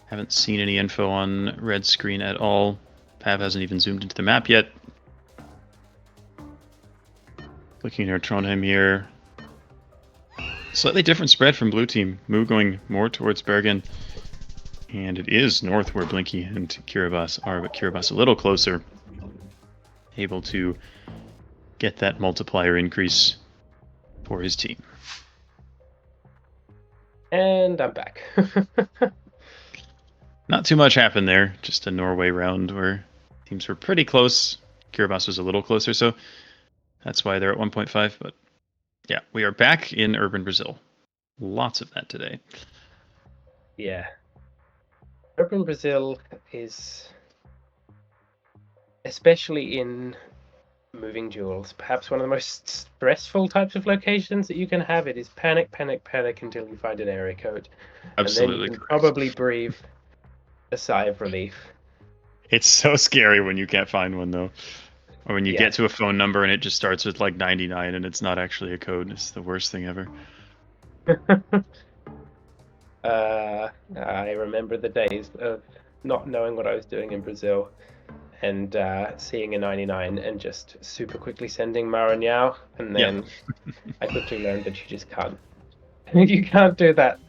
A: Haven't seen any info on red screen at all. Pav hasn't even zoomed into the map yet. Looking at Trondheim here. Slightly different spread from blue team. Moo going more towards Bergen. And it is north where Blinky and Kiribati are, but Kiribati a little closer. Able to get that multiplier increase for his team.
E: And I'm back.
A: Not too much happened there. Just a Norway round where teams were pretty close. Kiribati was a little closer, so that's why they're at 1.5. But yeah, we are back in urban Brazil. Lots of that today.
E: Yeah. Urban Brazil is, especially in moving duels, perhaps one of the most stressful types of locations that you can have. It is panic, panic, panic until you find an area code.
A: Absolutely.
E: And then you can
A: correct.
E: probably breathe a sigh of relief.
A: It's so scary when you can't find one, though. Or when you get to a phone number and it just starts with like 99 and it's not actually a code. It's the worst thing ever.
E: I remember the days of not knowing what I was doing in Brazil and seeing a 99 and just super quickly sending Maranhão, and then I quickly learned that you just can't. You can't do that.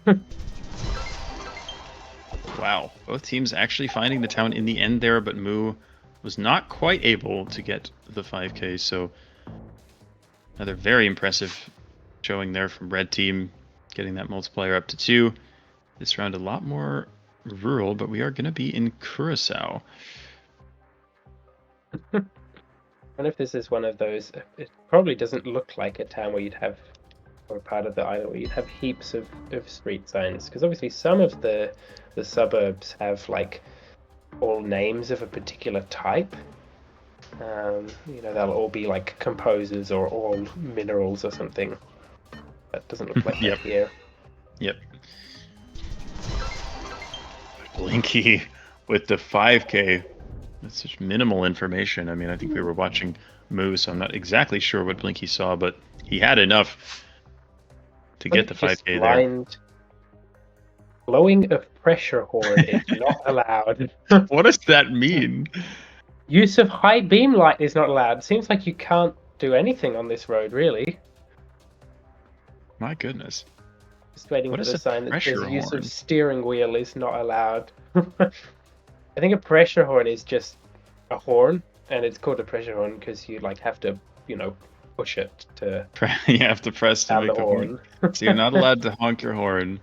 A: Wow. Both teams actually finding the town in the end there, but Moo was not quite able to get the 5k, so another very impressive showing there from red team, getting that multiplier up to 2. This round a lot more rural, but we are going to be in Curacao.
E: I wonder if this is one of those. It probably doesn't look like a town where you'd have, or part of the island where you'd have heaps of street signs, because obviously some of the suburbs have like all names of a particular type. They'll all be like composers or all minerals or something. That doesn't look like that here.
A: Yep. Blinky with the 5k. That's such minimal information. I mean, I think we were watching Moo, so I'm not exactly sure what Blinky saw, but he had enough to get the 5k there.
E: Blowing of pressure horn is not allowed.
A: What does that mean?
E: Use of high beam light is not allowed. Seems like you can't do anything on this road, really.
A: My goodness.
E: Just waiting for the sign that says use of steering wheel is not allowed. I think a pressure horn is just a horn, and it's called a pressure horn because you like have to, push it to.
A: You have to press to make the horn. So you're not allowed to honk your horn,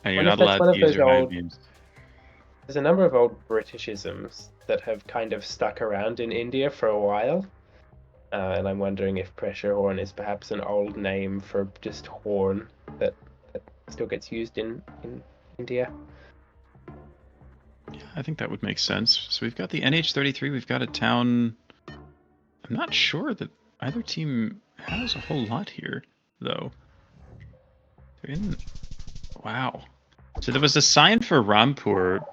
A: and you're not allowed to use your high beams.
E: There's a number of old Britishisms that have kind of stuck around in India for a while, and I'm wondering if pressure horn is perhaps an old name for just horn that still gets used in India.
A: Yeah, I think that would make sense. So we've got the NH33, we've got a town. I'm not sure that either team has a whole lot here, though. They're in. Wow. So there was a sign for Rampur,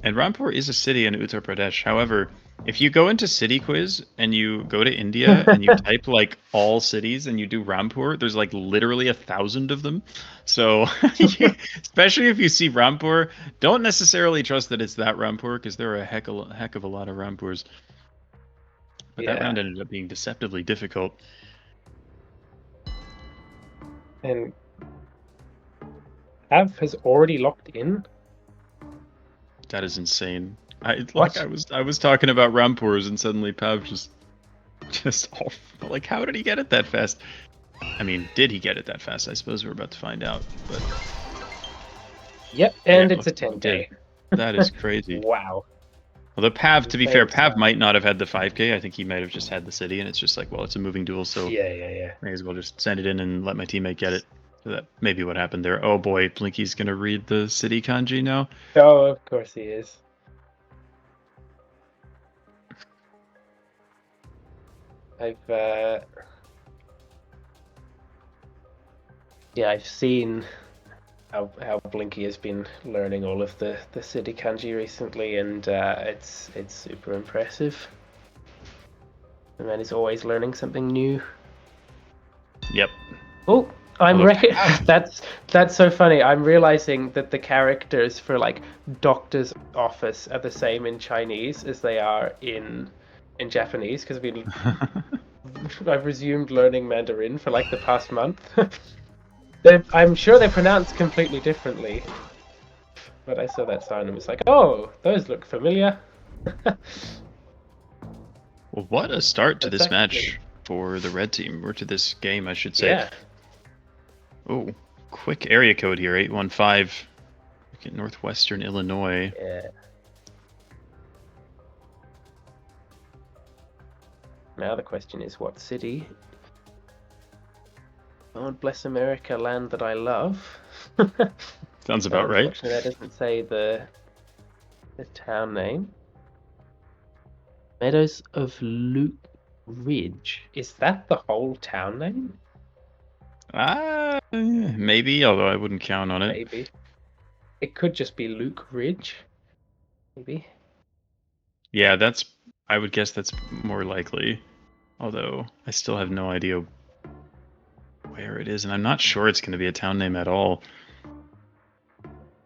A: and Rampur is a city in Uttar Pradesh. However, if you go into City Quiz and you go to India and you type like all cities and you do Rampur, there's like literally 1,000 of them. So especially if you see Rampur, don't necessarily trust that it's that Rampur, because there are a heck of a lot of Rampurs. But that round ended up being deceptively difficult.
E: And Pav has already locked in?
A: That is insane. I was talking about Rampurs and suddenly Pav just off. Like, how did he get it that fast? I mean, did he get it that fast? I suppose we're about to find out. But
E: yep, and it's a 10k.
A: That is crazy.
E: Wow.
A: Although Pav, to be fair, Pav might not have had the 5k. I think he might have just had the city, and it's just like, well, it's a moving duel, so
E: yeah.
A: May as well just send it in and let my teammate get it. So that may be what happened there. Oh boy, Blinky's gonna read the city kanji now.
E: Oh, of course he is. I've seen how Blinky has been learning all of the city kanji recently, and it's super impressive. The man is always learning something new.
A: Yep.
E: Oh,
A: Although-
E: that's so funny. I'm realizing that the characters for like doctor's office are the same in Chinese as they are in Japanese because I've resumed learning Mandarin for like the past month. I'm sure they're pronounced completely differently, but I saw that sign and was like, oh, those look familiar.
A: Well, what a start to
E: That's
A: this match
E: actually-
A: for the red team, or to this game, I should say.
E: Yeah.
A: Oh, quick area code here, 815. Look at northwestern Illinois.
E: Yeah. Now the question is, what city? God bless America, land that I love.
A: Sounds about right.
E: Unfortunately, that doesn't say the town name. Meadows of Luke Ridge. Is that the whole town name?
A: Maybe, although I wouldn't count on it.
E: Maybe. It could just be Luke Ridge. Maybe.
A: Yeah, I would guess that's more likely. Although I still have no idea where it is, and I'm not sure it's going to be a town name at all.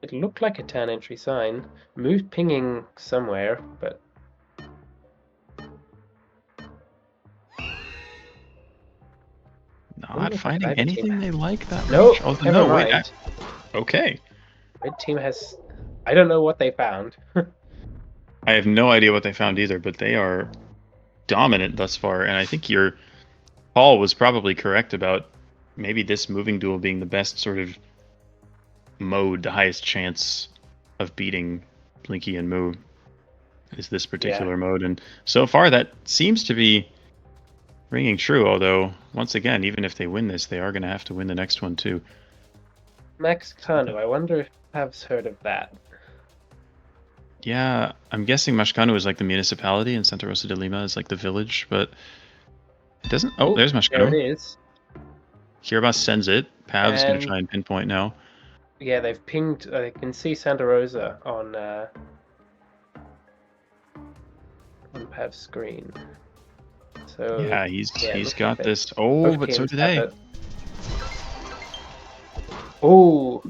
E: It looked like a town entry sign. Moved pinging somewhere, but
A: Not finding anything they like that
E: Nope,
A: much.
E: never mind.
A: Okay.
E: Red team has... I don't know what they found.
A: I have no idea what they found either, but they are dominant thus far, and I think Paul was probably correct about maybe this moving duel being the best sort of mode, the highest chance of beating Blinky and Moo is this particular mode, and so far that seems to be ringing true, although once again, even if they win this, they are going to have to win the next one too.
E: Max Kano, I wonder if Pav's heard of that.
A: Yeah, I'm guessing Mashkanu is like the municipality and Santa Rosa de Lima is like the village, but it doesn't... Oh, there's Mashkanu.
E: There it is.
A: Kiribati sends it. Pav's going to try and pinpoint now.
E: Yeah, they've pinged... I can see Santa Rosa on Pav's screen. So
A: yeah, he's got this. Oh,
E: both
A: but so
E: teams
A: do
E: have
A: they.
E: it. Oh,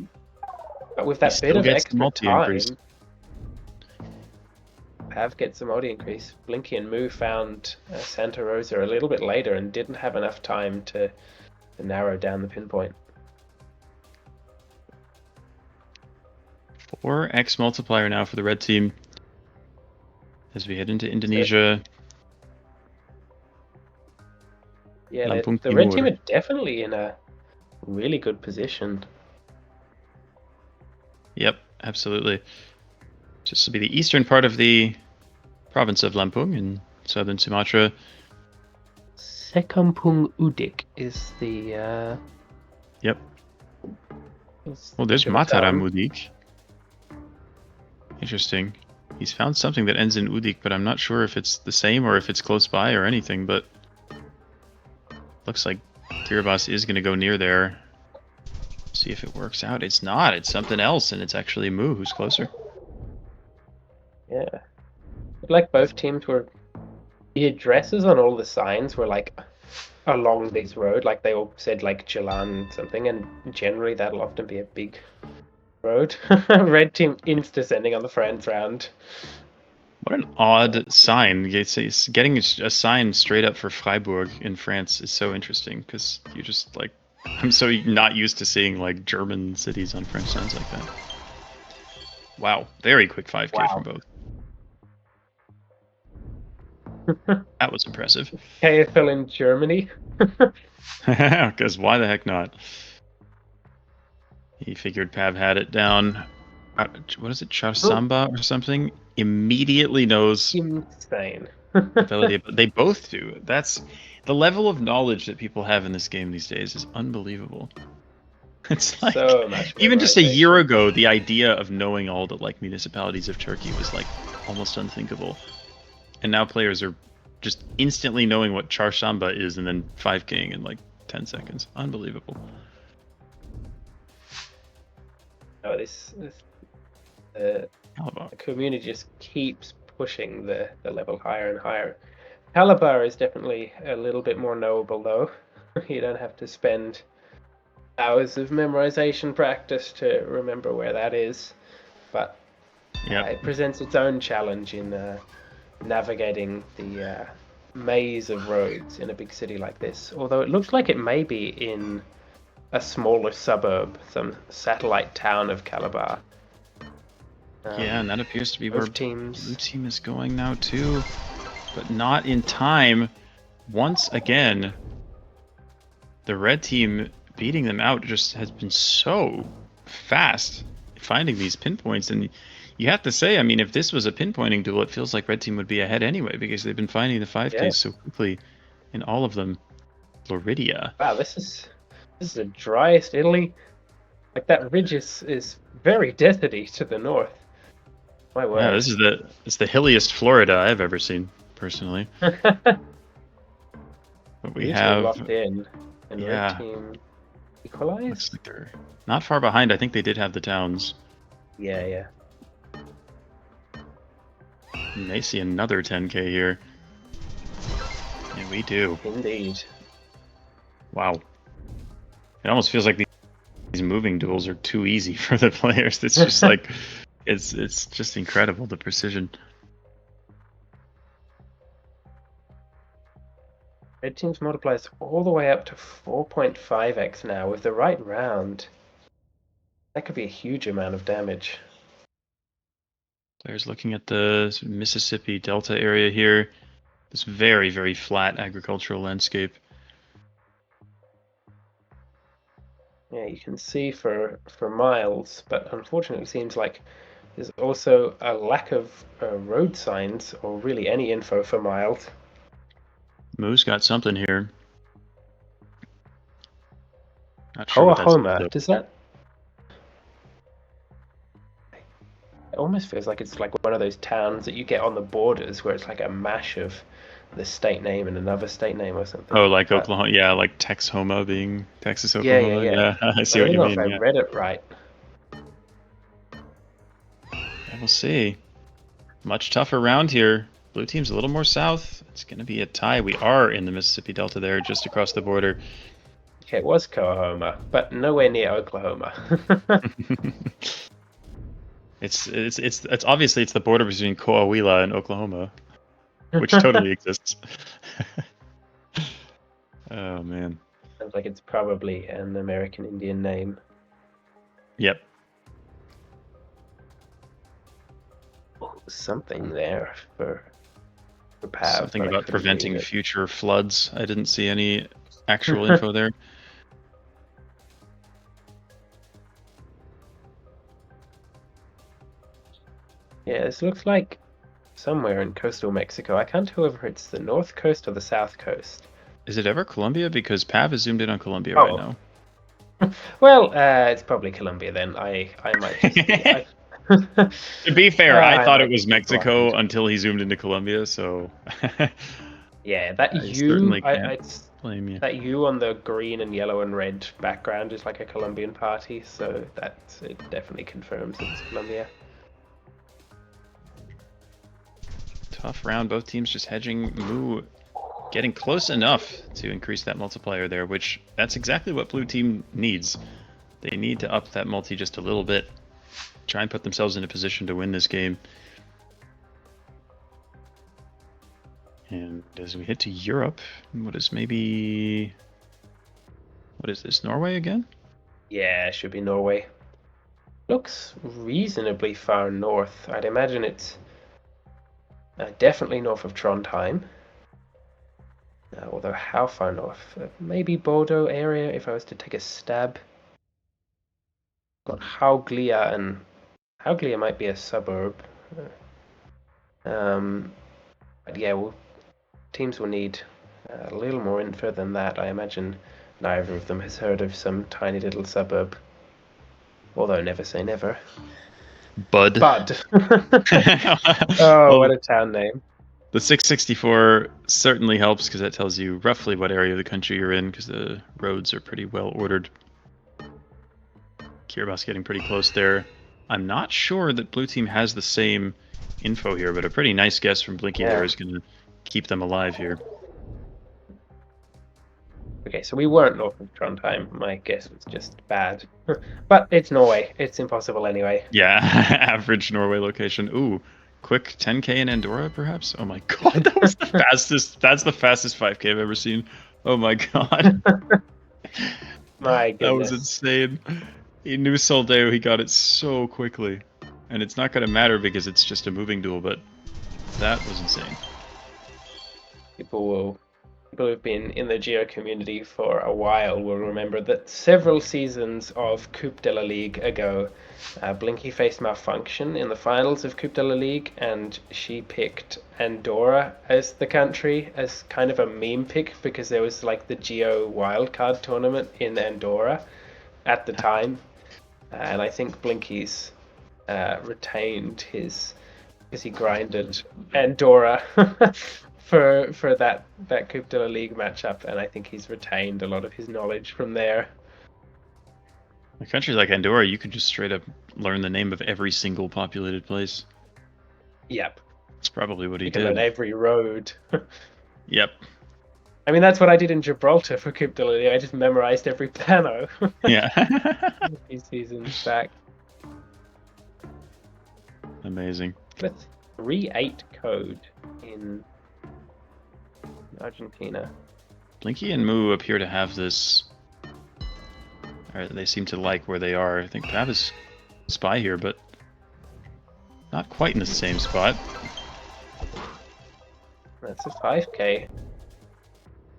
E: but with that
A: He
E: bit
A: still
E: of
A: gets the
E: extra
A: multi
E: time,
A: increase.
E: Pav gets the multi increase. Blinky and Moo found Santa Rosa a little bit later and didn't have enough time to narrow down the pinpoint.
A: 4x multiplier now for the red team as we head into Indonesia.
E: Yeah,
A: Lampung
E: the red
A: Timur.
E: team are definitely in a really good position.
A: Yep, absolutely. This will be the eastern part of the province of Lampung in southern Sumatra.
E: Sekampung Udik is the...
A: Yep.
E: is
A: Well, there's
E: the
A: Mataram
E: town.
A: Udik. Interesting. He's found something that ends in Udik, but I'm not sure if it's the same or if it's close by or anything, but looks like Kiribati is going to go near there. See if it works out. It's not. It's something else, and it's actually Moo who's closer.
E: Yeah. Like both teams were... The addresses on all the signs were like along this road. Like they all said like Jalan something, and generally that'll often be a big road. Red team insta-sending on the friends round.
A: What an odd sign. It's getting a sign straight up for Freiburg in France is so interesting, because you just like... I'm so not used to seeing like German cities on French signs like that. Wow, very quick 5k from both. That was impressive.
E: KFL in Germany.
A: Because why the heck not? He figured Pav had it down. What is it, Charsamba or something? Immediately knows
E: Insane.
A: ability. They both do. That's the level of knowledge that people have in this game these days is unbelievable. It's like
E: So much
A: even just a
E: memorization.
A: year ago, the idea of knowing all the like municipalities of Turkey was like almost unthinkable, and now players are just instantly knowing what Çarşamba is and then 5King in like 10 seconds. Unbelievable.
E: Oh, the
A: How about
E: community just keeps pushing the level higher and higher. Calabar is definitely a little bit more knowable, though. You don't have to spend hours of memorization practice to remember where that is. But it presents its own challenge in navigating the maze of roads in a big city like this. Although it looks like it may be in a smaller suburb, some satellite town of Calabar.
A: Yeah, and that appears to be where
E: teams.
A: Blue Team is going now too, but not in time. Once again, the Red Team beating them out just has been so fast finding these pinpoints, and you have to say, I mean, if this was a pinpointing duel, it feels like Red Team would be ahead anyway, because they've been finding the 5Ks so quickly in all of them. Floridia.
E: Wow, this is the driest Italy. Like, that ridge is very deserty to the north. My word.
A: Yeah, it's the hilliest Florida I've ever seen, personally. But we have
E: locked in, and Red Team equalized.
A: Looks like they're not far behind. I think they did have the towns.
E: Yeah.
A: And they see another 10K here. Yeah, we do.
E: Indeed.
A: Wow. It almost feels like these moving duels are too easy for the players. It's just like it's just incredible, the precision.
E: Red Team's multiplies all the way up to 4.5x now. With the right round, that could be a huge amount of damage.
A: Players looking at the Mississippi Delta area here. This very, very flat agricultural landscape.
E: Yeah, you can see for miles, but unfortunately it seems like there's also a lack of road signs or really any info for miles.
A: Moo's got something here. Not sure what that's.
E: Does that? It almost feels like it's like one of those towns that you get on the borders where it's like a mash of the state name and another state name or something.
A: Oh, like Oklahoma, yeah, like Texhoma being Texas, Oklahoma. Yeah. I see what you mean.
E: I read it right.
A: Yeah, we'll see. Much tougher round here. Blue Team's a little more south. It's going to be a tie. We are in the Mississippi Delta there, just across the border.
E: Okay, it was Coahoma, but nowhere near Oklahoma.
A: It's obviously it's the border between Coahuila and Oklahoma, which totally exists. Oh man.
E: Sounds like it's probably an American Indian name.
A: Yep.
E: Something there for Pav.
A: Something about preventing future floods. I didn't see any actual info there.
E: Yeah, this looks like somewhere in coastal Mexico. I can't tell whether it's the north coast or the south coast.
A: Is it ever Colombia? Because Pav is zoomed in on Colombia right now.
E: Well, it's probably Colombia then. I might just
A: To be fair, I thought it was Mexico until he zoomed into Colombia, so
E: yeah, that
A: blame you.
E: That U on the green and yellow and red background is like a Colombian party, so it definitely confirms it's Colombia.
A: Tough round, both teams just hedging. Moo getting close enough to increase that multiplier there, which that's exactly what Blue Team needs. They need to up that multi just a little bit. Try and put themselves in a position to win this game. And as we head to Europe, what is this, Norway again?
E: Yeah, it should be Norway. Looks reasonably far north. I'd imagine it's definitely north of Trondheim. Although how far north? Maybe Bordeaux area if I was to take a stab. Got Hauglia, and Hauglia might be a suburb. But yeah, teams will need a little more info than that. I imagine neither of them has heard of some tiny little suburb. Although never say never.
A: Bud.
E: Oh, what a town name.
A: The 664 certainly helps because that tells you roughly what area of the country you're in because the roads are pretty well ordered. Kiribati getting pretty close there. I'm not sure that Blue Team has the same info here, but a pretty nice guess from Blinky there is going to keep them alive here.
E: Okay, so we weren't north of Trondheim. My guess was just bad. But it's Norway. It's impossible anyway.
A: Yeah, average Norway location. Ooh, quick 10K in Andorra, perhaps? Oh my god, that was the fastest. That's the fastest 5K I've ever seen. Oh my god.
E: My goodness.
A: That was insane. He knew Soldeo, he got it so quickly. And it's not going to matter because it's just a moving duel, but that was insane.
E: People who've been in the Geo community for a while will remember that several seasons of Coupe de la Ligue ago, Blinky faced Malfunction in the finals of Coupe de la Ligue, and she picked Andorra as the country, as kind of a meme pick, because there was like the Geo wildcard tournament in Andorra at the time. And I think Blinky's retained his, because he grinded Andorra for that Coupe de la Ligue matchup, and I think he's retained a lot of his knowledge from there.
A: A country like Andorra, you could just straight up learn the name of every single populated place.
E: Yep.
A: That's probably what he
E: You
A: did.
E: can learn every road.
A: Yep.
E: I mean, that's what I did in Gibraltar for Coupe de la Ligue. I just memorized every plano.
A: Yeah.
E: A few seasons back.
A: Amazing.
E: Let's 3-8 code in Argentina.
A: Blinky and Moo appear to have this. Or they seem to like where they are. I think Pav is spy here, but not quite in the same spot.
E: That's a 5k.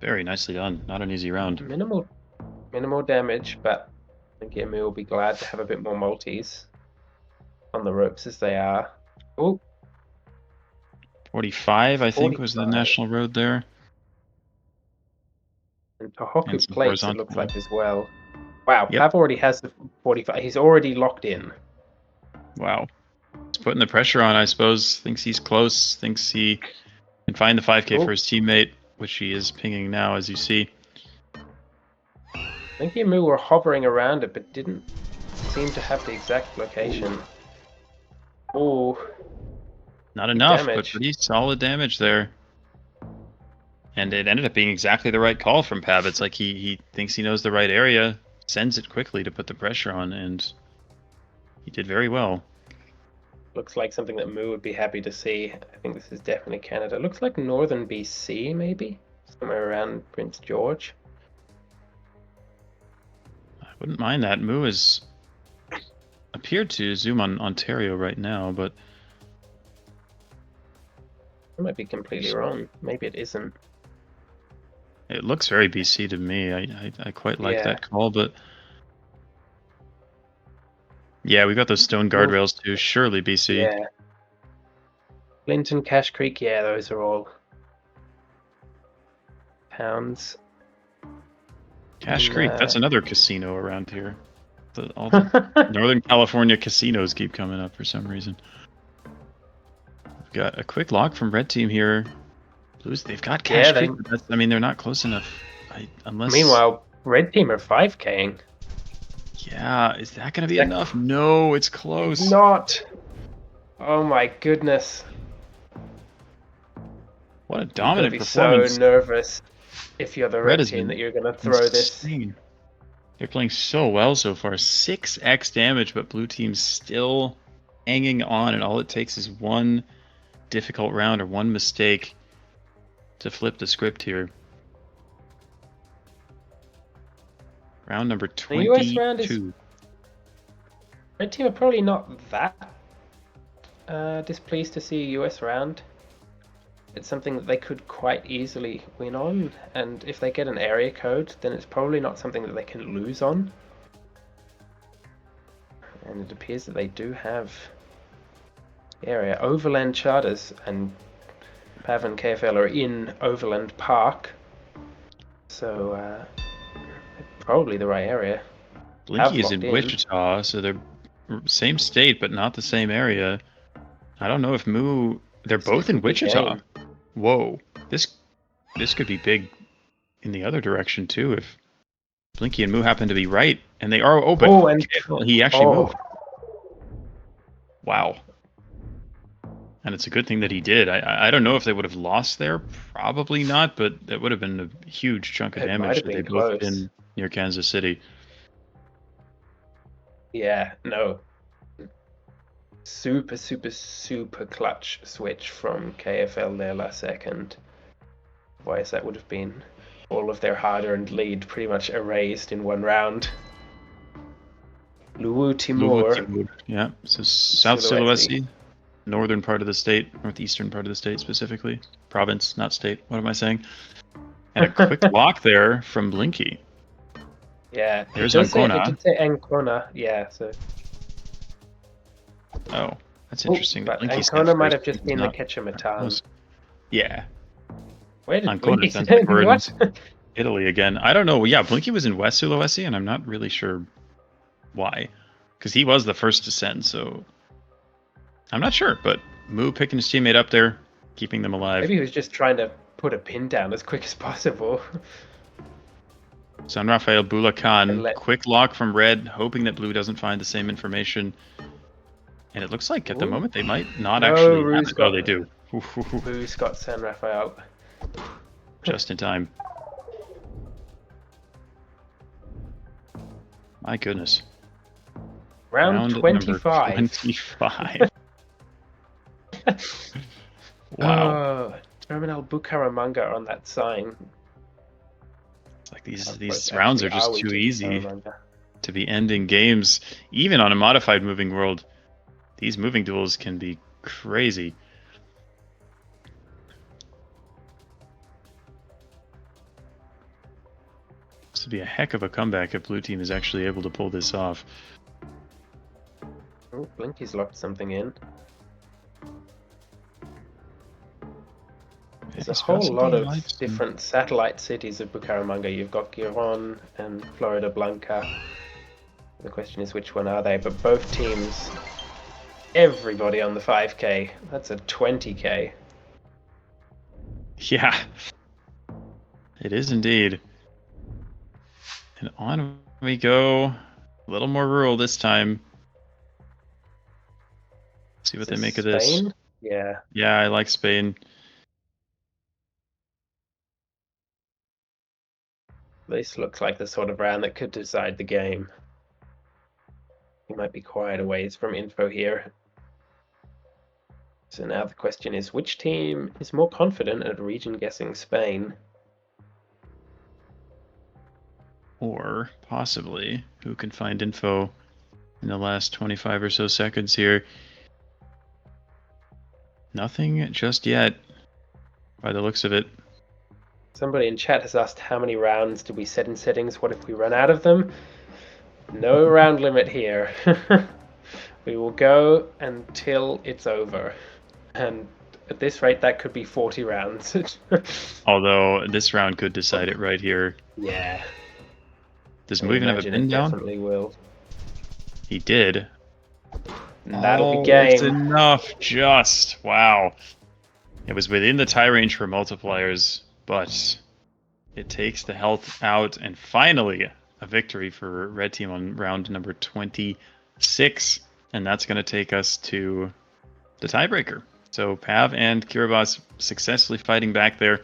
A: Very nicely done. Not an easy round.
E: Minimal damage, but I think Emu will be glad to have a bit more multis on the ropes as they are. Oh,
A: 45, I think, was the
E: 45.
A: national road there.
E: and Tohoku
A: And some
E: plates it
A: horizontal
E: looks like as well. Wow,
A: Yep.
E: Pav already has the 45. He's already locked in.
A: Wow. He's putting the pressure on, I suppose. Thinks he's close. Thinks he can find the 5K
E: Oh.
A: for his teammate, which he is pinging now, as you see.
E: I think Emu were hovering around it, but didn't seem to have the exact location. Oh,
A: Not enough, but
E: damage.
A: pretty solid damage there. And it ended up being exactly the right call from Pav. It's like he thinks he knows the right area, sends it quickly to put the pressure on, and he did very well.
E: looks like something that Moo would be happy to see. I think this is definitely Canada. Looks like northern BC, maybe? Somewhere around Prince George.
A: I wouldn't mind that. Moo has appeared to zoom on Ontario right now, but
E: I might be completely wrong. Maybe it isn't.
A: it looks very BC to me. I quite like
E: Yeah.
A: that call, but yeah, we got those stone guardrails too. Surely BC.
E: Yeah. Clinton, Cache Creek, yeah, those are all towns.
A: Cache
E: And,
A: Creek, that's another casino around here. All the Northern California casinos keep coming up for some reason. We've got a quick lock from Red Team here. Blues, they've got Cache
E: Yeah, they-
A: Creek, but I mean, they're not close enough. Unless.
E: Meanwhile, Red Team are 5K'ing.
A: Yeah, is that going to be enough? No, it's close.
E: Not. Oh my goodness.
A: What a
E: You're
A: dominant
E: be
A: performance.
E: so nervous if you're the Red
A: has
E: Team
A: been
E: that you're going to throw this.
A: Insane. They're playing so well so far. 6x damage, but Blue Team's still hanging on, and all it takes is one difficult round or one mistake to flip the script here. Round number 22.
E: The US round is- Red Team are probably not that displeased to see a US round. It's something that they could quite easily win on, and if they get an area code, then it's probably not something that they can lose on. And it appears that they do have the area. Overland Charters and Pav and KFL are in Overland Park, so probably the right area.
A: Blinky is in
E: locked in.
A: Wichita, so they're same state, but not the same area. I don't know if Moo... They're both in
E: Big
A: Wichita.
E: game.
A: Whoa. This could be big in the other direction, too, if Blinky and Moo happen to be right. And they are open.
E: Oh, and
A: He actually
E: oh.
A: moved. Wow. And it's a good thing that he did. I don't know if they would have lost there. Probably not, but that would have been a huge chunk of
E: It might
A: damage
E: have
A: had they
E: been
A: both
E: close.
A: been near Kansas City.
E: Yeah, no. Super, super, super clutch switch from KFL there last second. Otherwise, that would have been all of their hard-earned lead pretty much erased in one round. Luwu Timur.
A: Yeah, so South
E: Sulawesi.
A: Sulawesi, northern part of the state, northeastern part of the state specifically. Province, not state. What am I saying? And a quick lock there from Blinky.
E: Yeah,
A: There's
E: it
A: Ancona.
E: did say Ancona, yeah, so...
A: Oh, that's interesting.
E: But
A: Blinky said
E: Ancona might
A: first,
E: have just
A: but
E: been the
A: not
E: Ketchumatan.
A: close. Yeah.
E: Where did
A: Ancona
E: Blinky
A: sent
E: send?
A: word
E: What?
A: Italy again. I don't know. Yeah, Blinky was in West Sulawesi, and I'm not really sure why. Because he was the first to send, so... I'm not sure, but Moo picking his teammate up there, keeping them alive.
E: Maybe he was just trying to put a pin down as quick as possible.
A: San Rafael Bulacan,
E: And
A: quick lock from red, hoping that blue doesn't find the same information. And it looks like at the
E: Ooh.
A: moment they might not
E: No,
A: actually have
E: Rue's
A: it.
E: got
A: Oh, they do.
E: Boo's got San Rafael.
A: Just in time. My goodness.
E: Round
A: number
E: 25.
A: 25. Wow.
E: Oh, Terminal Bucaramanga on that sign.
A: It's like these rounds are just too easy
E: Bucaramanga.
A: to be ending games. Even on a modified moving world, these moving duels can be crazy. This would be a heck of a comeback if blue team is actually able to pull this off.
E: Oh, Blinky's locked something in. There's a whole lot of different satellite cities of Bucaramanga. You've got Giron and Florida Blanca. The question is, which one are they? But both teams, everybody on the 5K. That's a 20K.
A: Yeah. It is indeed. And on we go. A little more rural this time. See what they make of this.
E: Spain? Yeah.
A: Yeah, I like Spain.
E: This looks like the sort of round that could decide the game. We might be quite a ways from info here. So now the question is, which team is more confident at region guessing Spain?
A: Or possibly, who can find info in the last 25 or so seconds here? Nothing just yet, by the looks of it.
E: Somebody in chat has asked how many rounds do we set in settings? What if we run out of them? No round limit here. We will go until it's over. And at this rate, that could be 40 rounds.
A: Although this round could decide it right here.
E: Yeah.
A: Does Moo even have a pin down?
E: Definitely will.
A: He did.
E: That'll be
A: It's
E: game.
A: enough. Just wow. It was within the tie range for multipliers, but it takes the health out, and finally a victory for red team on round number 26, and that's going to take us to the tiebreaker. So Pav and Kiribati successfully fighting back there,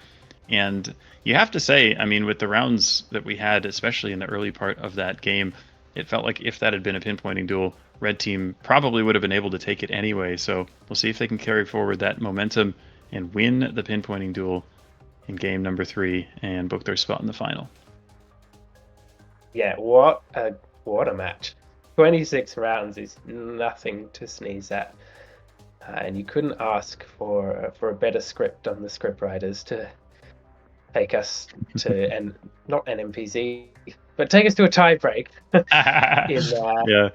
A: and you have to say, I mean, with the rounds that we had, especially in the early part of that game, it felt like if that had been a pinpointing duel, red team probably would have been able to take it anyway. So we'll see if they can carry forward that momentum and win the pinpointing duel in game number 3 and book their spot in the final.
E: Yeah, what a match. 26 rounds is nothing to sneeze at. And you couldn't ask for a better script on the script writers to take us to, and not NMPZ, but take us to a tiebreak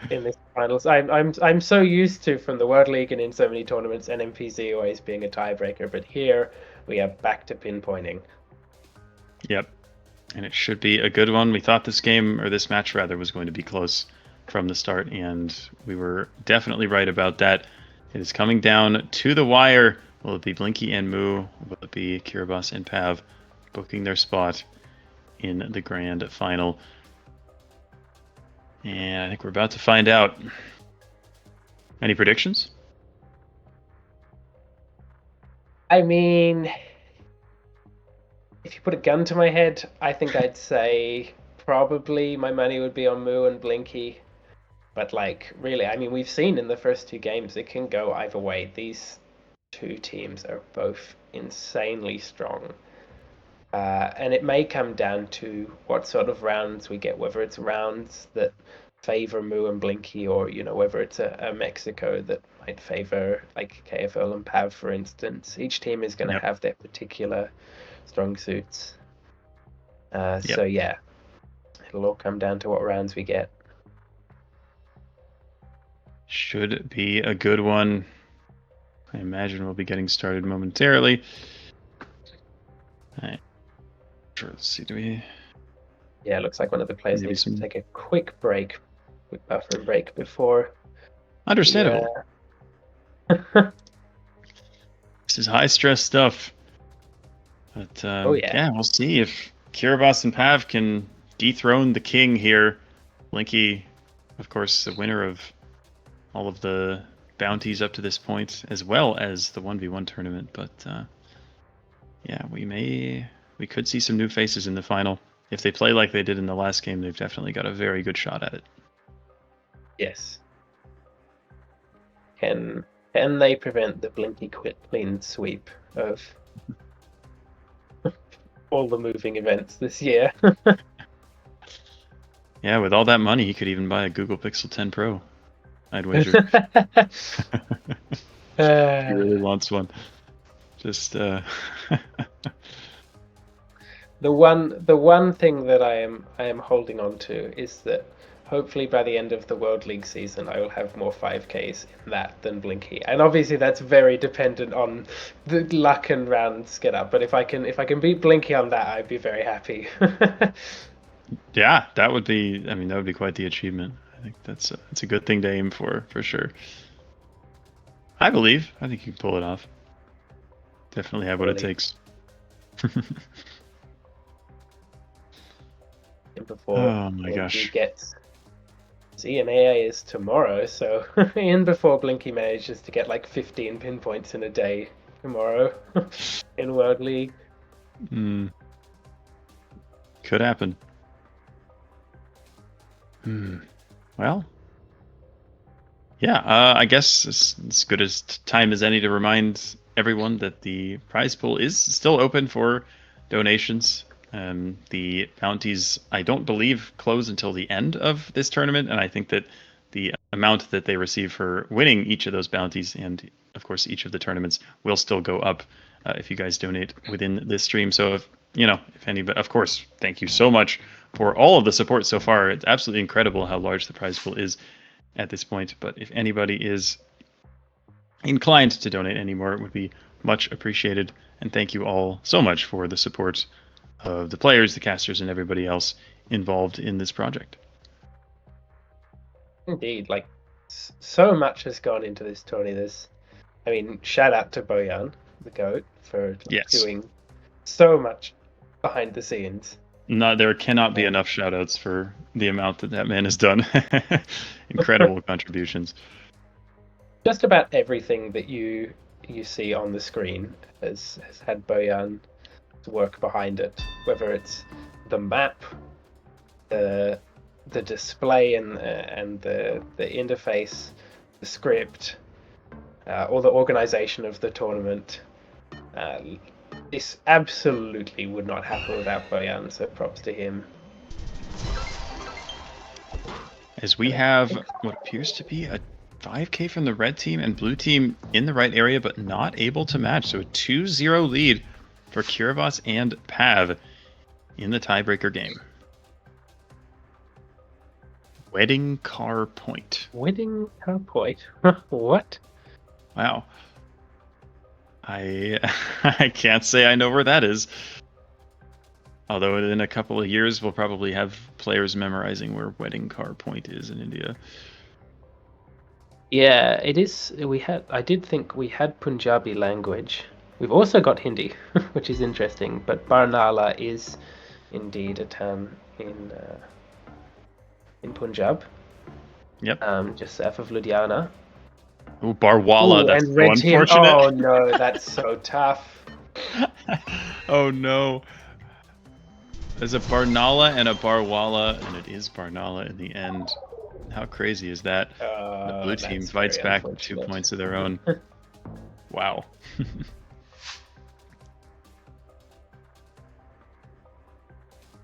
E: in this finals. I'm so used to, from the World League and in so many tournaments, NMPZ always being a tiebreaker, but here we are back to pinpointing.
A: Yep, and it should be a good one. We thought this game, or this match rather, was going to be close from the start, and we were definitely right about that. It is coming down to the wire. Will it be Blinky and Moo? Will it be Kiribati and Pav booking their spot in the grand final? And I think we're about to find out. Any predictions?
E: I mean, if you put a gun to my head, I think I'd say probably my money would be on Moo and Blinky. But like, really, I mean, we've seen in the first 2 games it can go either way. These 2 teams are both insanely strong. And it may come down to what sort of rounds we get, whether it's rounds that favor Moo and Blinky, or whether it's a Mexico that might favor like KFL and PAV, for instance. Each team is going to have their particular strong suits. So yeah, it'll all come down to what rounds we get.
A: Should be a good one. I imagine we'll be getting started momentarily. All right. Let's see, do we...
E: Yeah, it looks like one of the players needs to take a quick buffer break before...
A: Understandable. This is high-stress stuff. But, yeah, we'll see if Kiribati and Pav can dethrone the king here. Blinky, of course, the winner of all of the bounties up to this point, as well as the 1v1 tournament. But, yeah, we could see some new faces in the final. If they play like they did in the last game, they've definitely got a very good shot at it.
E: Yes. Can they prevent the Blinky clean sweep of all the moving events this year?
A: Yeah, with all that money, he could even buy a Google Pixel 10 Pro. I'd wager. He really wants one. Just
E: the one thing that I am holding on to is that hopefully by the end of the World League season I will have more 5Ks in that than Blinky. And obviously that's very dependent on the luck and rounds get up. But if I can beat Blinky on that, I'd be very happy.
A: Yeah, that would be quite the achievement. I think that's a good thing to aim for sure. I think you can pull it off. Definitely have what it takes. Oh my gosh.
E: ZNAA is tomorrow, so before Blinky manages to get like 15 pinpoints in a day tomorrow in World League.
A: Could happen. Well, yeah, I guess it's as good as time as any to remind everyone that the prize pool is still open for donations. The bounties, I don't believe, close until the end of this tournament, and I think that the amount that they receive for winning each of those bounties and, of course, each of the tournaments will still go up if you guys donate within this stream. So if anybody, of course, thank you so much for all of the support so far. It's absolutely incredible how large the prize pool is at this point. But if anybody is inclined to donate any more, it would be much appreciated. And thank you all so much for the support of the players, the casters, and everybody else involved in this project.
E: Indeed, like so much has gone into this tourney. Shout out to Bojan, the GOAT, for doing so much behind the scenes.
A: No, there cannot be enough shout-outs for the amount that man has done. Incredible contributions.
E: Just about everything that you see on the screen has had Bojan's work behind it. Whether it's the map, the display and the interface, the script, or the organization of the tournament. This absolutely would not happen without Bojan, so props to him.
A: As we have what appears to be a 5K from the red team and blue team in the right area, but not able to match. So a 2-0 lead for Kiribati and Pav in the tiebreaker game. Wedding car point.
E: Wedding car point? What?
A: Wow. I can't say I know where that is. Although in a couple of years we'll probably have players memorizing where Wedding Car Point is in India.
E: Yeah, it is. I did think we had Punjabi language. We've also got Hindi, which is interesting. But Barnala is indeed a town in Punjab.
A: Yep.
E: Just south of Ludhiana.
A: Oh, Barwala.
E: Ooh,
A: That's
E: and
A: so
E: red team.
A: unfortunate.
E: Oh no, that's so tough.
A: Oh no. There's a Barnala and a Barwala, and it is Barnala in the end. How crazy is that? The blue team
E: That's
A: fights
E: very
A: back 2
E: unfortunate.
A: points of their own. Wow.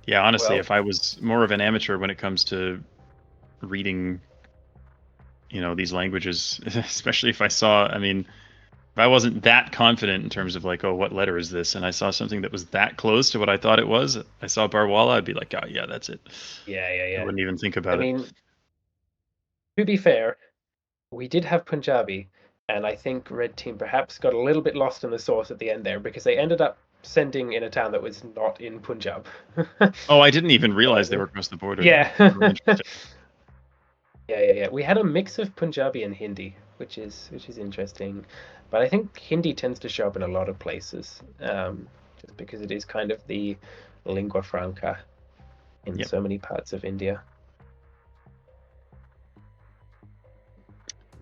A: Yeah, honestly,
E: Well-
A: if I was more of an amateur when it comes to reading, these languages, especially if I saw, if I wasn't that confident in terms of like, oh, what letter is this? And I saw something that was that close to what I thought it was, I saw Barwala, I'd be like, oh, yeah, that's it.
E: Yeah.
A: I wouldn't even think about it.
E: To be fair, we did have Punjabi, and I think red team perhaps got a little bit lost in the sauce at the end there because they ended up sending in a town that was not in Punjab.
A: Oh, I didn't even realize they were across the border.
E: Yeah.
A: Oh, interesting.
E: Yeah. We had a mix of Punjabi and Hindi, which is interesting, but I think Hindi tends to show up in a lot of places, just because it is kind of the lingua franca in
A: Yep.
E: so many parts of India.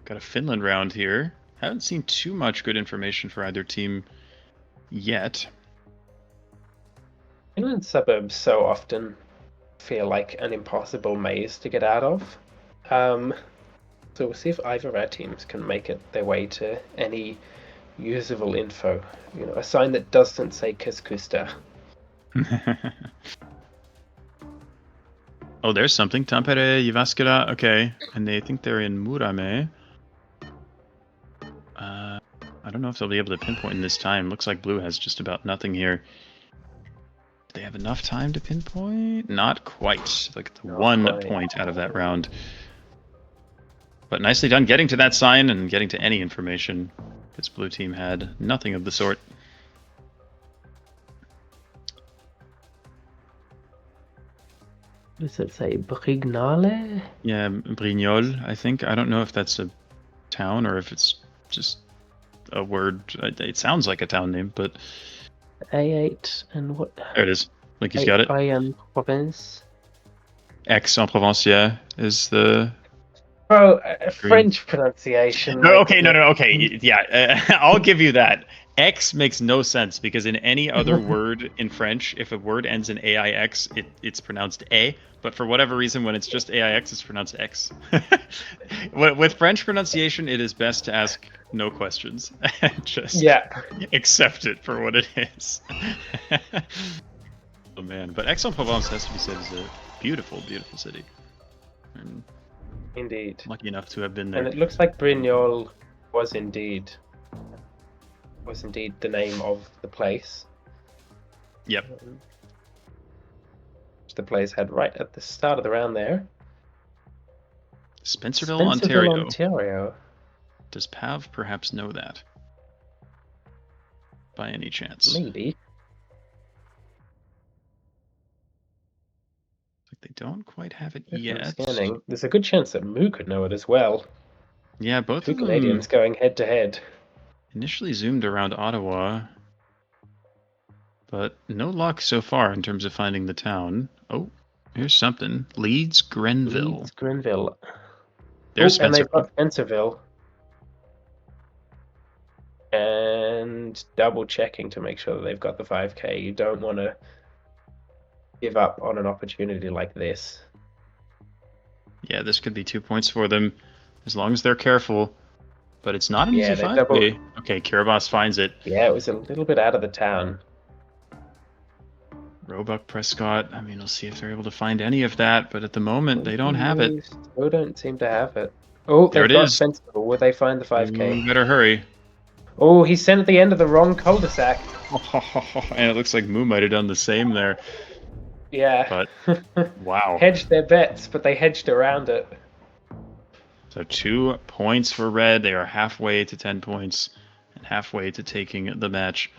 A: Got a Finland round here. Haven't seen too much good information for either team yet.
E: Finland suburbs so often feel like an impossible maze to get out of. So we'll see if either of our teams can make it their way to any usable info. A sign that doesn't say Keskusta.
A: Oh, there's something. Tampere, Jyväskylä. Okay. And they think they're in Muurame. I don't know if they'll be able to pinpoint in this time. Looks like blue has just about nothing here. Do they have enough time to pinpoint? Not quite. Like
E: Not
A: 1
E: quite.
A: point out of that round. But nicely done getting to that sign and getting to any information. This blue team had nothing of the sort.
E: Does it say Brignale?
A: Yeah, Brignoles, I think. I don't know if that's a town or if it's just a word. It sounds like a town name, but
E: A8 and what?
A: there it is. Like he's got it.
E: Aix-en-Provence.
A: Aix-en-Provence, yeah, is the...
E: Bro, French pronunciation.
A: No, okay, no, okay, yeah, I'll give you that. X makes no sense because in any other word in French, if a word ends in AIX, it's pronounced A, but for whatever reason, when it's just AIX, it's pronounced X. With French pronunciation, it is best to ask no questions. Just accept it for what it is. Oh man, but Aix-en-Provence has to be said is a beautiful, beautiful city. And
E: Indeed.
A: lucky enough to have been there.
E: And it looks like Brignoles was indeed the name of the place.
A: Yep.
E: The place had right at the start of the round there.
A: Spencerville, Ontario.
E: Ontario.
A: Does Pav perhaps know that? By any chance?
E: Maybe.
A: They don't quite have it
E: If I'm
A: yet.
E: scanning. There's a good chance that Moo could know it as well.
A: Yeah, both
E: Two
A: of them
E: Canadians going head to head.
A: initially zoomed around Ottawa, but no luck so far in terms of finding the town. Oh, here's something. Leeds, Grenville.
E: Leeds, Grenville.
A: There's
E: and they've
A: Spencerville.
E: got Spencerville. And double checking to make sure that they've got the 5k. You don't want to give up on an opportunity like this.
A: Yeah, this could be 2 points for them, as long as they're careful. But it's not an easy
E: they
A: 5K. Okay, Kiribati finds it.
E: Yeah, it was a little bit out of the town.
A: Roebuck, Prescott. We'll see if they're able to find any of that, but at the moment they don't have it.
E: Still don't seem to have it. Oh,
A: There
E: they've
A: it
E: got
A: is.
E: Spencerville. Will they find the 5k?
A: Better hurry.
E: Oh, he sent at the end of the wrong cul-de-sac.
A: And it looks like Moo might have done the same there.
E: Yeah.
A: But wow.
E: Hedged their bets, but they hedged around it.
A: So 2 points for red. They are halfway to 10 points and halfway to taking the match.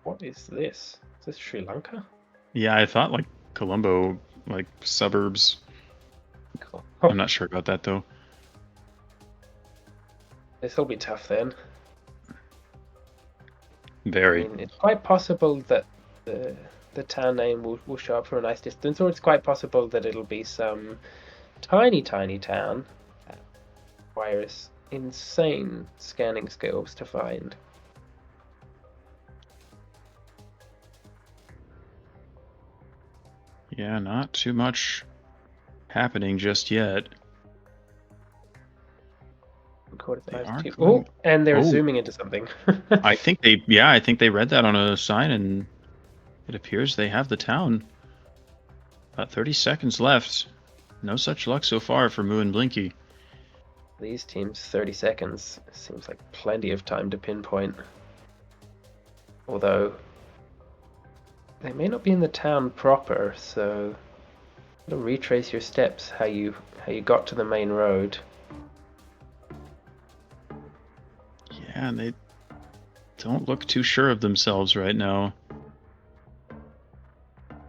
E: What is this? Is this Sri Lanka?
A: Yeah, I thought like Colombo, like suburbs. I'm not sure about that though.
E: This will be tough then.
A: Very.
E: It's quite possible that the town name will show up from a nice distance, or it's quite possible that it'll be some tiny town requires insane scanning skills to find.
A: Yeah, not too much happening just yet.
E: Oh, and they're
A: Oh.
E: zooming into something.
A: I think they read that on a sign, and it appears they have the town. About 30 seconds left. No such luck so far for Moo and Blinky.
E: These teams, 30 seconds seems like plenty of time to pinpoint. Although they may not be in the town proper, so to retrace your steps, how you got to the main road.
A: Yeah, and they don't look too sure of themselves right now.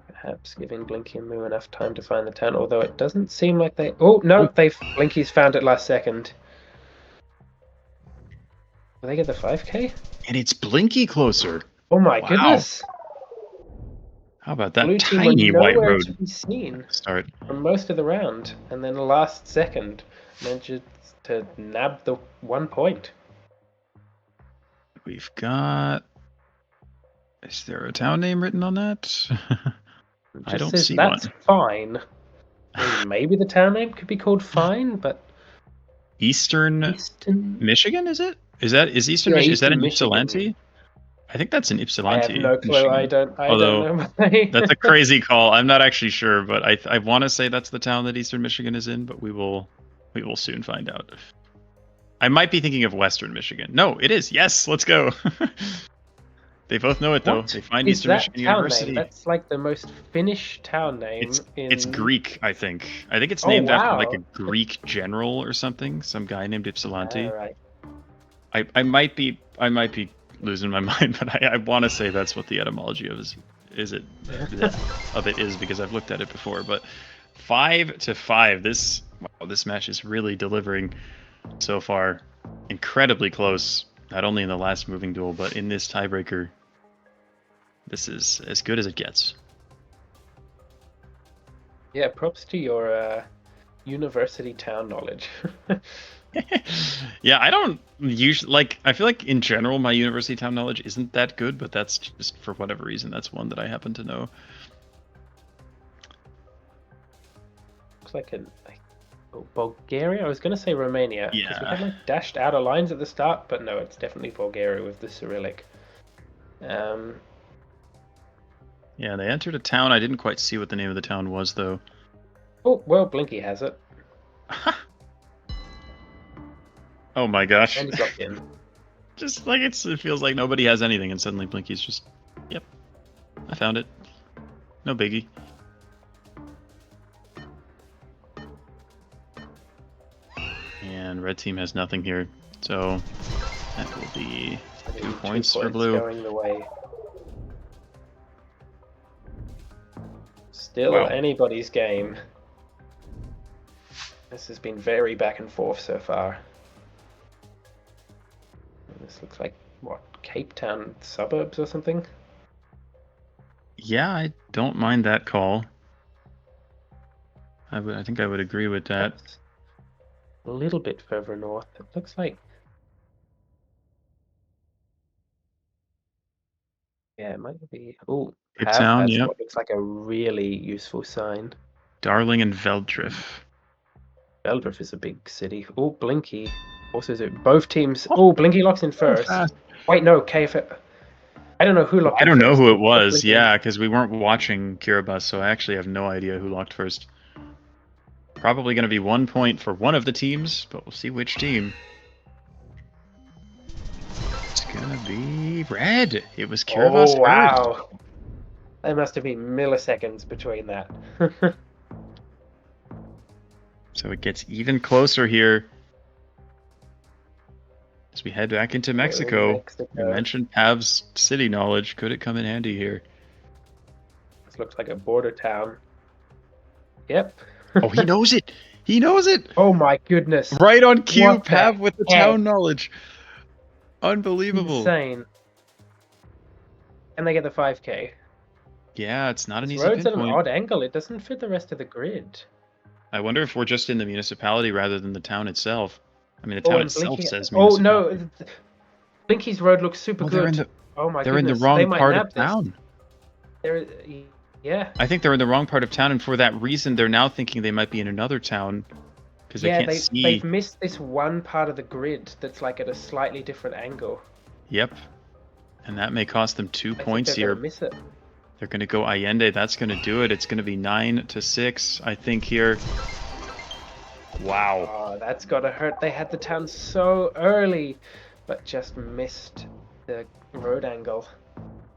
E: Perhaps giving Blinky and Moo enough time to find the town, although it doesn't seem like they... Oh, no! Blinky's found it last second. Will they get the 5k?
A: And it's Blinky closer.
E: Oh my goodness!
A: How about that
E: Blue team
A: tiny
E: were
A: white
E: nowhere
A: road
E: to be seen
A: start?
E: For most of the round, and then last second managed to nab the 1 point.
A: We've got... Is there a town name written on that? I don't see
E: that's
A: one.
E: Fine. I mean, maybe the town name could be called Fine, but
A: Eastern Michigan, is it? Is Eastern Michigan? Is that in Ypsilanti? I think that's in Ypsilanti.
E: I have no clue.
A: Michigan.
E: I don't know.
A: That's a crazy call. I'm not actually sure, but I want to say that's the town that Eastern Michigan is in, but we will soon find out. I might be thinking of Western Michigan. No, it is. Yes, let's go. They both know it though. They find Eastern Michigan University.
E: Name? That's like the most Finnish town name.
A: It's Greek, I think. I think it's named after like a Greek general or something. Some guy named Ypsilanti.
E: Right.
A: I might be losing my mind, but I want to say that's what the etymology of it is because I've looked at it before. But 5-5. This match is really delivering so far. Incredibly close. Not only in the last moving duel, but in this tiebreaker. This is as good as it gets.
E: Yeah, props to your university town knowledge.
A: Yeah, I don't usually I feel like in general my university town knowledge isn't that good, but that's just for whatever reason that's one that I happen to know.
E: Looks like Bulgaria? I was going to say Romania.
A: Yeah.
E: We had like dashed outer lines at the start, but no, it's definitely Bulgaria with the Cyrillic.
A: Yeah, they entered a town. I didn't quite see what the name of the town was, though.
E: Oh, well, Blinky has it.
A: Oh my gosh.
E: And he's locked in.
A: Just like it feels like nobody has anything, and suddenly Blinky's just, yep, I found it. No biggie. And red team has nothing here, so that will be 2 points for blue.
E: Going the way. Still anybody's game. This has been very back and forth so far. This looks like, what, Cape Town suburbs or something?
A: Yeah, I don't mind that call. I think I would agree with that.
E: That's a little bit further north. It looks like... Yeah, it might be... Oh,
A: Cape Town,
E: yeah. What looks like a really useful sign.
A: Darling and Veldriff.
E: Veldriff is a big city. Oh, Blinky. Also, both teams... Oh, Blinky locks in first. Wait, no, KF... I don't know who locked in first.
A: I don't know who it was, yeah, because we weren't watching Kiribati, so I actually have no idea who locked first. Probably going to be 1 point for one of the teams, but we'll see which team. It's going to be red. It was Kiribati.
E: Oh, wow. There must have been milliseconds between that.
A: So it gets even closer here. As we head back into Mexico. You mentioned Pav's city knowledge. Could it come in handy here?
E: This looks like a border town. Yep.
A: Oh, he knows it. He knows it.
E: Oh my goodness.
A: Right on cue, Pav with the town knowledge. Unbelievable.
E: Insane. And they get the 5k.
A: Yeah, it's not an easy
E: road's
A: pinpoint.
E: At an odd angle. It doesn't fit the rest of the grid.
A: I wonder if we're just in the municipality rather than the town itself. I mean, the town
E: and
A: itself
E: Blinky.
A: says
E: Oh
A: municipality.
E: no, Blinky's road looks super
A: They're in
E: good.
A: the
E: Oh my
A: they're in
E: goodness,
A: the wrong
E: they might
A: part
E: nab
A: of
E: this.
A: town.
E: They're, yeah.
A: I think they're in the wrong part of town, and for that reason, they're now thinking they might be in another town because they
E: Yeah,
A: can't see.
E: they've missed this one part of the grid that's like at a slightly different angle.
A: Yep, and that may cost them 2 points
E: they're
A: here.
E: gonna miss it.
A: They're going to go Allende. That's going to do it. It's going to be 9-6, I think, here. Wow.
E: Oh, that's gotta hurt. They had the town so early, but just missed the road angle.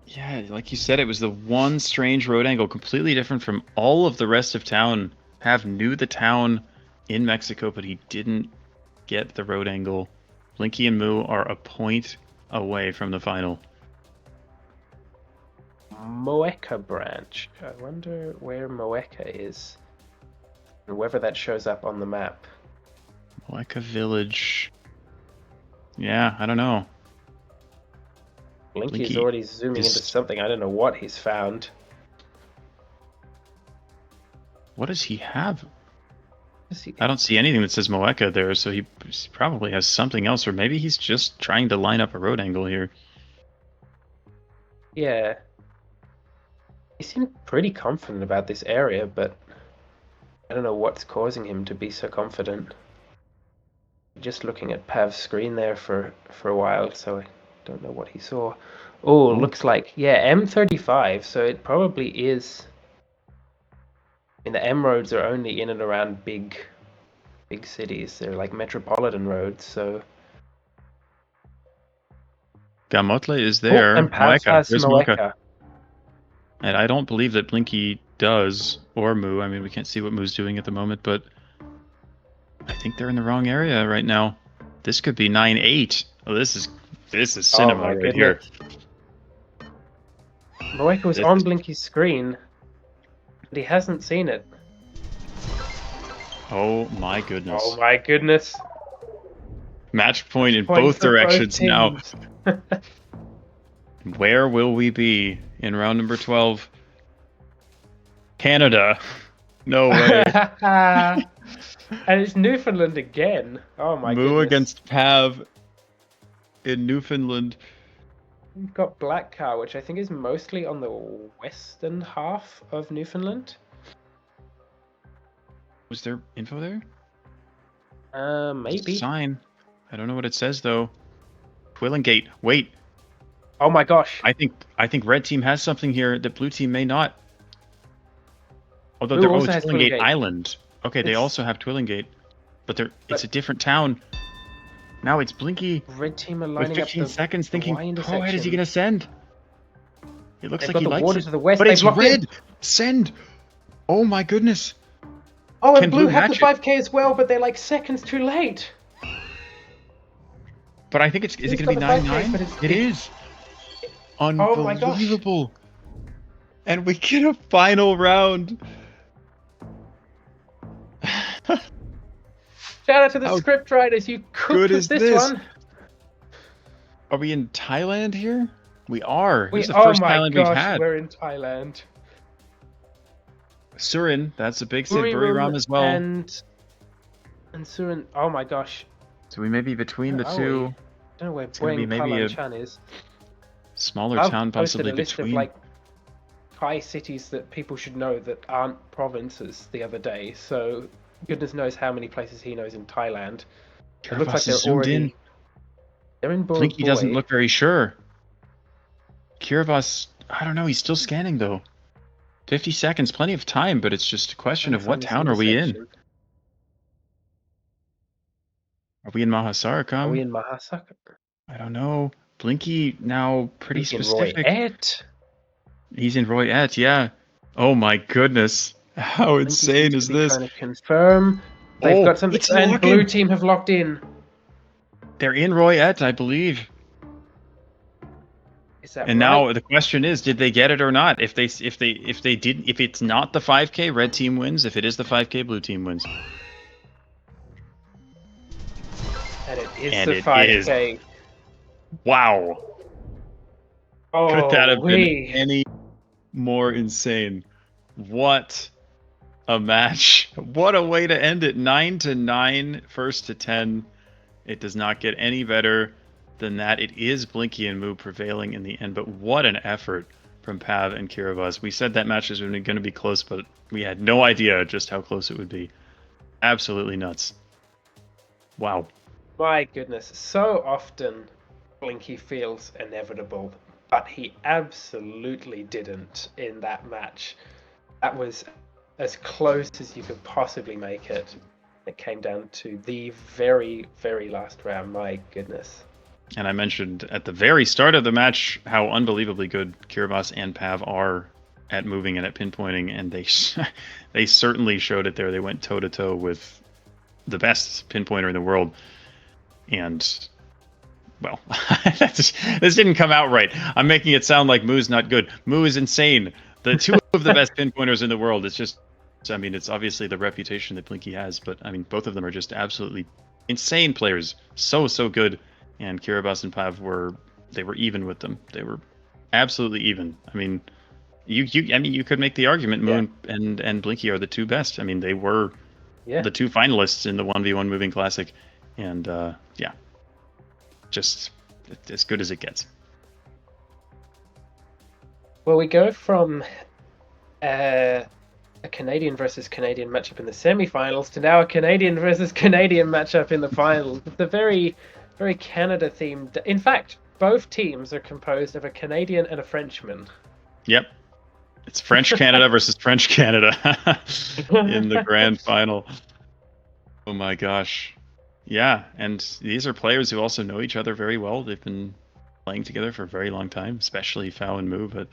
A: Yeah, like you said, it was the one strange road angle, completely different from all of the rest of town. Pav knew the town in Mexico, but he didn't get the road angle. Blinky and Moo are a point away from the final.
E: Moeca branch. I wonder where Moeca is. And whether that shows up on the map.
A: Like a village. Yeah, I don't know.
E: Blinky's
A: Blinky
E: already zooming into something. I don't know what he's found.
A: What does he have?
E: Is he...
A: I don't see anything that says Moeca there, so he probably has something else, or maybe he's just trying to line up a road angle here.
E: Yeah. He seemed pretty confident about this area, but I don't know what's causing him to be so confident. Just looking at Pav's screen there for a while, so I don't know what he saw. Oh, looks like, yeah, M35, so it probably is... I mean, the M roads are only in and around big cities. They're like metropolitan roads, so...
A: Gamotle is there.
E: Oh, and Pav has
A: Where's
E: Moeca.
A: And I don't believe that Blinky does, or Moo. I mean, we can't see what Moo's doing at the moment, but I think they're in the wrong area right now. This could be 9-8. Oh, this is cinema right here.
E: Moeca was on Blinky's screen, but he hasn't seen it.
A: Oh my goodness.
E: Oh my goodness.
A: Match point in both directions now. Where will we be in round number 12? Canada. No way.
E: And it's Newfoundland again. Oh my goodness.
A: Moo against Pav in Newfoundland.
E: We've got Black Car, which I think is mostly on the western half of Newfoundland.
A: Was there info there?
E: Maybe.
A: Sign. I don't know what it says though. Twillingate. Wait.
E: Oh my gosh.
A: I think red team has something here that blue team may not. Although
E: Blue
A: they're
E: also has
A: Twillingate
E: Twillingate.
A: Island. Okay, they also have Twillingate, but it's a different town. Now it's Blinky
E: Red team are
A: with
E: lining
A: 15
E: up
A: seconds, thinking,
E: Y
A: "Oh, where is he gonna send?" It looks
E: They've
A: like
E: got
A: he
E: the water
A: likes
E: to
A: it,
E: the west.
A: but
E: They've
A: it's
E: locked
A: red.
E: in.
A: Send. Oh my goodness.
E: Oh,
A: Can
E: and blue
A: blue
E: have the
A: match it?
E: 5k as well, but they're like seconds too late.
A: But I think is it
E: Blue's
A: gonna be
E: got the
A: 9-9?
E: 5K, but it's-
A: It is.
E: Oh my gosh.
A: Unbelievable. And we get a final round.
E: Shout out to the
A: How
E: script writers. You
A: good
E: cooked
A: is
E: with this
A: this?
E: one.
A: Are we in Thailand here? We are. This is the
E: Oh
A: first
E: my
A: Thailand we've
E: gosh,
A: had.
E: we're in Thailand.
A: Surin, that's a big Sid
E: Buriram
A: Buriram as well.
E: And Surin. Oh my gosh.
A: So we may be between the
E: Where are
A: two.
E: we? I don't know where
A: gonna be
E: Boeing
A: maybe a
E: Chan is.
A: Smaller
E: I've
A: town,
E: posted
A: possibly
E: a list
A: between.
E: of like Thai cities that people should know that aren't provinces the other day. So goodness knows how many places he knows in Thailand. It looks like
A: Kiribati
E: they're
A: zoomed
E: already.
A: in.
E: They're in Bora
A: Blinky doesn't
E: Boy.
A: look very sure. Kiribati, I don't know. He's still scanning though. 50 seconds, plenty of time, but it's just a question of what town are we in? Are we in Mahasarikam?
E: Are we in Mahasaka?
A: I don't know. Blinky now pretty
E: He's in
A: specific.
E: Roy-Et.
A: He's in Roy-Et, yeah. Oh my goodness. How
E: Blinky
A: insane
E: seems
A: is
E: to be
A: this?
E: Trying to confirm. They've got something.
A: it's
E: And
A: locking.
E: blue team have locked in.
A: They're in Roy-Et, I believe.
E: Is that
A: And
E: right?
A: now the question is, did they get it or not? If they didn't, if it's not the 5K, red team wins. If it is the 5K, blue team wins.
E: And it is
A: And
E: the
A: it
E: 5k.
A: Wow.
E: Oh,
A: Could that have been
E: wee.
A: any more insane? What a match. What a way to end it. 9-9, first to 10. It does not get any better than that. It is Blinky and Moo prevailing in the end, but what an effort from Pav and Kiribati. We said that match was going to be close, but we had no idea just how close it would be. Absolutely nuts. Wow.
E: My goodness, so often Blinky feels inevitable, but he absolutely didn't in that match. That was as close as you could possibly make it. It came down to the very, very last round. My goodness.
A: And I mentioned at the very start of the match how unbelievably good Kiribati and Pav are at moving and at pinpointing, and they certainly showed it there. They went toe-to-toe with the best pinpointer in the world. And, well, this didn't come out right. I'm making it sound like Moo's not good. Moo is insane. The two of the best pinpointers in the world. It's just, I mean, it's obviously the reputation that Blinky has, but, I mean, both of them are just absolutely insane players. So good. And Kiribati and Pav were even with them. They were absolutely even. I mean, you could make the argument Moo and Blinky are the two best. I mean, they were the two finalists in the 1v1 Moving Classic. And, just as good as it gets.
E: Well, we go from a Canadian versus Canadian matchup in the semi-finals to now a Canadian versus Canadian matchup in the finals. It's a very, very Canada-themed... In fact, both teams are composed of a Canadian and a Frenchman.
A: Yep. It's French Canada versus French Canada in the grand final. Oh my gosh. Yeah, and these are players who also know each other very well. They've been playing together for a very long time, especially Fao and Moo. But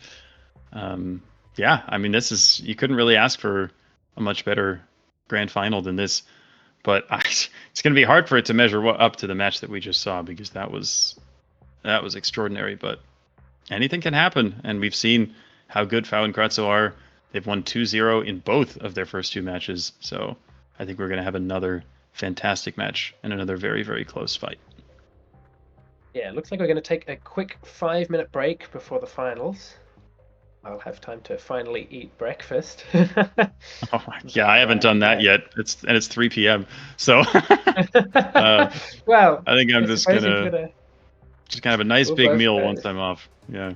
A: yeah, I mean, you couldn't really ask for a much better grand final than this. But it's going to be hard for it to measure up to the match that we just saw, because that was extraordinary. But anything can happen, and we've seen how good Fao and Kratzo are. They've won 2-0 in both of their first two matches, so I think we're going to have another fantastic match and another very, very close fight.
E: Yeah, it looks like we're going to take a quick 5-minute break before the finals. I'll have time to finally eat breakfast.
A: Oh my, yeah, I haven't done that yet. It's 3 p.m. So
E: well,
A: I think I'm just gonna have a nice big meal once I'm off. Yeah.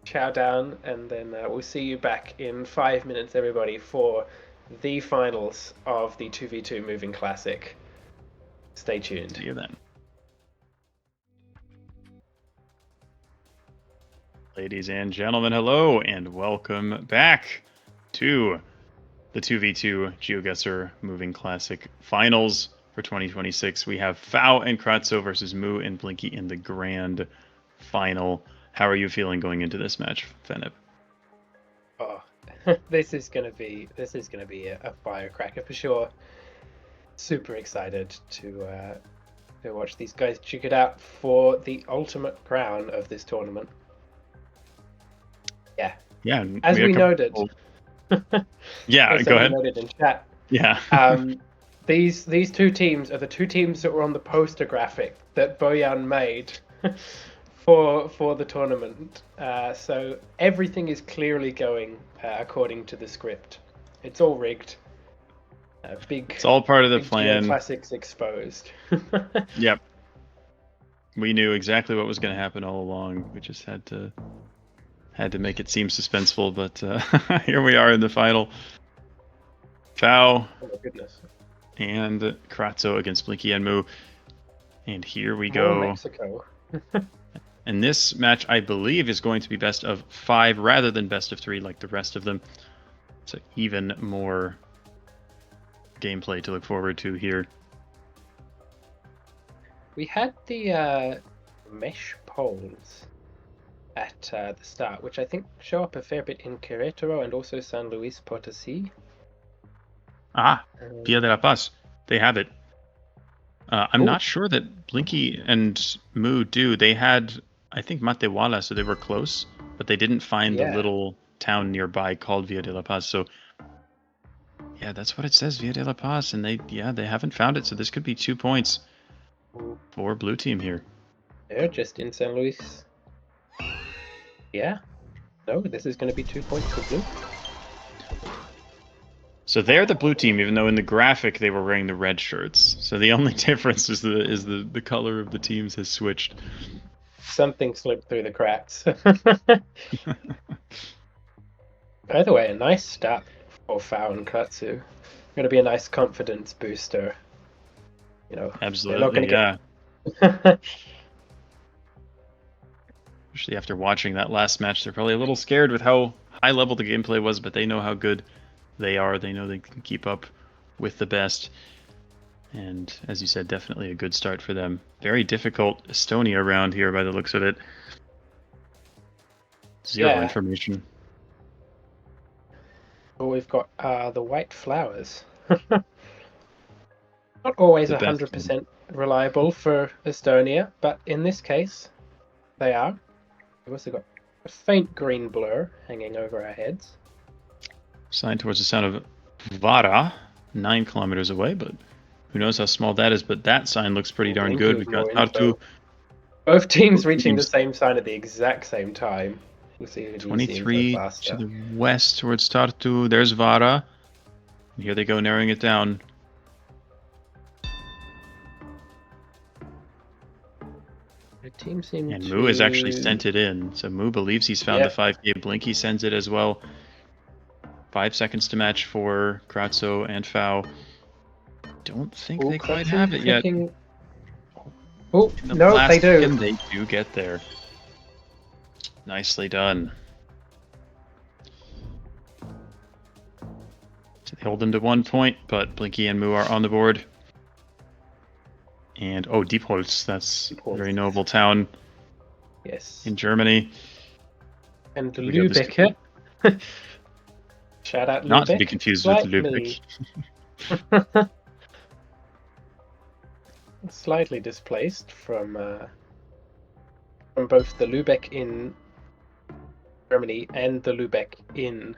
E: Chow down, and then we'll see you back in 5 minutes, everybody, for the finals of the 2v2 Moving Classic. Stay tuned.
A: See you then. Ladies and gentlemen, hello and welcome back to the 2v2 GeoGuessr Moving Classic Finals for 2026. We have Fao and Kratzo versus Moo and Blinky in the grand final. How are you feeling going into this match, Fenib?
E: Oh, this is gonna be a firecracker for sure. Super excited to watch these guys duke it out for the ultimate crown of this tournament. Yeah.
A: Yeah.
E: As we noted.
A: Yeah, go ahead.
E: Noted in chat.
A: Yeah.
E: These two teams are the two teams that were on the poster graphic that Bojan made for the tournament. So everything is clearly going according to the script. It's all rigged.
A: It's all part of the plan.
E: Classics exposed.
A: Yep. We knew exactly what was going to happen all along. We just had to make it seem suspenseful, but here we are in the final. Fao and Kratzo against Blinky and Moo. And here we go.
E: Mexico.
A: And this match, I believe, is going to be best of 5 rather than best of 3 like the rest of them. So even more gameplay to look forward to here.
E: We had the mesh polls at the start, which I think show up a fair bit in Querétaro and also San Luis Potosí.
A: Villa de la Paz. They have it. I'm not sure that Blinky and Moo do. They had, I think, Matehuala, so they were close, but they didn't find the little town nearby called Villa de la Paz. So, yeah, that's what it says, Villa de la Paz, and they haven't found it. So this could be 2 points for blue team here.
E: They're just in San Luis. Yeah. No, this is going to be 2 points for blue.
A: So they're the blue team, even though in the graphic they were wearing the red shirts. So the only difference is the color of the teams has switched.
E: Something slipped through the cracks. Either way, a nice start for Fao and Kratsu. Going to be a nice confidence booster. You know,
A: Absolutely,
E: they're not
A: yeah.
E: get...
A: Especially after watching that last match, they're probably a little scared with how high level the gameplay was, but they know how good they are. They know they can keep up with the best. And as you said, definitely a good start for them. Very difficult Estonia round here by the looks of it. Zero information.
E: Oh, we've got the white flowers. Not always 100% reliable for Estonia, but in this case, they are. We've also got a faint green blur hanging over our heads.
A: Sign towards the sound of Vara, 9 kilometers away, but who knows how small that is, but that sign looks pretty darn good. We've got Tartu.
E: Both teams reaching the same sign at the exact same time. We'll see who
A: 23 to the west towards Tartu. There's Vara. And here they go, narrowing it down.
E: The team seems
A: and Moo has actually sent it in. So Moo believes he's found the 5K blink. He sends it as well. 5 seconds to match for Kratzo and Fao. Don't think they quite have it yet.
E: Oh, no, they do.
A: They do get there. Nicely done. So they hold them to 1 point, but Blinky and Moo are on the board. And Diepholz, that's a very noble town.
E: Yes.
A: In Germany.
E: And Lübeck. Shout out Lübeck.
A: Not to be confused with Lübeck.
E: Slightly displaced from both the Lübeck in Germany and the Lübeck in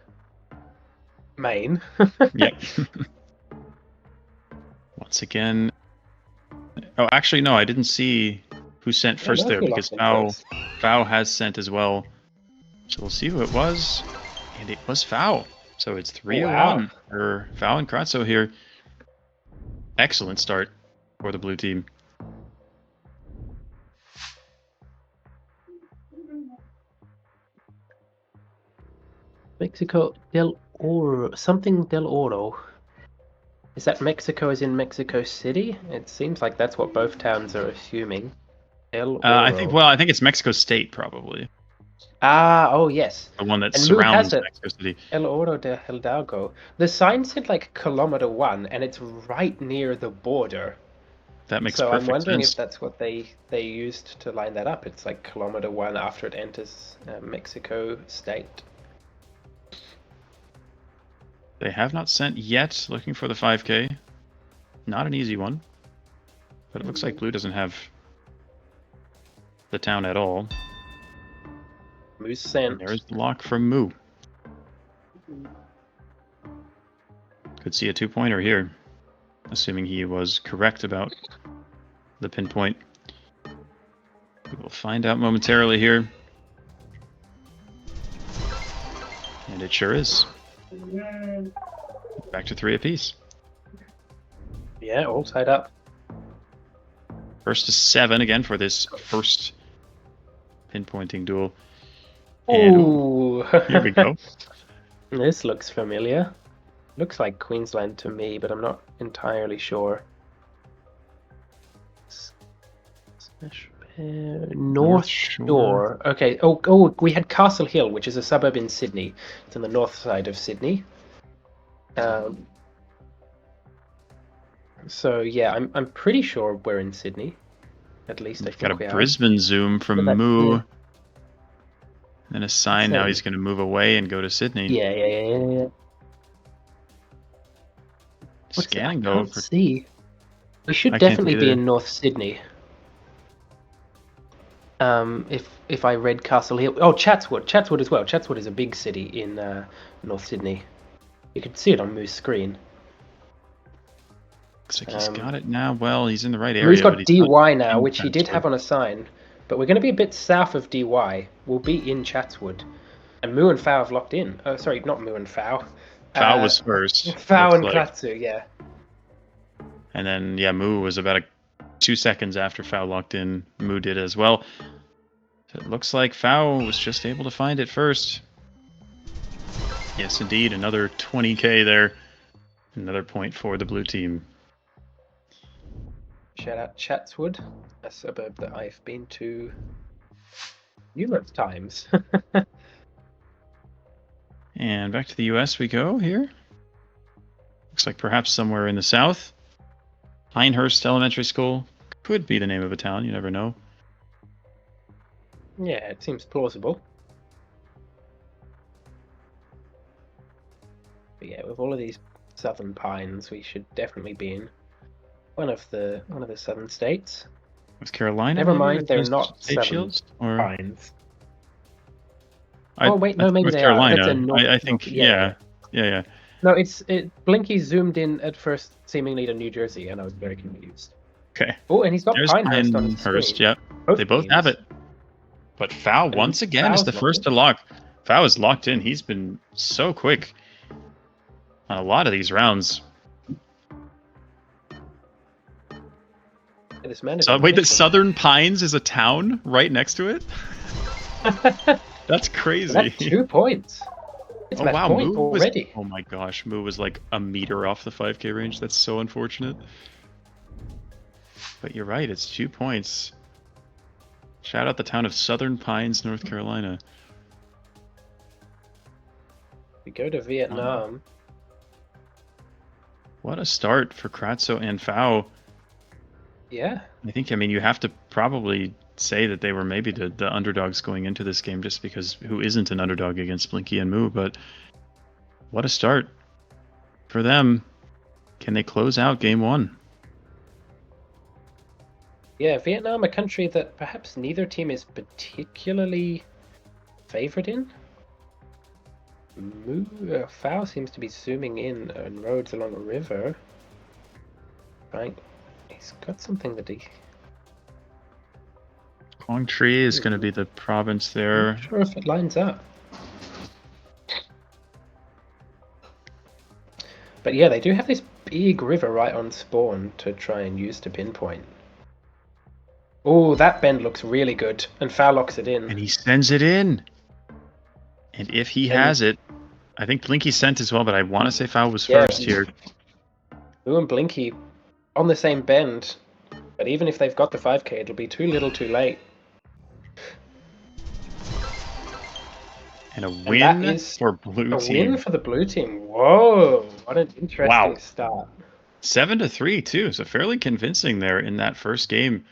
E: Maine.
A: Yep. Once again. Oh, actually, no, I didn't see who sent first there because Fao has sent as well. So we'll see who it was. And it was Fao. So it's 3-1 for Fao and Kratzo here. Excellent start for the blue team.
E: Mexico del Oro, something del Oro. Is that Mexico as in Mexico City? It seems like that's what both towns are assuming. Del Oro.
A: I think it's Mexico State probably.
E: Oh yes.
A: The one that surrounds Mexico City.
E: El Oro de Hidalgo. The sign said like kilometer 1, and it's right near the border.
A: That makes perfect sense.
E: So I'm wondering if that's what they used to line that up. It's like kilometer 1 after it enters Mexico State.
A: They have not sent yet. Looking for the 5K. Not an easy one. But it looks like blue doesn't have the town at all.
E: Moo's sent.
A: And there's the lock from Moo. Could see a 2-pointer here. Assuming he was correct about the pinpoint. We will find out momentarily here. And it sure is. Back to 3 apiece.
E: Yeah, all tied up.
A: First to 7 again for this first pinpointing duel.
E: Ooh.
A: Here we go.
E: This looks familiar. Looks like Queensland to me, but I'm not entirely sure. North Shore. Okay. Oh, we had Castle Hill, which is a suburb in Sydney. It's on the north side of Sydney. So yeah, I'm pretty sure we're in Sydney. At least I think we are.
A: Got a Brisbane zoom from Moo. Yeah. And a sign now he's going to move away and go to Sydney.
E: Yeah.
A: Scanning though.
E: Let's see. We should definitely be in North Sydney. If I read Castle Hill, Chatswood as well. Chatswood is a big city in North Sydney. You can see it on Moo's screen.
A: Looks like he's got it now. Well, he's in the right area.
E: Moo's got DY now, which he did have on a sign, but we're going to be a bit south of DY. We'll be in Chatswood, and Moo and Fao have locked in. Oh, sorry, not Moo and Fao.
A: Fao was first.
E: Fao and
A: looks like.
E: Kratsu, yeah.
A: And then, yeah, Moo was about 2 seconds after Fao locked in. Moo did as well. So it looks like Fao was just able to find it first. Yes, indeed. Another 20k there. Another point for the blue team.
E: Shout out Chatswood, a suburb that I've been to numerous times.
A: And back to the US we go here. Looks like perhaps somewhere in the south. Pinehurst Elementary School. Could be the name of a town, you never know.
E: Yeah, it seems plausible. But yeah, with all of these southern pines, we should definitely be in one of the southern states.
A: Was Carolina?
E: Never
A: maybe,
E: mind,
A: with
E: they're
A: those
E: not
A: state
E: southern
A: shields? Or
E: pines.
A: I,
E: Oh wait,
A: I
E: no,
A: think it
E: maybe
A: was
E: they
A: Carolina.
E: are. That's a north,
A: I think yeah.
E: No, Blinky zoomed in at first, seemingly to New Jersey, and I was very confused.
A: Okay.
E: Oh, and he's got
A: There's
E: Pinehurst on his
A: Pinehurst,
E: screen.
A: yep. They both have it. But Fao, once again, is the first to lock. Fao is locked in. He's been so quick on a lot of these rounds.
E: This man is
A: So, wait, the
E: efficient.
A: Southern Pines is a town right next to it? That's crazy.
E: That's 2 points. It's
A: Oh
E: match
A: wow,
E: point
A: Moo was,
E: already.
A: oh my gosh, Moo was like a meter off the 5k range. That's so unfortunate. But you're right, it's 2 points. Shout out the town of Southern Pines, North Carolina.
E: We go to Vietnam.
A: What a start for Kratso and Fao.
E: Yeah.
A: I mean, you have to probably say that they were maybe the underdogs going into this game, just because who isn't an underdog against Blinky and Moo? But what a start for them. Can they close out game 1?
E: Yeah, Vietnam, a country that perhaps neither team is particularly favored in. Fao seems to be zooming in on roads along a river. Right. He's got something that he...
A: Quang Tri is going to be the province there.
E: I'm not sure if it lines up. But yeah, they do have this big river right on spawn to try and use to pinpoint. Oh, that bend looks really good. And Fao locks it in.
A: And he sends it in. And if he has it, I think Blinky sent as well, but I want to say Fao was first here.
E: Moo and Blinky on the same bend. But even if they've got the 5k, it'll be too little too late.
A: And a win for blue team.
E: A win for the blue team. Whoa, what an interesting start.
A: 7-3 too, so fairly convincing there in that first game.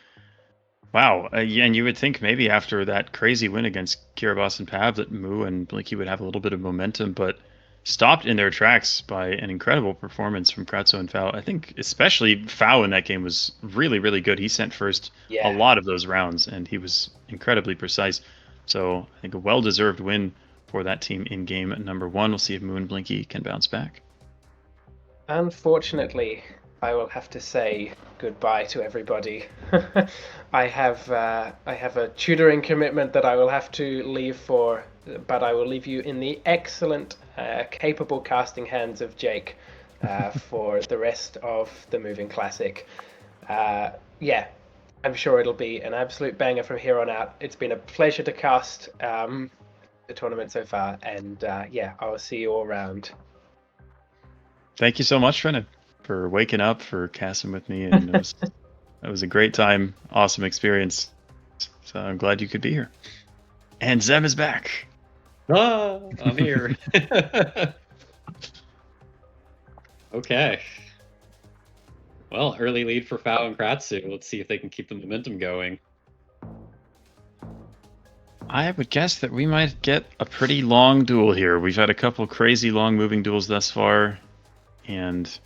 A: Wow, yeah, and you would think maybe after that crazy win against Kiribati and Pav that Moo and Blinky would have a little bit of momentum, but stopped in their tracks by an incredible performance from Kratso and Fao. I think especially Fao in that game was really, really good. He sent first a lot of those rounds, and he was incredibly precise. So I think a well-deserved win for that team in game number 1. We'll see if Moo and Blinky can bounce back.
E: Unfortunately, I will have to say goodbye to everybody. I have a tutoring commitment that I will have to leave for, but I will leave you in the excellent, capable casting hands of Jake for the rest of the Moving Classic. Yeah, I'm sure it'll be an absolute banger from here on out. It's been a pleasure to cast the tournament so far, and yeah, I will see you all around.
A: Thank you so much, Frenna, for waking up, for casting with me, and it was a great time, awesome experience. So I'm glad you could be here. And Zem is back.
B: Ah, I'm here. Okay. Well, early lead for Fao and Kratsu. Let's see if they can keep the momentum going.
A: I would guess that we might get a pretty long duel here. We've had a couple crazy long moving duels thus far, and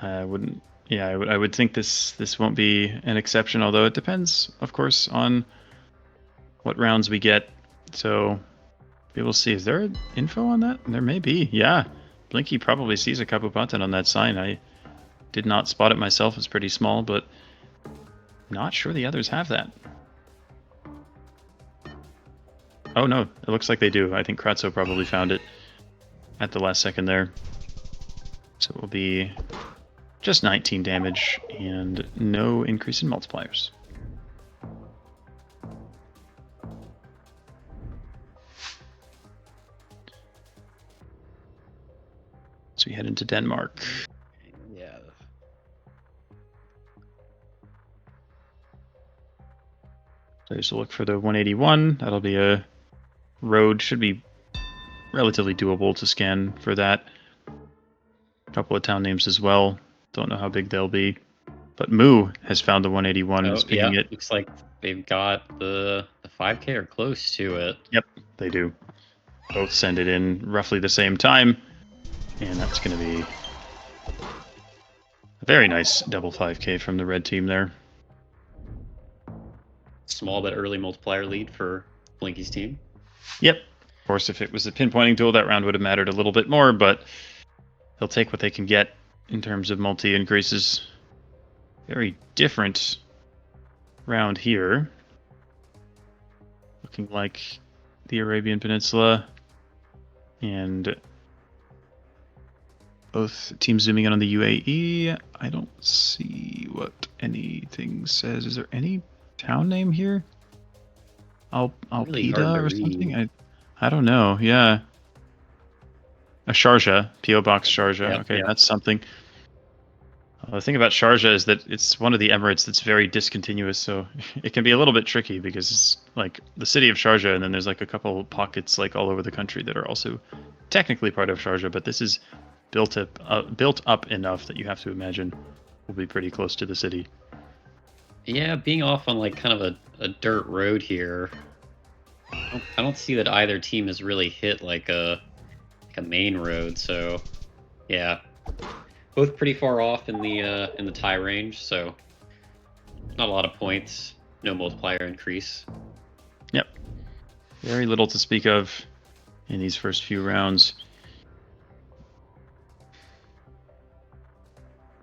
A: I would think this won't be an exception, although it depends, of course, on what rounds we get. So we will see. Is there info on that? There may be. Yeah, Blinky probably sees a Kapupatan on that sign. I did not spot it myself. It's pretty small, but not sure the others have that. Oh no, it looks like they do. I think Kratso probably found it. at the last second there. So it will be just 19 damage and no increase in multipliers. So we head into Denmark.
B: Yeah.
A: So just look for the 181. That'll be a road. Should be relatively doable to scan for that. A couple of town names as well. Don't know how big they'll be. But Moo has found the 181 and is pinging it.
B: Looks like they've got the 5K or close to it.
A: Yep, they do. Both send it in roughly the same time. And that's going to be a very nice double 5K from the red team there.
B: Small but early multiplier lead for Blinky's team.
A: Yep. Of course, if it was a pinpointing duel, that round would have mattered a little bit more, but they'll take what they can get in terms of multi increases. Very different round here. Looking like the Arabian Peninsula and both teams zooming in on the UAE. I don't see what anything says. Is there any town name here? Alpida or something? I don't know. Yeah. A Sharjah, PO Box Sharjah.
B: Yep,
A: okay,
B: yep.
A: That's something. The thing about Sharjah is that it's one of the Emirates that's very discontinuous, so it can be a little bit tricky because it's like the city of Sharjah, and then there's like a couple pockets like all over the country that are also technically part of Sharjah, but this is built up enough that you have to imagine will be pretty close to the city.
B: Yeah, being off on like kind of a dirt road here. I don't see that either team has really hit like a main road, so yeah. Both pretty far off in the tie range, so not a lot of points, no multiplier increase.
A: Yep. Very little to speak of in these first few rounds.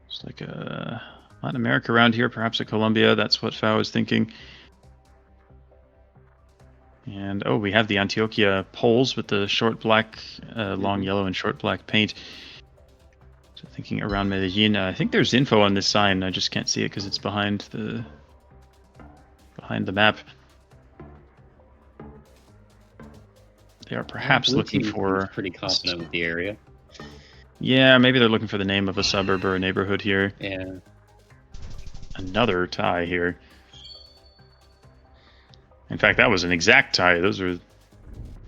A: It's like a Latin America around here, perhaps a Colombia. That's what Fao is thinking. And oh, we have the Antioquia poles with the short black, long yellow and short black paint. So thinking around Medellin. I think there's info on this sign. I just can't see it because it's behind the map. They are perhaps looking for.
B: Pretty confident with the area.
A: Yeah, maybe they're looking for the name of a suburb or a neighborhood here.
B: Yeah.
A: Another tie here. In fact, that was an exact tie. Those were the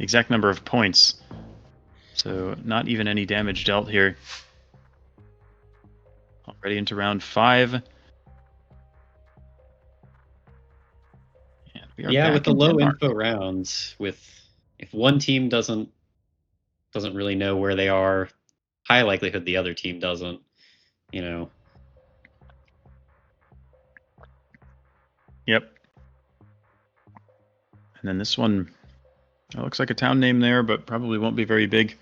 A: exact number of points. So not even any damage dealt here. Already into round 5. And we are
B: Yeah,
A: back
B: with the
A: in
B: low
A: Denmark.
B: info rounds, if one team doesn't really know where they are, high likelihood the other team doesn't, you know.
A: Yep. And then this one, it looks like a town name there, but probably won't be very big.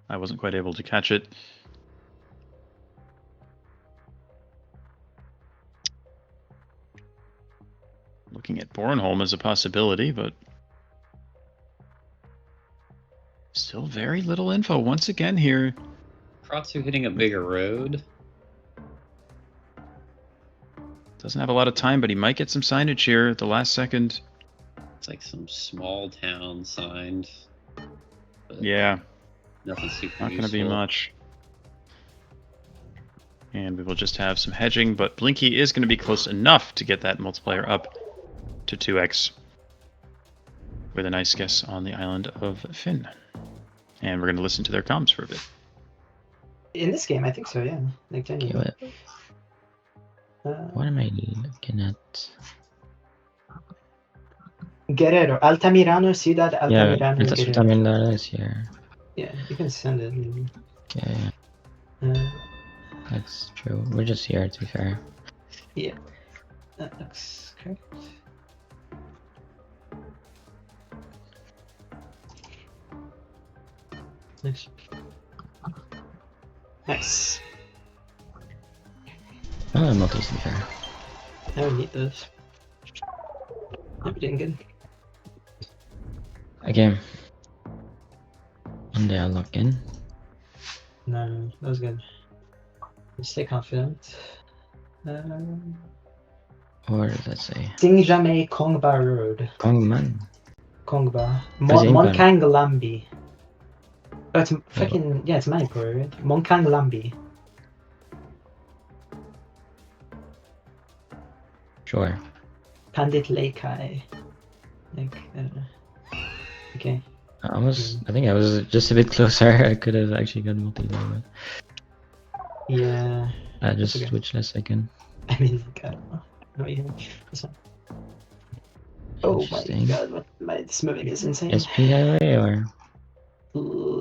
A: I wasn't quite able to catch it. Looking at Bornholm as a possibility, but still very little info once again here.
B: Kratzu hitting a bigger road.
A: Doesn't have a lot of time, but he might get some signage here at the last second.
B: It's like some small town signed. But
A: Yeah,
B: nothing super
A: not going to be
B: useful.
A: much. And we will just have some hedging, but Blinky is going to be close enough to get that multiplier up to 2x with a nice guess on the island of Finn. And we're going to listen to their comms for a bit.
G: In this game, I think so, yeah. Like,
H: Okay,
G: genuinely.
H: what am I looking at?
G: Guerrero, Altamirano, Ciudad
H: Yeah,
G: Altamirano.
H: that's what I mean. That is here.
G: Yeah, you can send it.
H: Okay,
G: Uh,
H: that's true. We're just here, to be fair.
G: yeah, that looks correct. Nice. Nice.
H: Oh, multis, to be fair.
G: I would need those. We're doing good.
H: Okay. And they are lock in.
G: No, that was good. Stay confident.
H: Or let's say
G: Sing jamais Kongba Road.
H: Kongman.
G: Kongba.
H: Kasi Impal.
G: Monkangalambi. Oh, it's fucking yeah, it's Manipur, right? Monkangalambi.
H: Sure.
G: Pandit Laikai. Like, I don't know. Okay.
H: I think I was just a bit closer. I could have actually got multi there, but
G: Yeah.
H: I just
G: okay.
H: switched last second.
G: I mean, like, I don't know. Oh my god, this moving is insane.
H: SP highway or?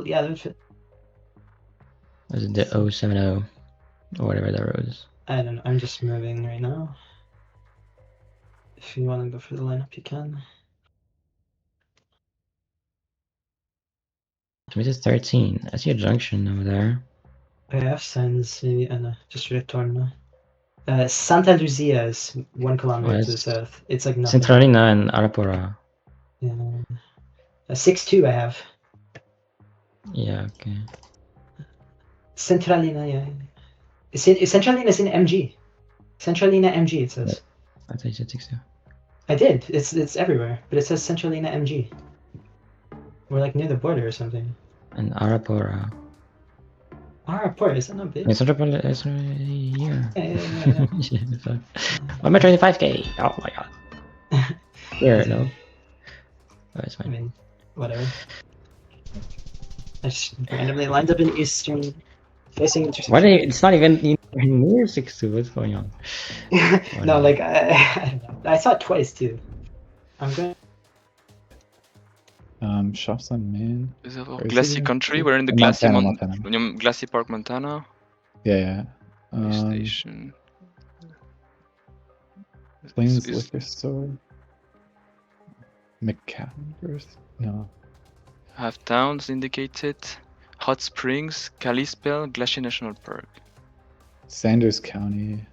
G: Yeah, that would fit.
H: Was it the 070 or whatever that road is?
G: I don't know. I'm just moving right now. If you want to go for the lineup, you can.
H: It is 13. I see a junction over there.
G: I have signs, maybe. I know, just return. Santa Lucia is 1 kilometer to the south. It's like nothing.
H: Centralina and Arapora.
G: Yeah. 6-2 I have.
H: Yeah, okay.
G: Centralina, yeah. Centralina is in MG. Centralina MG, it says.
H: I thought you said 6-2.
G: I did. It's everywhere, but it says Centralina MG. We're like near the border or something.
H: And Arapora.
G: Arapora, is that not big?
H: It's Arapora is here.
G: Yeah.
H: I'm at 25k. Oh my god. Here, no. Oh, it's fine.
G: I mean, whatever. I just randomly lined up in Eastern, facing intersection.
H: Why did it's not even near 6-2? What's going on?
G: No, like I don't know. I saw it twice too. I'm going.
C: Shops on main.
D: Is it Glassy Country? We're in the Glassy Glassy Park, Montana.
C: Yeah.
D: Station.
C: Plains Liquor Store. McCallan's? No.
D: Have towns indicated. Hot Springs, Kalispell, Glacier National Park.
C: Sanders County.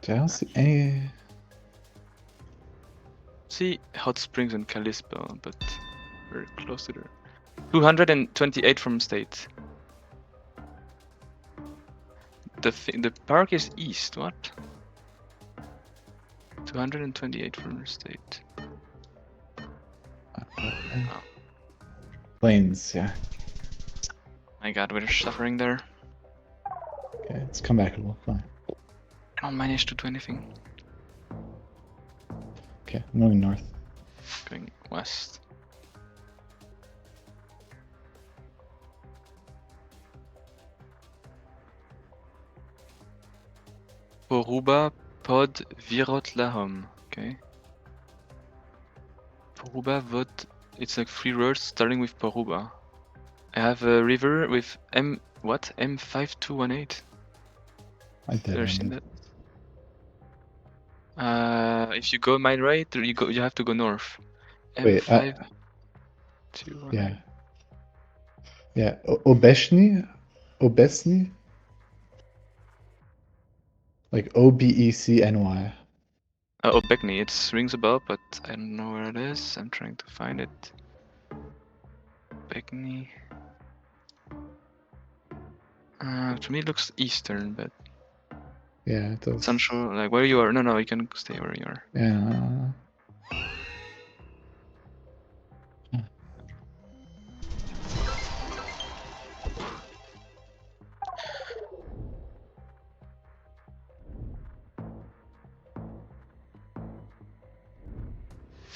C: Do I don't see any?
D: See Hot Springs and Kalispell, but very close to there. 228 from state. The park is east. What? 228 from state.
C: Plains, yeah.
D: My god, we're suffering there.
C: Okay, let's come back a little. Fine.
D: I don't manage to do anything.
C: Okay, I'm moving north.
D: Going west. Poruba pod Virot Lahom. Okay. Poruba Vod. It's like 3 roads starting with Poruba. I have a river with M5218.
C: I did.
D: Ever seen that? If you go my right, you have to go north.
C: Wait,
D: M5.
C: Yeah. Yeah. Obeshny? Like Obecny.
D: Obecny. It rings a bell, but I don't know where it is. I'm trying to find it. Obecny. To me it looks eastern, but
C: yeah, it does.
D: Central, like where you are. No, you can stay where you are.
C: Yeah.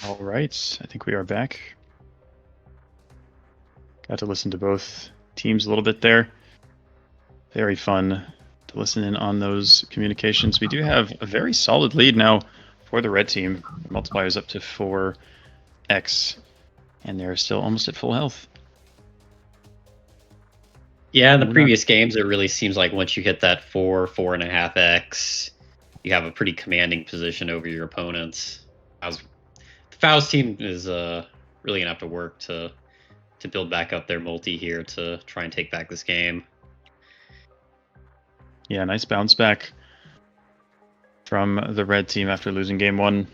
A: All right, I think we are back. Got to listen to both teams a little bit there. Very fun to listen in on those communications. We do have a very solid lead now for the red team. The multiplier is up to 4x, and they're still almost at full health.
B: Yeah, in the previous games, it really seems like once you hit that 4.5x, you have a pretty commanding position over your opponents. The Faust team is really gonna have to work to build back up their multi here to try and take back this game.
A: Yeah, nice bounce back from the red team after losing game 1.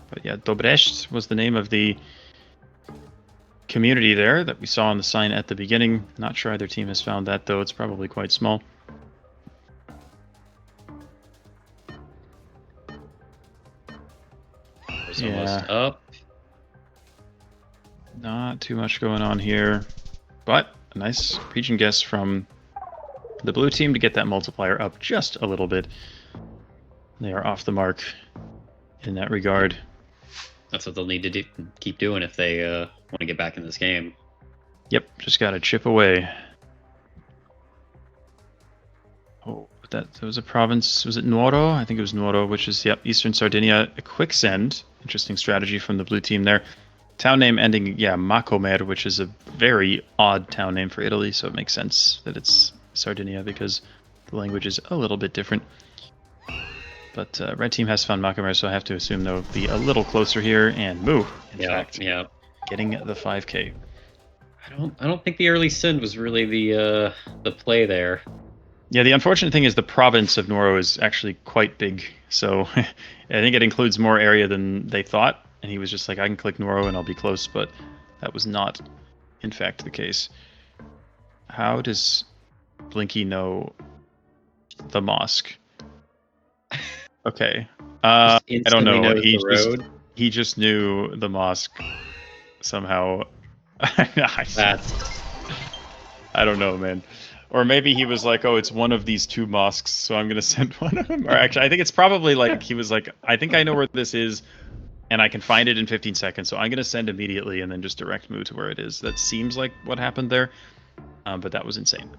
A: But yeah, Dobrecht was the name of the community there that we saw on the sign at the beginning. Not sure either team has found that, though. It's probably quite small.
B: It's almost up.
A: Not too much going on here, but a nice region guess from the blue team to get that multiplier up just a little bit. They are off the mark in that regard.
B: That's what they'll need to keep doing if they want to get back in this game.
A: Yep, just got to chip away. Oh, that was a province. Was it Nuoro? I think it was Nuoro, which is, yep, Eastern Sardinia. A quick send. Interesting strategy from the blue team there. Town name ending, yeah, Macomer, which is a very odd town name for Italy, so it makes sense that it's Sardinia because the language is a little bit different. But red team has found Macomer, so I have to assume they'll be a little closer here and move. In fact, getting the 5K.
B: I don't think the early send was really the play there.
A: Yeah, the unfortunate thing is the province of Nuoro is actually quite big, so I think it includes more area than they thought. And he was just like, I can click Nuoro and I'll be close, but that was not, in fact, the case. How does Blinky know the mosque? Okay. I don't know. He just knew the mosque somehow. I don't know, man. Or maybe he was like, oh, it's one of these two mosques, so I'm going to send one of them. Or actually, I think it's probably like he was like, I think I know where this is, and I can find it in 15 seconds, so I'm going to send immediately and then just direct move to where it is. That seems like what happened there, but that was insane.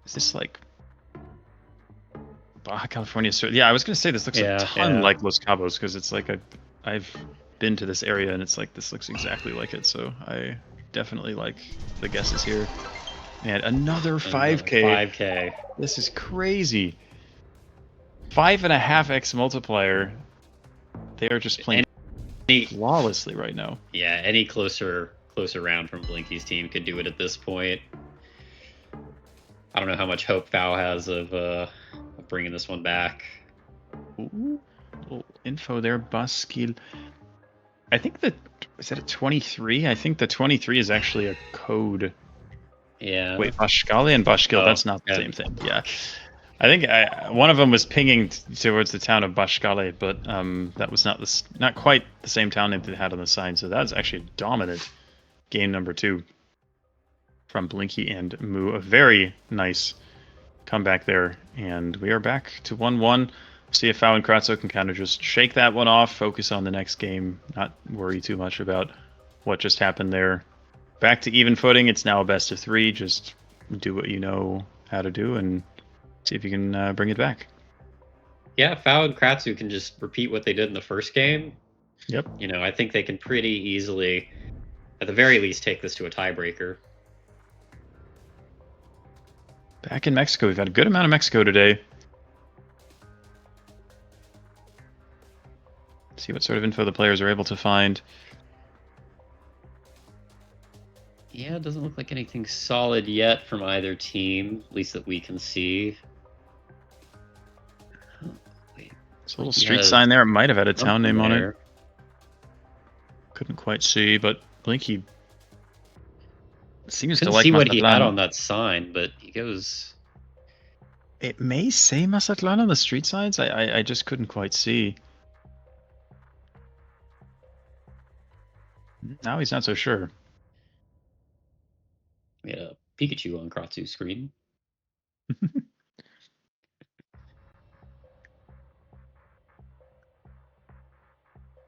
A: Is this like Baja California? Yeah, I was going to say this looks a ton like Los Cabos, because it's like I've been to this area, and it's like this looks exactly like it, so I definitely like the guesses here. And another 5K.
B: 5K.
A: This is crazy. 5.5x multiplier. They are just playing flawlessly right now.
B: Yeah, any closer round from Blinky's team could do it at this point. I don't know how much hope Fow has of bringing this one back.
A: Ooh, little info there, Baskil. I think is that a 23? I think the 23 is actually a code.
B: Yeah.
A: Wait, Bashkali and Bashkil, that's not the same thing. Yeah. I think one of them was pinging towards the town of Bashkali, but that was not quite the same town name they had on the sign, so that's actually a dominant game number 2 from Blinky and Moo. A very nice comeback there, and we are back to 1-1. See if Fow and Kratzo can kind of just shake that one off, focus on the next game, not worry too much about what just happened there. Back to even footing. It's now a best of 3. Just do what you know how to do and see if you can bring it back.
B: Yeah, Fow and Kratzu can just repeat what they did in the first game.
A: Yep.
B: You know, I think they can pretty easily, at the very least, take this to a tiebreaker.
A: Back in Mexico. We've had a good amount of Mexico today. See what sort of info the players are able to find.
B: Yeah, it doesn't look like anything solid yet from either team, at least that we can see. Oh, wait.
A: It's a little street sign there. It might have had a town name on it. Couldn't quite see, but Blinky seems to like
B: see what
A: Mazatlan.
B: he had on that sign, but he goes...
A: It may say Mazatlan on the street signs. I just couldn't quite see. Now he's not so sure.
B: We had a Pikachu on Kratzu's screen.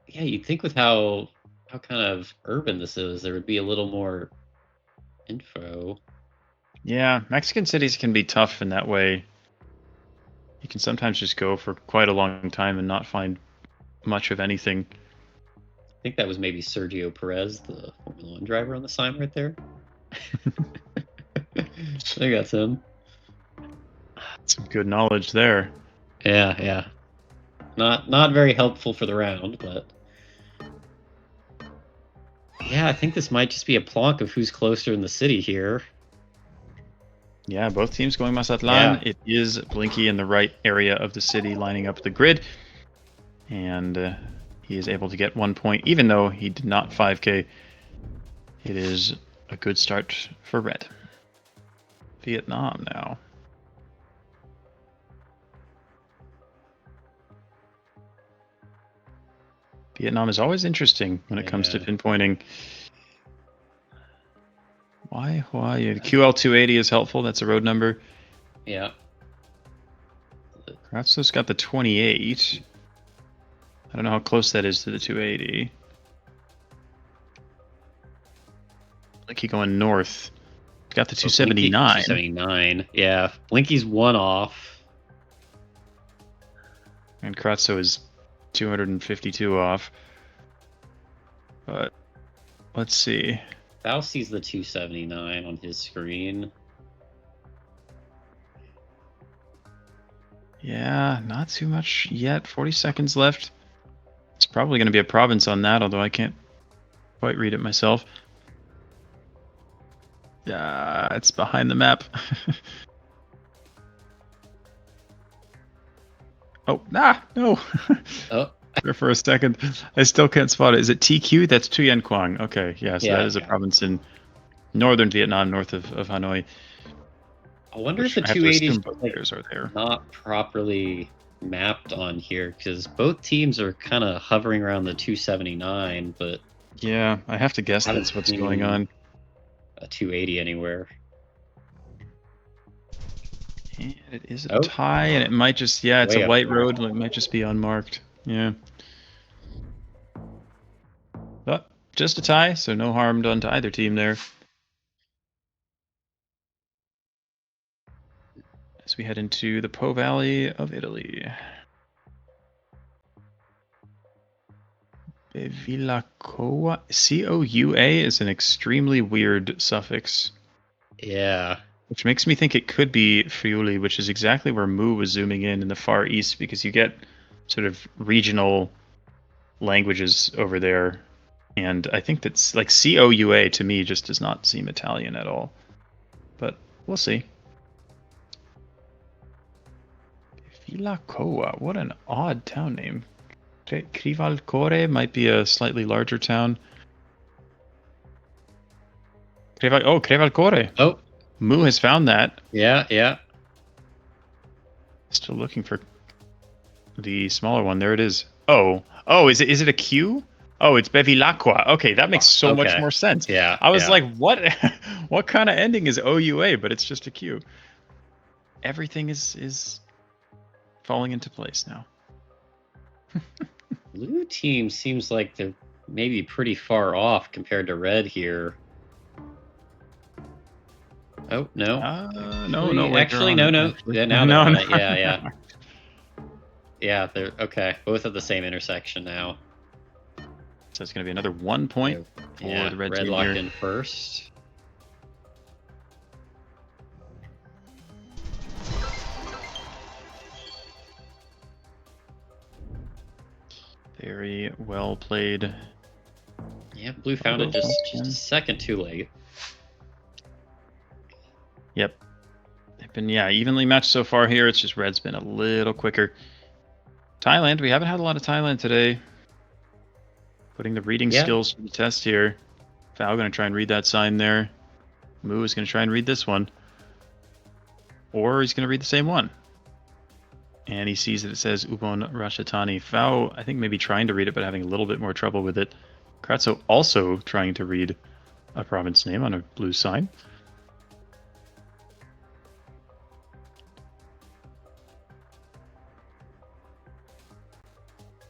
B: Yeah, you'd think with how kind of urban this is, there would be a little more info.
A: Yeah, Mexican cities can be tough in that way. You can sometimes just go for quite a long time and not find much of anything.
B: I think that was maybe Sergio Perez, the Formula 1 driver on the sign right there. I think that's him.
A: Some good knowledge there.
B: Yeah. Not very helpful for the round, but... Yeah, I think this might just be a plonk of who's closer in the city here.
A: Yeah, both teams going Mazatlan.
B: Yeah.
A: It is Blinky in the right area of the city lining up the grid. And he is able to get 1 point, even though he did not 5k. It is a good start for red. Vietnam now. Vietnam is always interesting when it comes to pinpointing. Why? The QL280 is helpful. That's a road number.
B: Yeah.
A: Kratzo's got the 28. I don't know how close that is to the 280. Like he going north. He's got the 279.
B: 279. Yeah. Blinky's 1 off.
A: And Kratzo is 252 off. But let's see.
B: Val sees the 279 on his screen.
A: Yeah, not too much yet. 40 seconds left. It's probably going to be a province on that, although I can't quite read it myself. Yeah, it's behind the map. Oh, no.
B: Oh.
A: There for a second. I still can't spot it. Is it TQ? That's Tuyen Quang. Okay, yeah, so that is a province in northern Vietnam, north of Hanoi.
B: I wonder if the 280s are there. Not properly mapped on here, because both teams are kind of hovering around the 279, but...
A: Yeah, I have to guess that's what's going on.
B: A 280 anywhere.
A: And it is a tie, and it might just... Yeah, it's a white road, it might just be unmarked. Yeah. But just a tie, so no harm done to either team there. As we head into the Po Valley of Italy. Bevilacqua. C-O-U-A is an extremely weird suffix.
B: Yeah.
A: Which makes me think it could be Friuli, which is exactly where Mu was zooming in the Far East, because you get sort of regional languages over there. And I think that's like C-O-U-A to me just does not seem Italian at all. But we'll see. Bevilacqua, what an odd town name. Crevalcore might be a slightly larger town. Crevalcore.
B: Oh.
A: Mu has found that.
B: Yeah.
A: Still looking for the smaller one. There it is. Oh, is it a Q? Oh, it's Bevilacqua. Okay, that makes so much more sense.
B: Yeah.
A: I was like, what? What kind of ending is OUA? But it's just a Q. Everything is falling into place now.
B: Blue team seems like they're maybe pretty far off compared to red here. Oh, no.
A: No.
B: Actually, no. Yeah, now they're on it. Yeah. Yeah, they're okay. Both at the same intersection now.
A: So it's going to be another 1 point for the red team
B: locked
A: here.
B: in first.
A: Very well played.
B: Yeah, blue found it just a second too late.
A: Yep. They've been, evenly matched so far here. It's just red's been a little quicker. Thailand, we haven't had a lot of Thailand today. Putting the reading skills to the test here. Fao going to try and read that sign there. Mu is going to try and read this one. Or he's going to read the same one. And he sees that it says Ubon Ratchathani. Fao, I think, maybe trying to read it, but having a little bit more trouble with it. Kratzo also trying to read a province name on a blue sign.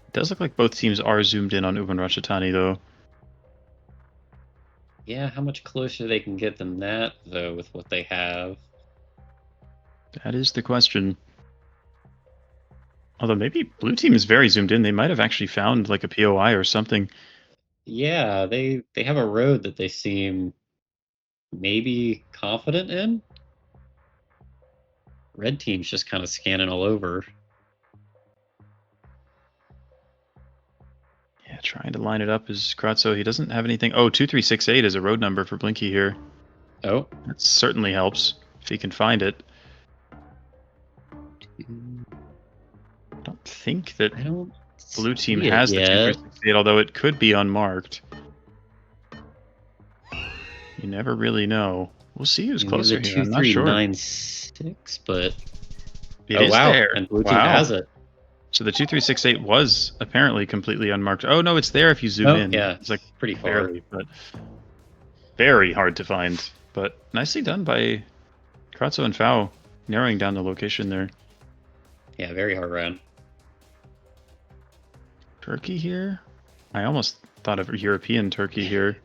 A: It does look like both teams are zoomed in on Ubon Ratchathani, though.
B: Yeah, how much closer they can get than that, though, with what they have?
A: That is the question. Although maybe blue team is very zoomed in. They might have actually found like a POI or something.
B: Yeah, they have a road that they seem maybe confident in. Red team's just kind of scanning all over.
A: Yeah, trying to line it up is Kratzo. He doesn't have anything. Oh, 2368 is a road number for Blinky here.
B: Oh.
A: That certainly helps if he can find it. I don't think that blue team
B: see it
A: has the
B: yet.
A: 2368, although it could be unmarked. You never really know. We'll see who's closer
B: the
A: here. I'm not sure.
B: 2396, but
A: It is
B: wow,
A: there.
B: and blue team
A: Wow.
B: has it.
A: So the 2368 was apparently completely unmarked. Oh no, it's there if you zoom in.
B: Yeah,
A: It's like
B: pretty far.
A: barely, but very hard to find. But nicely done by Kratzo and Fau, narrowing down the location there.
B: Yeah, very hard round.
A: Turkey here? I almost thought of European Turkey here.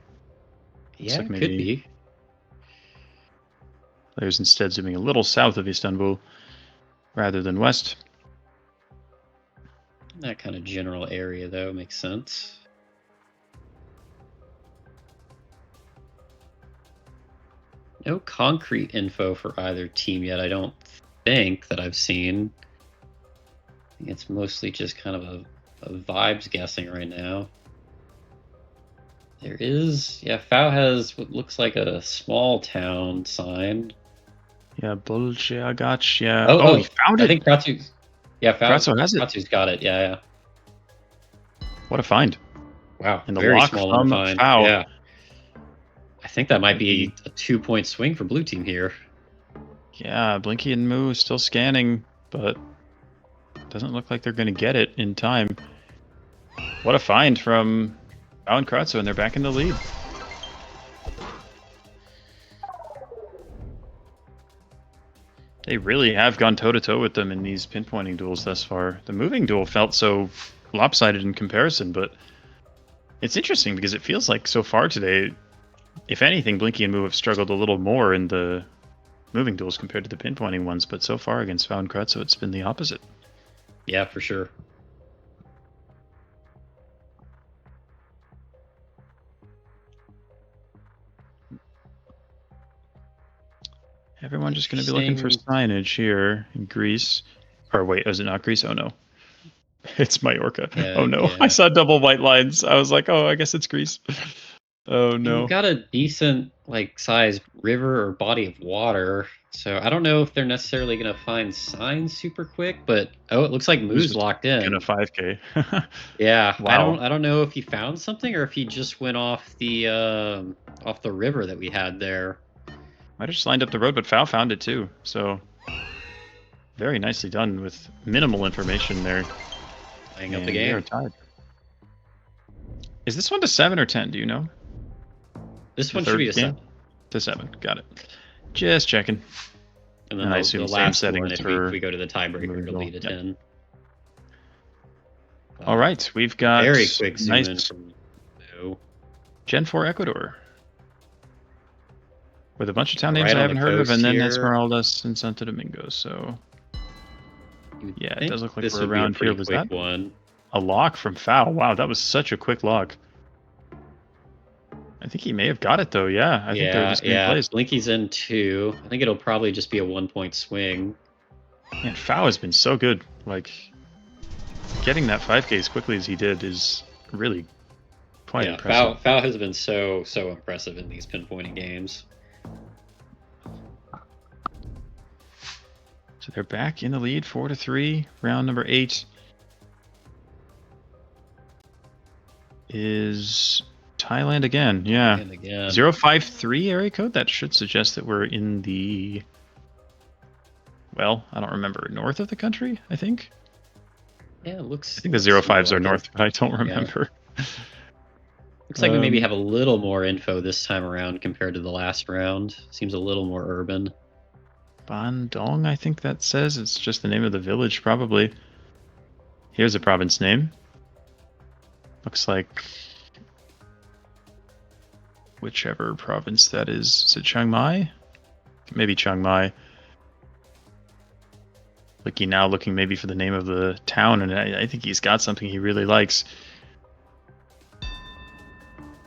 B: Yeah,
A: like
B: could
A: maybe-
B: be.
A: Players instead zooming a little south of Istanbul rather than west.
B: That kind of general area, though, makes sense. No concrete info for either team yet, I don't think, that I've seen. I think it's mostly just kind of a vibes guessing right now. There is, yeah, Fau has what looks like a small town sign.
A: Yeah, Bolshagach, yeah.
B: Oh,
A: he found it!
B: I think Kratzu's, yeah,
A: Kratzo has it.
B: Kratzu's got it, yeah.
A: What a find.
B: Wow,
A: And the
B: very
A: lock
B: small
A: from
B: undefined.
A: Fau.
B: Yeah. I think that might be a 2-point swing for blue team here.
A: Yeah, Blinky and Moo still scanning, but doesn't look like they're going to get it in time. What a find from Fau and Kratzo, and they're back in the lead. They really have gone toe-to-toe with them in these pinpointing duels thus far. The moving duel felt so lopsided in comparison, but it's interesting because it feels like so far today, if anything, Blinky and Moo have struggled a little more in the moving duels compared to the pinpointing ones, but so far against Fau and Kratzo, it's been the opposite.
B: Yeah, for sure.
A: Everyone just going to be looking for signage here in Greece. Or wait, is it not Greece? Oh no. It's Majorca.
B: Yeah,
A: oh no.
B: yeah.
A: I saw double white lines. I was like, oh, I guess it's Greece. Oh no.
B: You've got a decent, like, sized river or body of water, so I don't know if they're necessarily going to find signs super quick, but it looks like Moo's locked in.
A: In a 5K.
B: Yeah,
A: Wow.
B: I don't know if he found something or if he just went off the river that we had there.
A: Might have just lined up the road, but Fau found it too. So very nicely done with minimal information there.
B: Playing up
A: And
B: the
A: they are
B: game.
A: tied. Is this one to 7 or 10? Do you know?
B: This
A: The
B: one should be a
A: third game?
B: 7.
A: To 7. Got it. Just checking.
B: And then
A: And I
B: the
A: assume same
B: last
A: settings
B: one, if
A: for
B: we go to the tiebreaker,
A: moving
B: it'll be to
A: duel.
B: 10.
A: All right, we've got
B: Very quick zoom in
A: nice
B: from Moo.
A: Gen 4 Ecuador. With a bunch of town names
B: Right
A: I
B: on
A: haven't
B: the
A: heard of,
B: coast
A: and then
B: here.
A: Esmeraldas and Santo Domingo. So
B: You would
A: Yeah, it
B: think
A: does look like
B: this
A: we're
B: would be a
A: around here.
B: pretty
A: Was
B: quick
A: that
B: one.
A: a lock from Fau? Wow, that was such a quick lock. I think he may have got it though. Yeah, I think they're the same place.
B: Blinky's in 2. I think it'll probably just be a 1-point swing.
A: Man, Fau has been so good. Like getting that 5K as quickly as he did is really quite impressive.
B: Fau has been so impressive in these pinpointing games.
A: So they're back in the lead, 4-3. Round number 8 is Thailand again. Yeah,
B: And again,
A: 053 area code. That should suggest that we're in the, well, I don't remember, north of the country. I think.
B: yeah, it looks.
A: I think the 05s are
B: like
A: north, but I don't remember.
B: Looks like we maybe have a little more info this time around compared to the last round. Seems a little more urban.
A: Bandung, I think that says. It's just the name of the village, probably. Here's a province name. Looks like whichever province that is. Is it Chiang Mai? Maybe Chiang Mai. Blicky now looking maybe for the name of the town, and I think he's got something he really likes.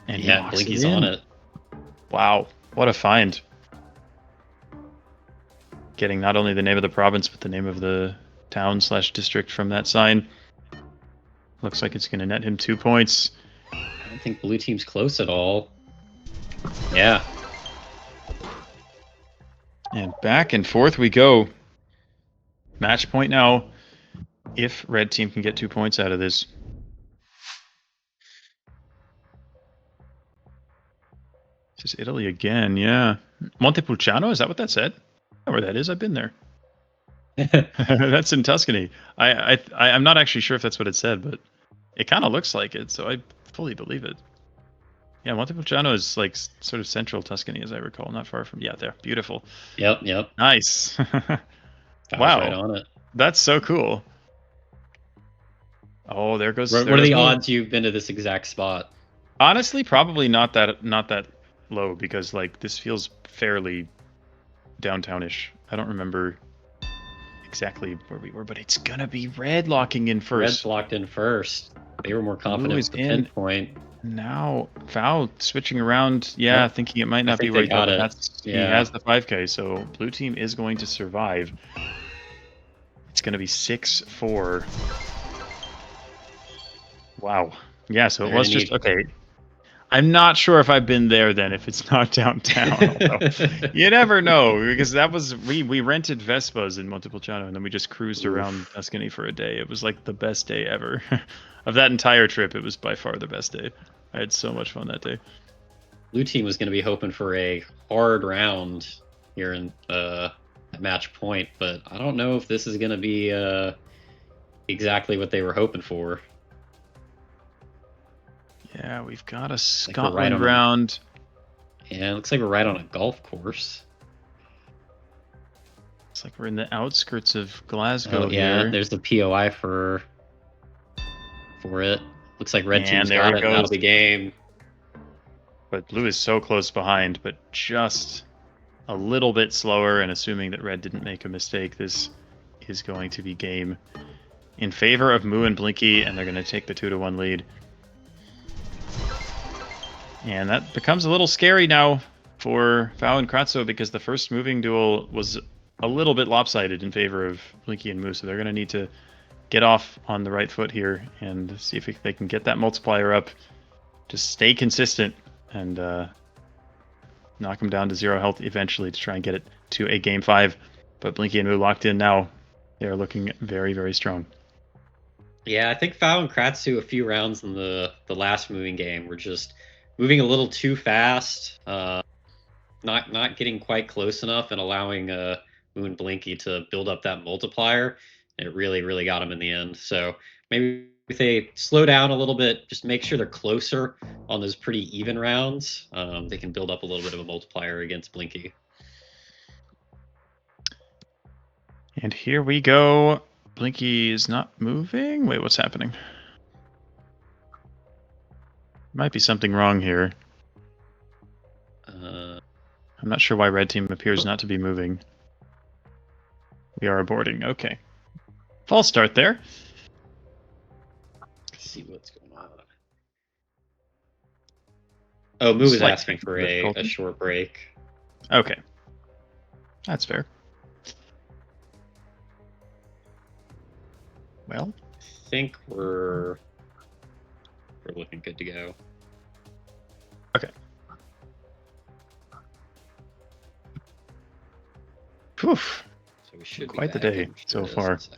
A: And
B: Yeah,
A: he locks
B: Blinky's
A: in.
B: on it.
A: Wow, what a find. Getting not only the name of the province, but the name of the town/district from that sign. Looks like it's going to net him 2 points.
B: I don't think blue team's close at all. Yeah.
A: And back and forth we go. Match point now. If red team can get 2 points out of this. This is Italy again, yeah. Montepulciano, is that what that said? I know where that is. I've been there. That's in Tuscany. I'm not actually sure if that's what it said, but it kind of looks like it, so I fully believe it. Yeah, Montepulciano is like sort of central Tuscany, as I recall, not far from. Yeah, there. Beautiful.
B: Yep.
A: Nice.
B: Wow. Right on it.
A: That's so cool. Oh, there goes.
B: What are the odds you've been to this exact spot?
A: Honestly, probably not that low, because like this feels fairly downtownish. I don't remember exactly where we were, but it's gonna be red locking in first.
B: Red's locked in first. They were more confident with the pinpoint.
A: Now Foul switching around, thinking it might not be where he thought it. He has the 5K, so blue team is going to survive. It's going to be 6-4. Wow. Yeah, so it was just okay. I'm not sure if I've been there then, if it's not downtown. You never know, because that was we rented Vespas in Montepulciano, and then we just cruised around Tuscany for a day. It was like the best day ever. Of that entire trip, it was by far the best day. I had so much fun that day.
B: Blue team was going to be hoping for a hard round here in match point, but I don't know if this is going to be exactly what they were hoping for.
A: Yeah, we've got a Scotland round.
B: Yeah, it looks like we're right on a golf course.
A: It's like we're in the outskirts of Glasgow
B: yeah,
A: here.
B: There's the POI for it. Looks like red team's got it out of the game.
A: But blue is so close behind, but just a little bit slower, and assuming that red didn't make a mistake, this is going to be game in favor of Moo and Blinky, and they're going to take the 2-1 lead. And that becomes a little scary now for Fao and Kratzo, because the first moving duel was a little bit lopsided in favor of Blinky and Moo, so they're going to need to get off on the right foot here and see if they can get that multiplier up. Just stay consistent and knock them down to 0 health eventually to try and get it to a game 5. But Blinky and Moo locked in now. They are looking very, very strong.
B: Yeah, I think Fao and Kratzu a few rounds in the last moving game were just moving a little too fast, not getting quite close enough, and allowing Moo and Blinky to build up that multiplier. It really, really got them in the end. So maybe if they slow down a little bit, just make sure they're closer on those pretty even rounds, they can build up a little bit of a multiplier against Blinky.
A: And here we go. Blinky is not moving. Wait, what's happening? Might be something wrong here. I'm not sure why red team appears not to be moving. We are aborting. Okay. False start there.
B: Let's see what's going on. Oh, Moo is asking for a short break.
A: Okay. That's fair. Well,
B: I think we're looking good to go.
A: Okay. Poof.
B: So we should
A: quite the day so far. It's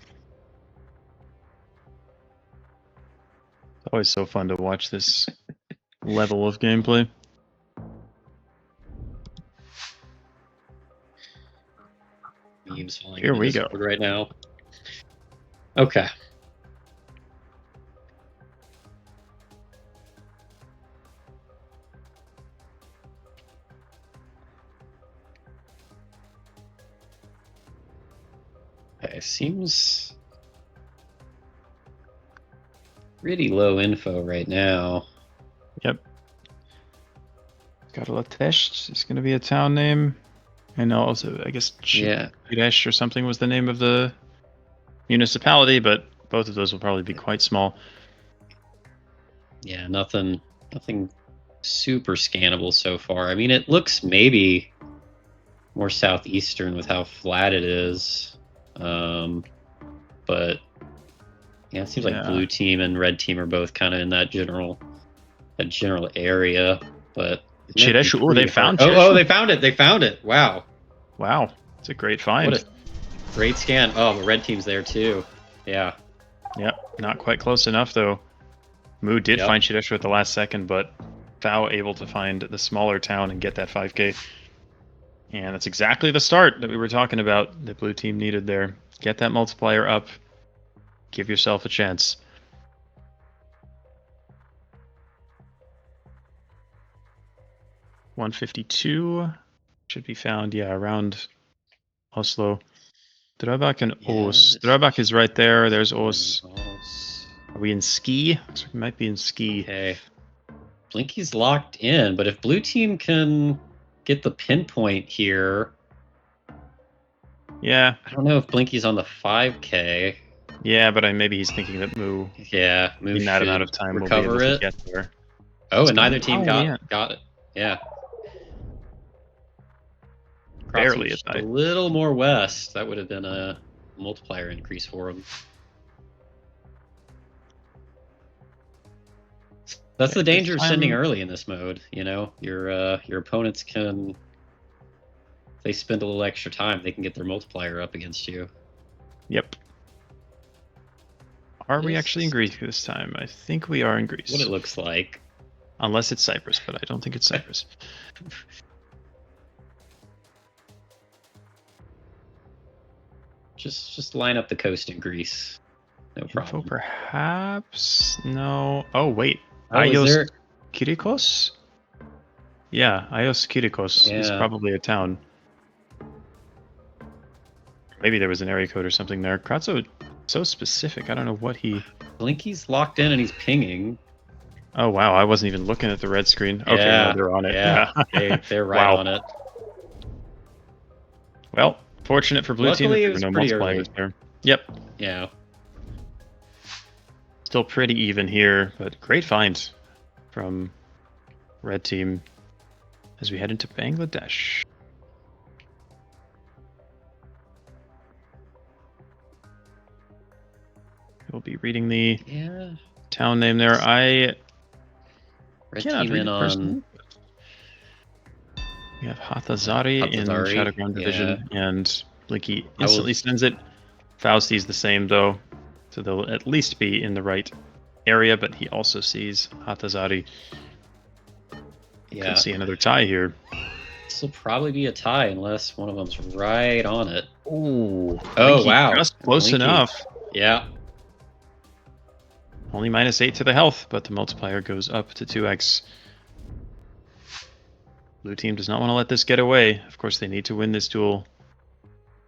A: always so fun to watch this level of gameplay.
B: Memes falling
A: Here we go
B: right now. Okay. Okay, seems pretty low info right now.
A: Yep. Got a Latest. It's going to be a town name. And also, I guess, Chidesh or something was the name of the municipality, but both of those will probably be quite small.
B: Yeah, nothing super scannable so far. I mean, it looks maybe more southeastern with how flat it is. But yeah, it seems like blue team and red team are both kind of in that general area. But
A: Chidesh, they found
B: it. Oh, they found it. They found it. Wow.
A: It's a great find.
B: What a great scan. Oh, the red team's there too. Yeah.
A: Yep. Not quite close enough though. Moo did find Chidesh at the last second, but Thou able to find the smaller town and get that 5k. And that's exactly the start that we were talking about the blue team needed there. Get that multiplier up. Give yourself a chance. $152 should be found, yeah, around Oslo. Drabak and Os. Drabak is right there. There's Os. Are we in ski? Looks like we might be in ski.
B: Okay. Blinky's locked in, but if blue team can get the pinpoint here...
A: Yeah.
B: I don't know if Blinky's on the 5k.
A: Yeah, but maybe he's thinking that Moo.
B: Yeah, Moo
A: in that amount of time will be able to get there.
B: Oh, and neither team got it. Yeah.
A: Barely a tie.
B: A little more west. That would have been a multiplier increase for him. That's the danger of sending early in this mode. You know, your opponents can, if they spend a little extra time, they can get their multiplier up against you.
A: Yep. Are we actually in Greece this time? I think we are in Greece.
B: What it looks like.
A: Unless it's Cyprus, but I don't think it's Cyprus.
B: Just line up the coast in Greece. No problem.
A: Info perhaps? No. Oh, wait.
B: Oh,
A: Ios Kirikos? Yeah, Ios Kirikos is
B: Yeah.
A: probably a town. Maybe there was an area code or something there. Kratzo, so specific. I don't know what he...
B: Blinky's locked in and he's pinging.
A: Oh, wow. I wasn't even looking at the red screen. Okay,
B: Yeah,
A: no, they're on it.
B: Yeah, they're right
A: Wow.
B: on it.
A: Well, fortunate for blue team
B: Luckily,
A: that
B: it
A: there
B: was
A: were no
B: pretty
A: multipliers
B: early.
A: there. Yep.
B: Yeah.
A: Still pretty even here, but great find from red team as we head into Bangladesh. We'll be reading the town name there. I
B: Red
A: cannot
B: team
A: read
B: in
A: the first
B: on
A: name. We have Hathazari in
B: Hathazari,
A: Shadowground Division, and Blinky
B: I will-
A: instantly sends it. Fausti's the same though, so they'll at least be in the right area, but he also sees Hathazari.
B: Yeah.
A: Could see another tie here.
B: This will probably be a tie unless one of them's right on it.
A: Ooh.
B: Oh,
A: Blinky
B: wow.
A: just close
B: Blinky.
A: enough.
B: Yeah.
A: Only -8 to the health, but the multiplier goes up to 2x. Blue team does not want to let this get away. Of course, they need to win this duel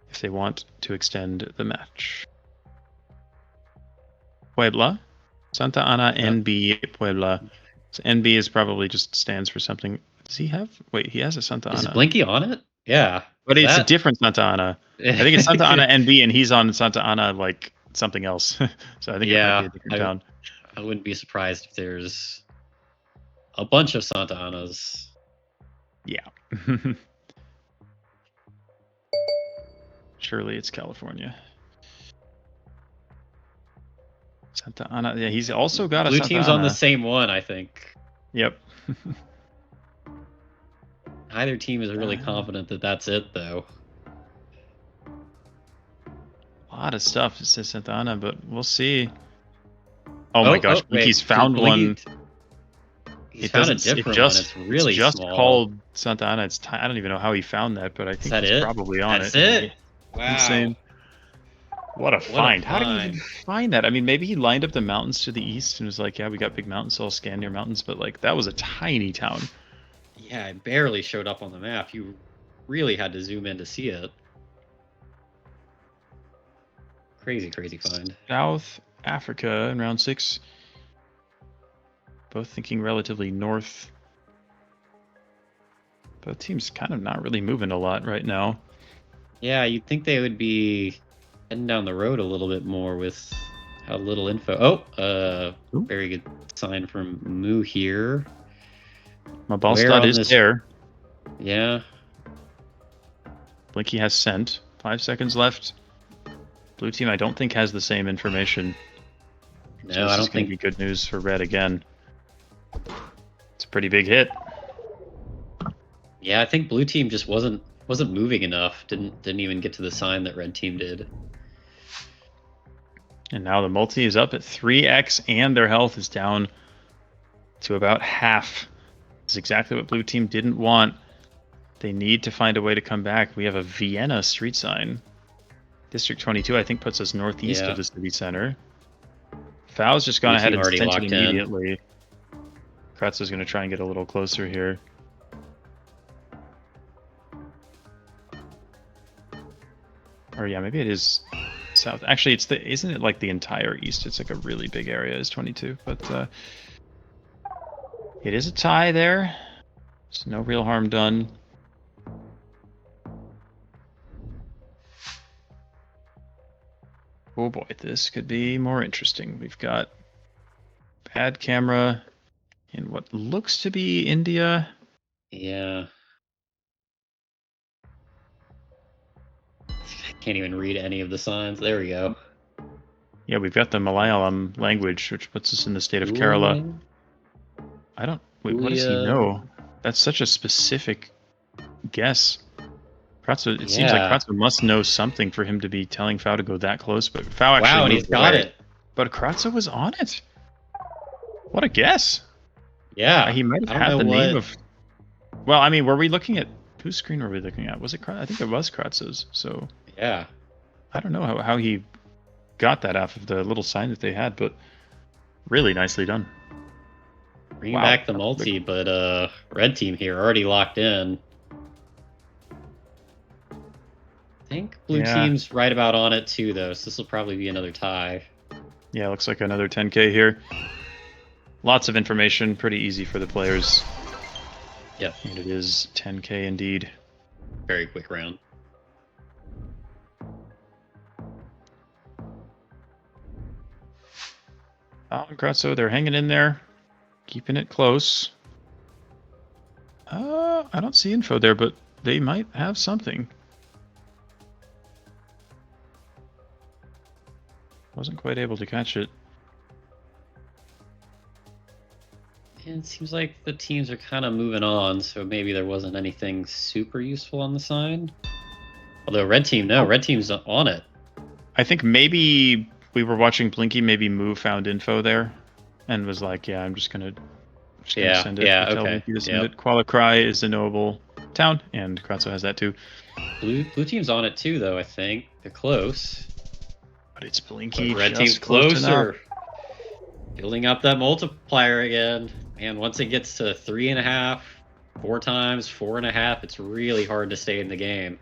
A: if they want to extend the match. Puebla. Santa Ana NB Puebla. So NB is probably just stands for something. Does he have? Wait, he has a Santa
B: Is
A: Ana.
B: Blinky on it? Yeah.
A: But it's a
B: That-
A: different Santa Ana. I think it's Santa Ana NB, and he's on Santa Ana like something else. So I think it might be a different town.
B: I wouldn't be surprised if there's a bunch of Santa Anas.
A: Yeah. Surely it's California. Santa Ana. Yeah, he's also got a
B: Blue
A: Santa
B: team's
A: Ana.
B: on the same one, I think.
A: Yep.
B: Neither team is really confident that that's it, though.
A: A lot of stuff. It says Santa Ana, but we'll see. Oh my gosh,
B: wait.
A: he's found one.
B: He's found a different one. It's really
A: just
B: small.
A: called Santa Ana. I don't even know how he found that, but I think
B: that
A: he's
B: it?
A: probably on
B: That's
A: it.
B: it? Wow.
A: Insane. What a find. How did he even
B: find.
A: find that? I mean, maybe he lined up the mountains to the east and was like, yeah, we got big mountains, so I'll scan your mountains. But like, that was a tiny town.
B: Yeah, it barely showed up on the map. You really had to zoom in to see it. Crazy, crazy find.
A: South Africa in round 6. Both thinking relatively north. Both teams kind of not really moving a lot right now.
B: Yeah, you'd think they would be heading down the road a little bit more with how little info. Oh, very good sign from Moo here.
A: My ball
B: Where
A: slot
B: on
A: is
B: this-
A: there.
B: Yeah.
A: Blinky has sent. 5 seconds left. Blue team, I don't think, has the same information.
B: No,
A: So this
B: I
A: is
B: don't
A: going
B: think.
A: to be good news for red again. It's a pretty big hit.
B: Yeah, I think blue team just wasn't moving enough. Didn't even get to the sign that red team did.
A: And now the multi is up at 3x, and their health is down to about half. It's exactly what blue team didn't want. They need to find a way to come back. We have a Vienna street sign. District 22, I think, puts us northeast of the city center. Fow's just gone
B: Blue
A: ahead
B: team
A: and
B: already
A: sent it
B: locked in.
A: immediately. Kratzo's going to try and get a little closer here. Or yeah, maybe it is south. Actually, isn't it like the entire east? It's like a really big area is 22, but it is a tie there. There's no real harm done. Oh boy, this could be more interesting. We've got bad camera in what looks to be India.
B: Yeah. Can't even read any of the signs. There we go.
A: Yeah, we've got the Malayalam language, which puts us in the state of Kerala. I don't... Wait, what does he know? That's such a specific guess. Kratzo, it seems like Kratzo must know something for him to be telling Fao to go that close, but Fao actually
B: and he's got it.
A: But Kratzo was on it. What a guess.
B: Yeah.
A: He might have had the name of... Well, I mean, were we looking at... Whose screen were we looking at? Was it Kratzo? I think it was Kratzo's, so...
B: Yeah.
A: I don't know how he got that off of the little sign that they had, but really nicely done.
B: Bring back the multi, but red team here already locked in. I think blue team's right about on it too, though, so this will probably be another tie.
A: Yeah, looks like another 10k here. Lots of information, pretty easy for the players.
B: Yeah.
A: And it is 10k indeed.
B: Very quick round.
A: Kratzo, they're hanging in there, keeping it close. I don't see info there, but they might have something. Wasn't quite able to catch it.
B: And it seems like the teams are kind of moving on, so maybe there wasn't anything super useful on the sign. Although red team, no, red team's on it.
A: I think maybe we were watching Blinky, maybe Moo found info there and was like, yeah, I'm just gonna send it.
B: Yeah,
A: tell
B: okay.
A: Blinky to send it. Kuala Krai is a knowable town, and Kratzo has that too.
B: Blue team's on it too, though, I think. They're close.
A: But it's Blinky.
B: But red team's closer. Building up that multiplier again. Man, once it gets to 3.5, 4 times, 4.5, it's really hard to stay in the game.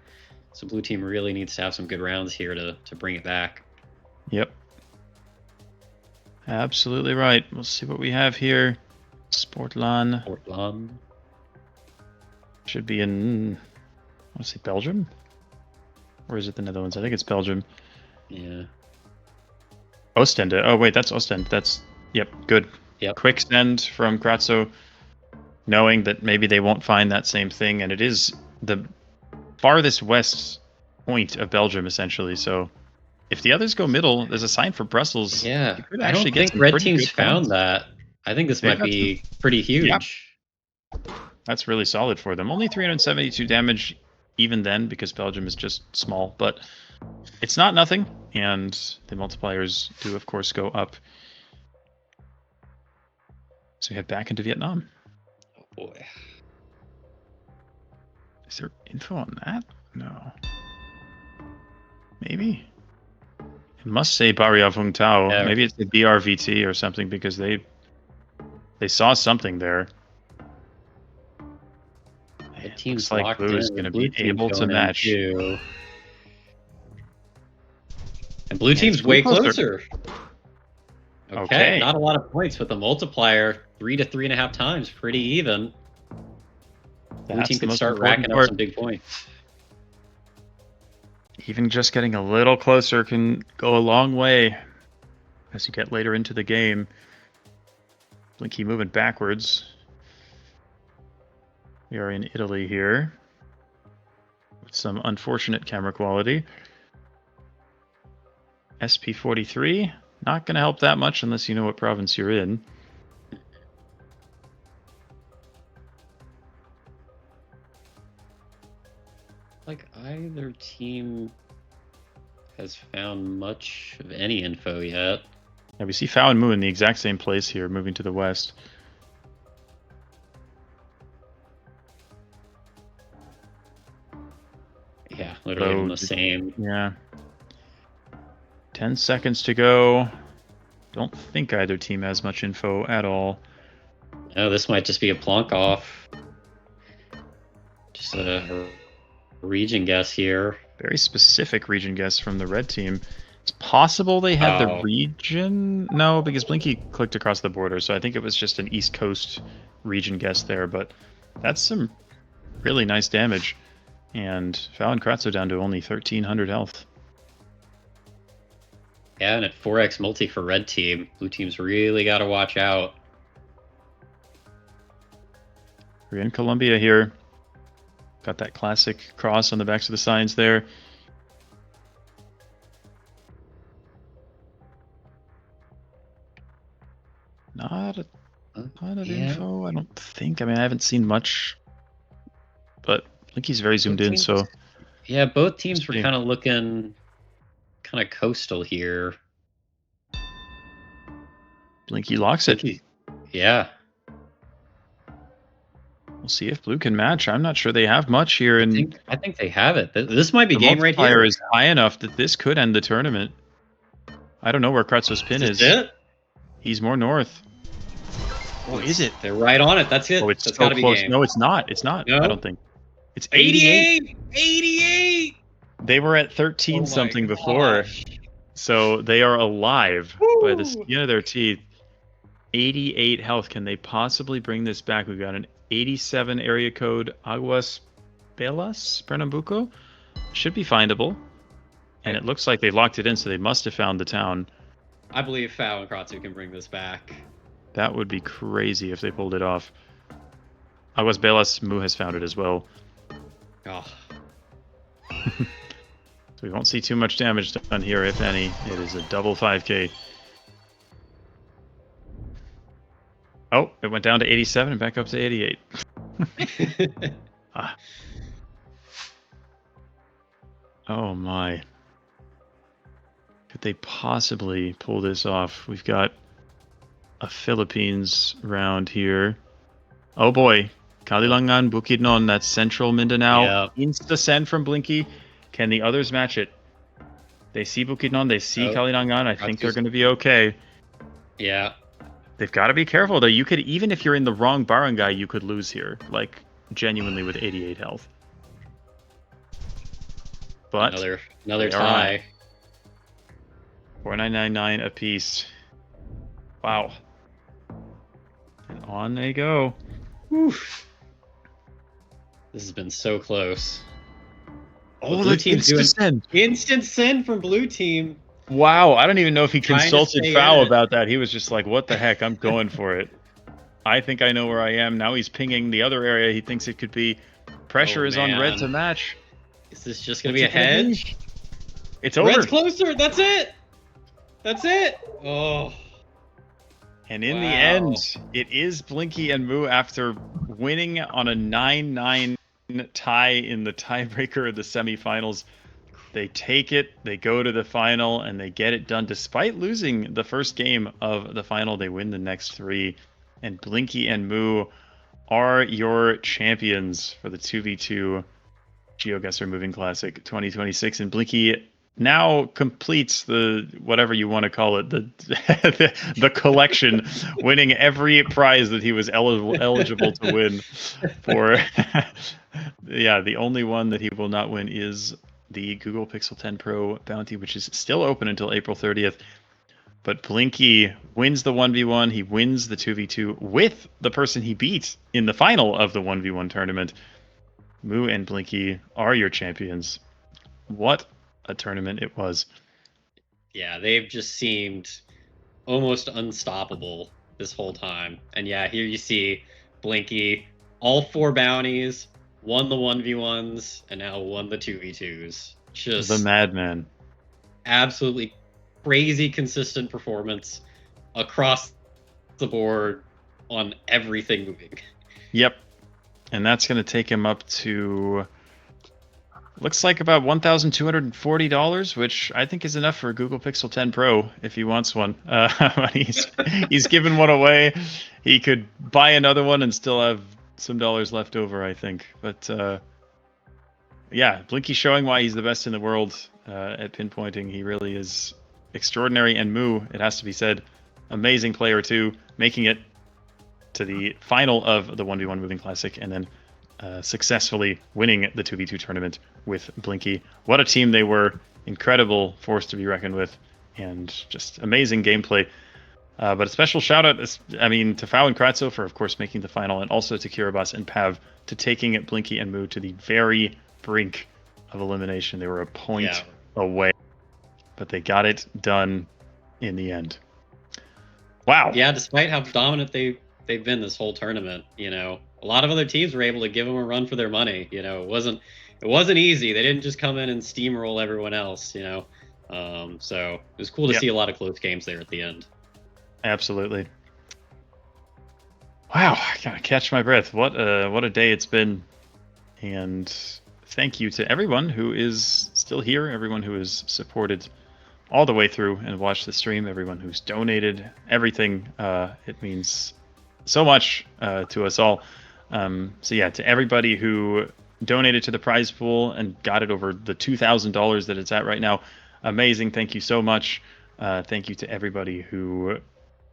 B: So blue team really needs to have some good rounds here to bring it back.
A: Yep. Absolutely right. We'll see what we have here. Sportlan.
B: Sportlan.
A: Should be in, I want to say Belgium? Or is it the Netherlands? I think it's Belgium.
B: Yeah.
A: Ostende. Oh, wait, that's Ostend. That's, yep, good.
B: Yep.
A: Quick send from Kratzo, knowing that maybe they won't find that same thing. And it is the farthest west point of Belgium, essentially. So if the others go middle, there's a sign for Brussels.
B: Yeah, I don't think red team's found that. I think this might be pretty huge.
A: Yeah. That's really solid for them. Only 372 damage even then, because Belgium is just small. But it's not nothing, and the multipliers do, of course, go up. So we head back into Vietnam.
B: Oh boy.
A: Is there info on that? No. Maybe. It must say Barria Vung Tau.
B: Yeah.
A: Maybe it's the BRVT or something, because they saw something there.
B: The team's
A: like
B: locked
A: blue is
B: in.
A: going to be able to match.
B: And blue team's way closer. Okay, not a lot of points, but the multiplier 3 to 3.5 times, pretty even. Blue team could start racking up some big points.
A: Even just getting a little closer can go a long way as you get later into the game. Blinky moving backwards. We are in Italy here with some unfortunate camera quality. SP43, not going to help that much unless you know what province you're in.
B: Like either team has found much of any info yet.
A: Yeah, we see Fao and Mu in the exact same place here, moving to the west.
B: Literally
A: So
B: on the same.
A: Yeah. 10 seconds to go. Don't think either team has much info at all.
B: Oh, this might just be a plonk off. Just a region guess here.
A: Very specific region guess from the red team. It's possible they had the region. No, because Blinky clicked across the border, so I think it was just an East Coast region guess there. But that's some really nice damage. And Fallon Kratzo down to only 1,300 health.
B: Yeah, and at 4x multi for red team. Blue team's really got to watch out.
A: We're in Colombia here. Got that classic cross on the backs of the signs there. Not a ton of info, I don't think. I mean, I haven't seen much, but Blinky's very zoomed in, so...
B: Yeah, both teams were kind of looking kind of coastal here.
A: Blinky locks it.
B: Yeah.
A: We'll see if Blue can match. I'm not sure they have much here.
B: I think they have it. This might be
A: the
B: game right here.
A: multiplier is high enough that this could end the tournament. I don't know where Kratzo's pin is.
B: It?
A: He's more north. Oh, is it?
B: They're right on it. That's it.
A: Oh, it's
B: That's
A: so
B: gotta
A: close.
B: Be game.
A: No, it's not. It's not.
B: No?
A: I don't think. It's
B: 88! 88!
A: They were at 13 something before. So they are alive by the skin of their teeth. 88 health. Can they possibly bring this back? We've got an 87 area code. Aguas Belas, Pernambuco. Should be findable. And it looks like they locked it in, so they must have found the town.
B: I believe Fao and Kratzu can bring this back.
A: That would be crazy if they pulled it off. Aguas Belas, Mu has found it as well.
B: Oh.
A: So we won't see too much damage done here, if any. It is a double 5k. Oh, it went down to 87 and back up to 88. Ah. Oh my. Could they possibly pull this off? We've got a Philippines round here. Oh boy. Kalilangan, Bukidnon, that's central Mindanao.
B: Yep.
A: Insta send from Blinky. Can the others match it? They see Bukidnon, they see Kalilangan. I think they're going to be okay.
B: Yeah.
A: They've got to be careful though. You could, even if you're in the wrong barangay, you could lose here. Like, genuinely with 88 health. But
B: another tie.
A: 4999 apiece. Wow. And on they go. Whew.
B: This has been so close.
A: Oh, blue team's doing
B: instant send from blue team.
A: Wow, I don't even know if he consulted Fao about that. He was just like, what the heck, I'm going for it. I think I know where I am. Now he's pinging the other area he thinks it could be. Pressure is on red to match.
B: Is this just going to be a hedge?
A: It's over.
B: Red's closer. That's it. That's it. Oh.
A: And in the end, it is Blinky and Mu after winning on a 9-9 tie in the tiebreaker of the semifinals. They take it, they go to the final, and they get it done. Despite losing the first game of the final, they win the next three. And Blinky and Mu are your champions for the 2v2 GeoGuessr Moving Classic 2026. And Blinky now completes the, whatever you want to call it, the collection, winning every prize that he was eligible to win for. Yeah, the only one that he will not win is the Google Pixel 10 Pro bounty, which is still open until April 30th. But Blinky wins the 1v1. He wins the 2v2 with the person he beat in the final of the 1v1 tournament. Mu and Blinky are your champions. What a tournament it was.
B: Yeah, they've just seemed almost unstoppable this whole time. And yeah, here you see Blinky, all 4 bounties, won the 1v1s, and now won the 2v2s. Just
A: the madman.
B: Absolutely crazy consistent performance across the board on everything moving.
A: Yep. And that's going to take him up to, looks like about $1,240, which I think is enough for a Google Pixel 10 Pro if he wants one. He's given one away. He could buy another one and still have some dollars left over, I think. But yeah, Blinky showing why he's the best in the world at pinpointing. He really is extraordinary. And Moo, it has to be said, amazing player too, making it to the final of the 1v1 Moving Classic and then successfully winning the 2v2 tournament with Blinky. What a team they were. Incredible force to be reckoned with and just amazing gameplay. But a special shout out, to Fao and Kratzo for, of course, making the final, and also to Kiribati and Pav to taking it Blinky and Moo to the very brink of elimination. They were a point away, but they got it done in the end. Wow.
B: Yeah, despite how dominant they've been this whole tournament, a lot of other teams were able to give them a run for their money. It wasn't easy. They didn't just come in and steamroll everyone else. So it was cool to see a lot of close games there at the end.
A: Absolutely. Wow, I gotta catch my breath. What a day it's been. And thank you to everyone who is still here, everyone who has supported all the way through and watched the stream, everyone who's donated, everything. It means so much to us all. To everybody who donated to the prize pool and got it over the $2,000 that it's at right now, amazing. Thank you so much. Thank you to everybody who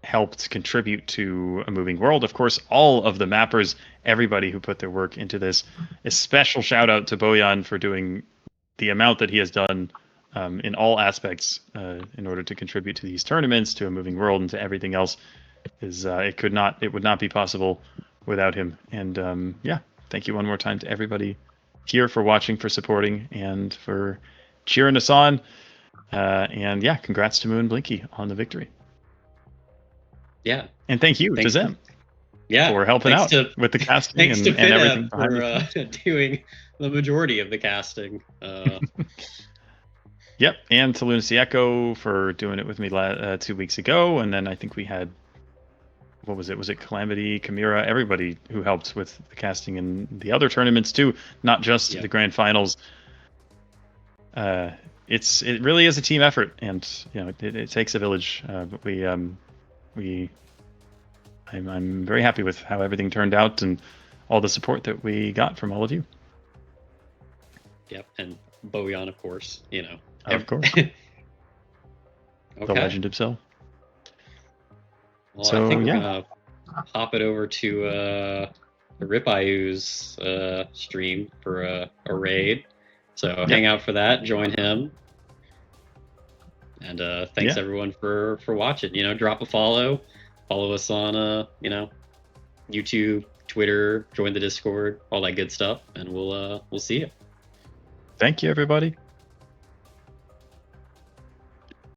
A: helped contribute to A Moving World. Of course, all of the mappers, everybody who put their work into this. A special shout out to Bojan for doing the amount that he has done in all aspects in order to contribute to these tournaments, to A Moving World, and to everything else. It would not be possible without him. And thank you one more time to everybody here for watching, for supporting, and for cheering us on. Congrats to Moo and Blinky on the victory.
B: Yeah.
A: And thank you to Zem for helping out with the casting and everything
B: for doing the majority of the casting.
A: Yep, and to Lunacy Echo for doing it with me 2 weeks ago. And then I think we had, what was it? Was it Calamity, Chimera, everybody who helped with the casting in the other tournaments too, not just the grand finals. It really is a team effort, and it takes a village. But I'm very happy with how everything turned out and all the support that we got from all of you.
B: Yep, and Bojan, of course.
A: Of course. Okay. The legend himself.
B: Well, I think we're gonna hop it over to the Ripayu's stream for a raid. So hang out for that. Join him. And thanks everyone for watching. Drop a follow. Follow us on YouTube, Twitter, join the Discord, all that good stuff, and we'll see you.
A: Thank you, everybody.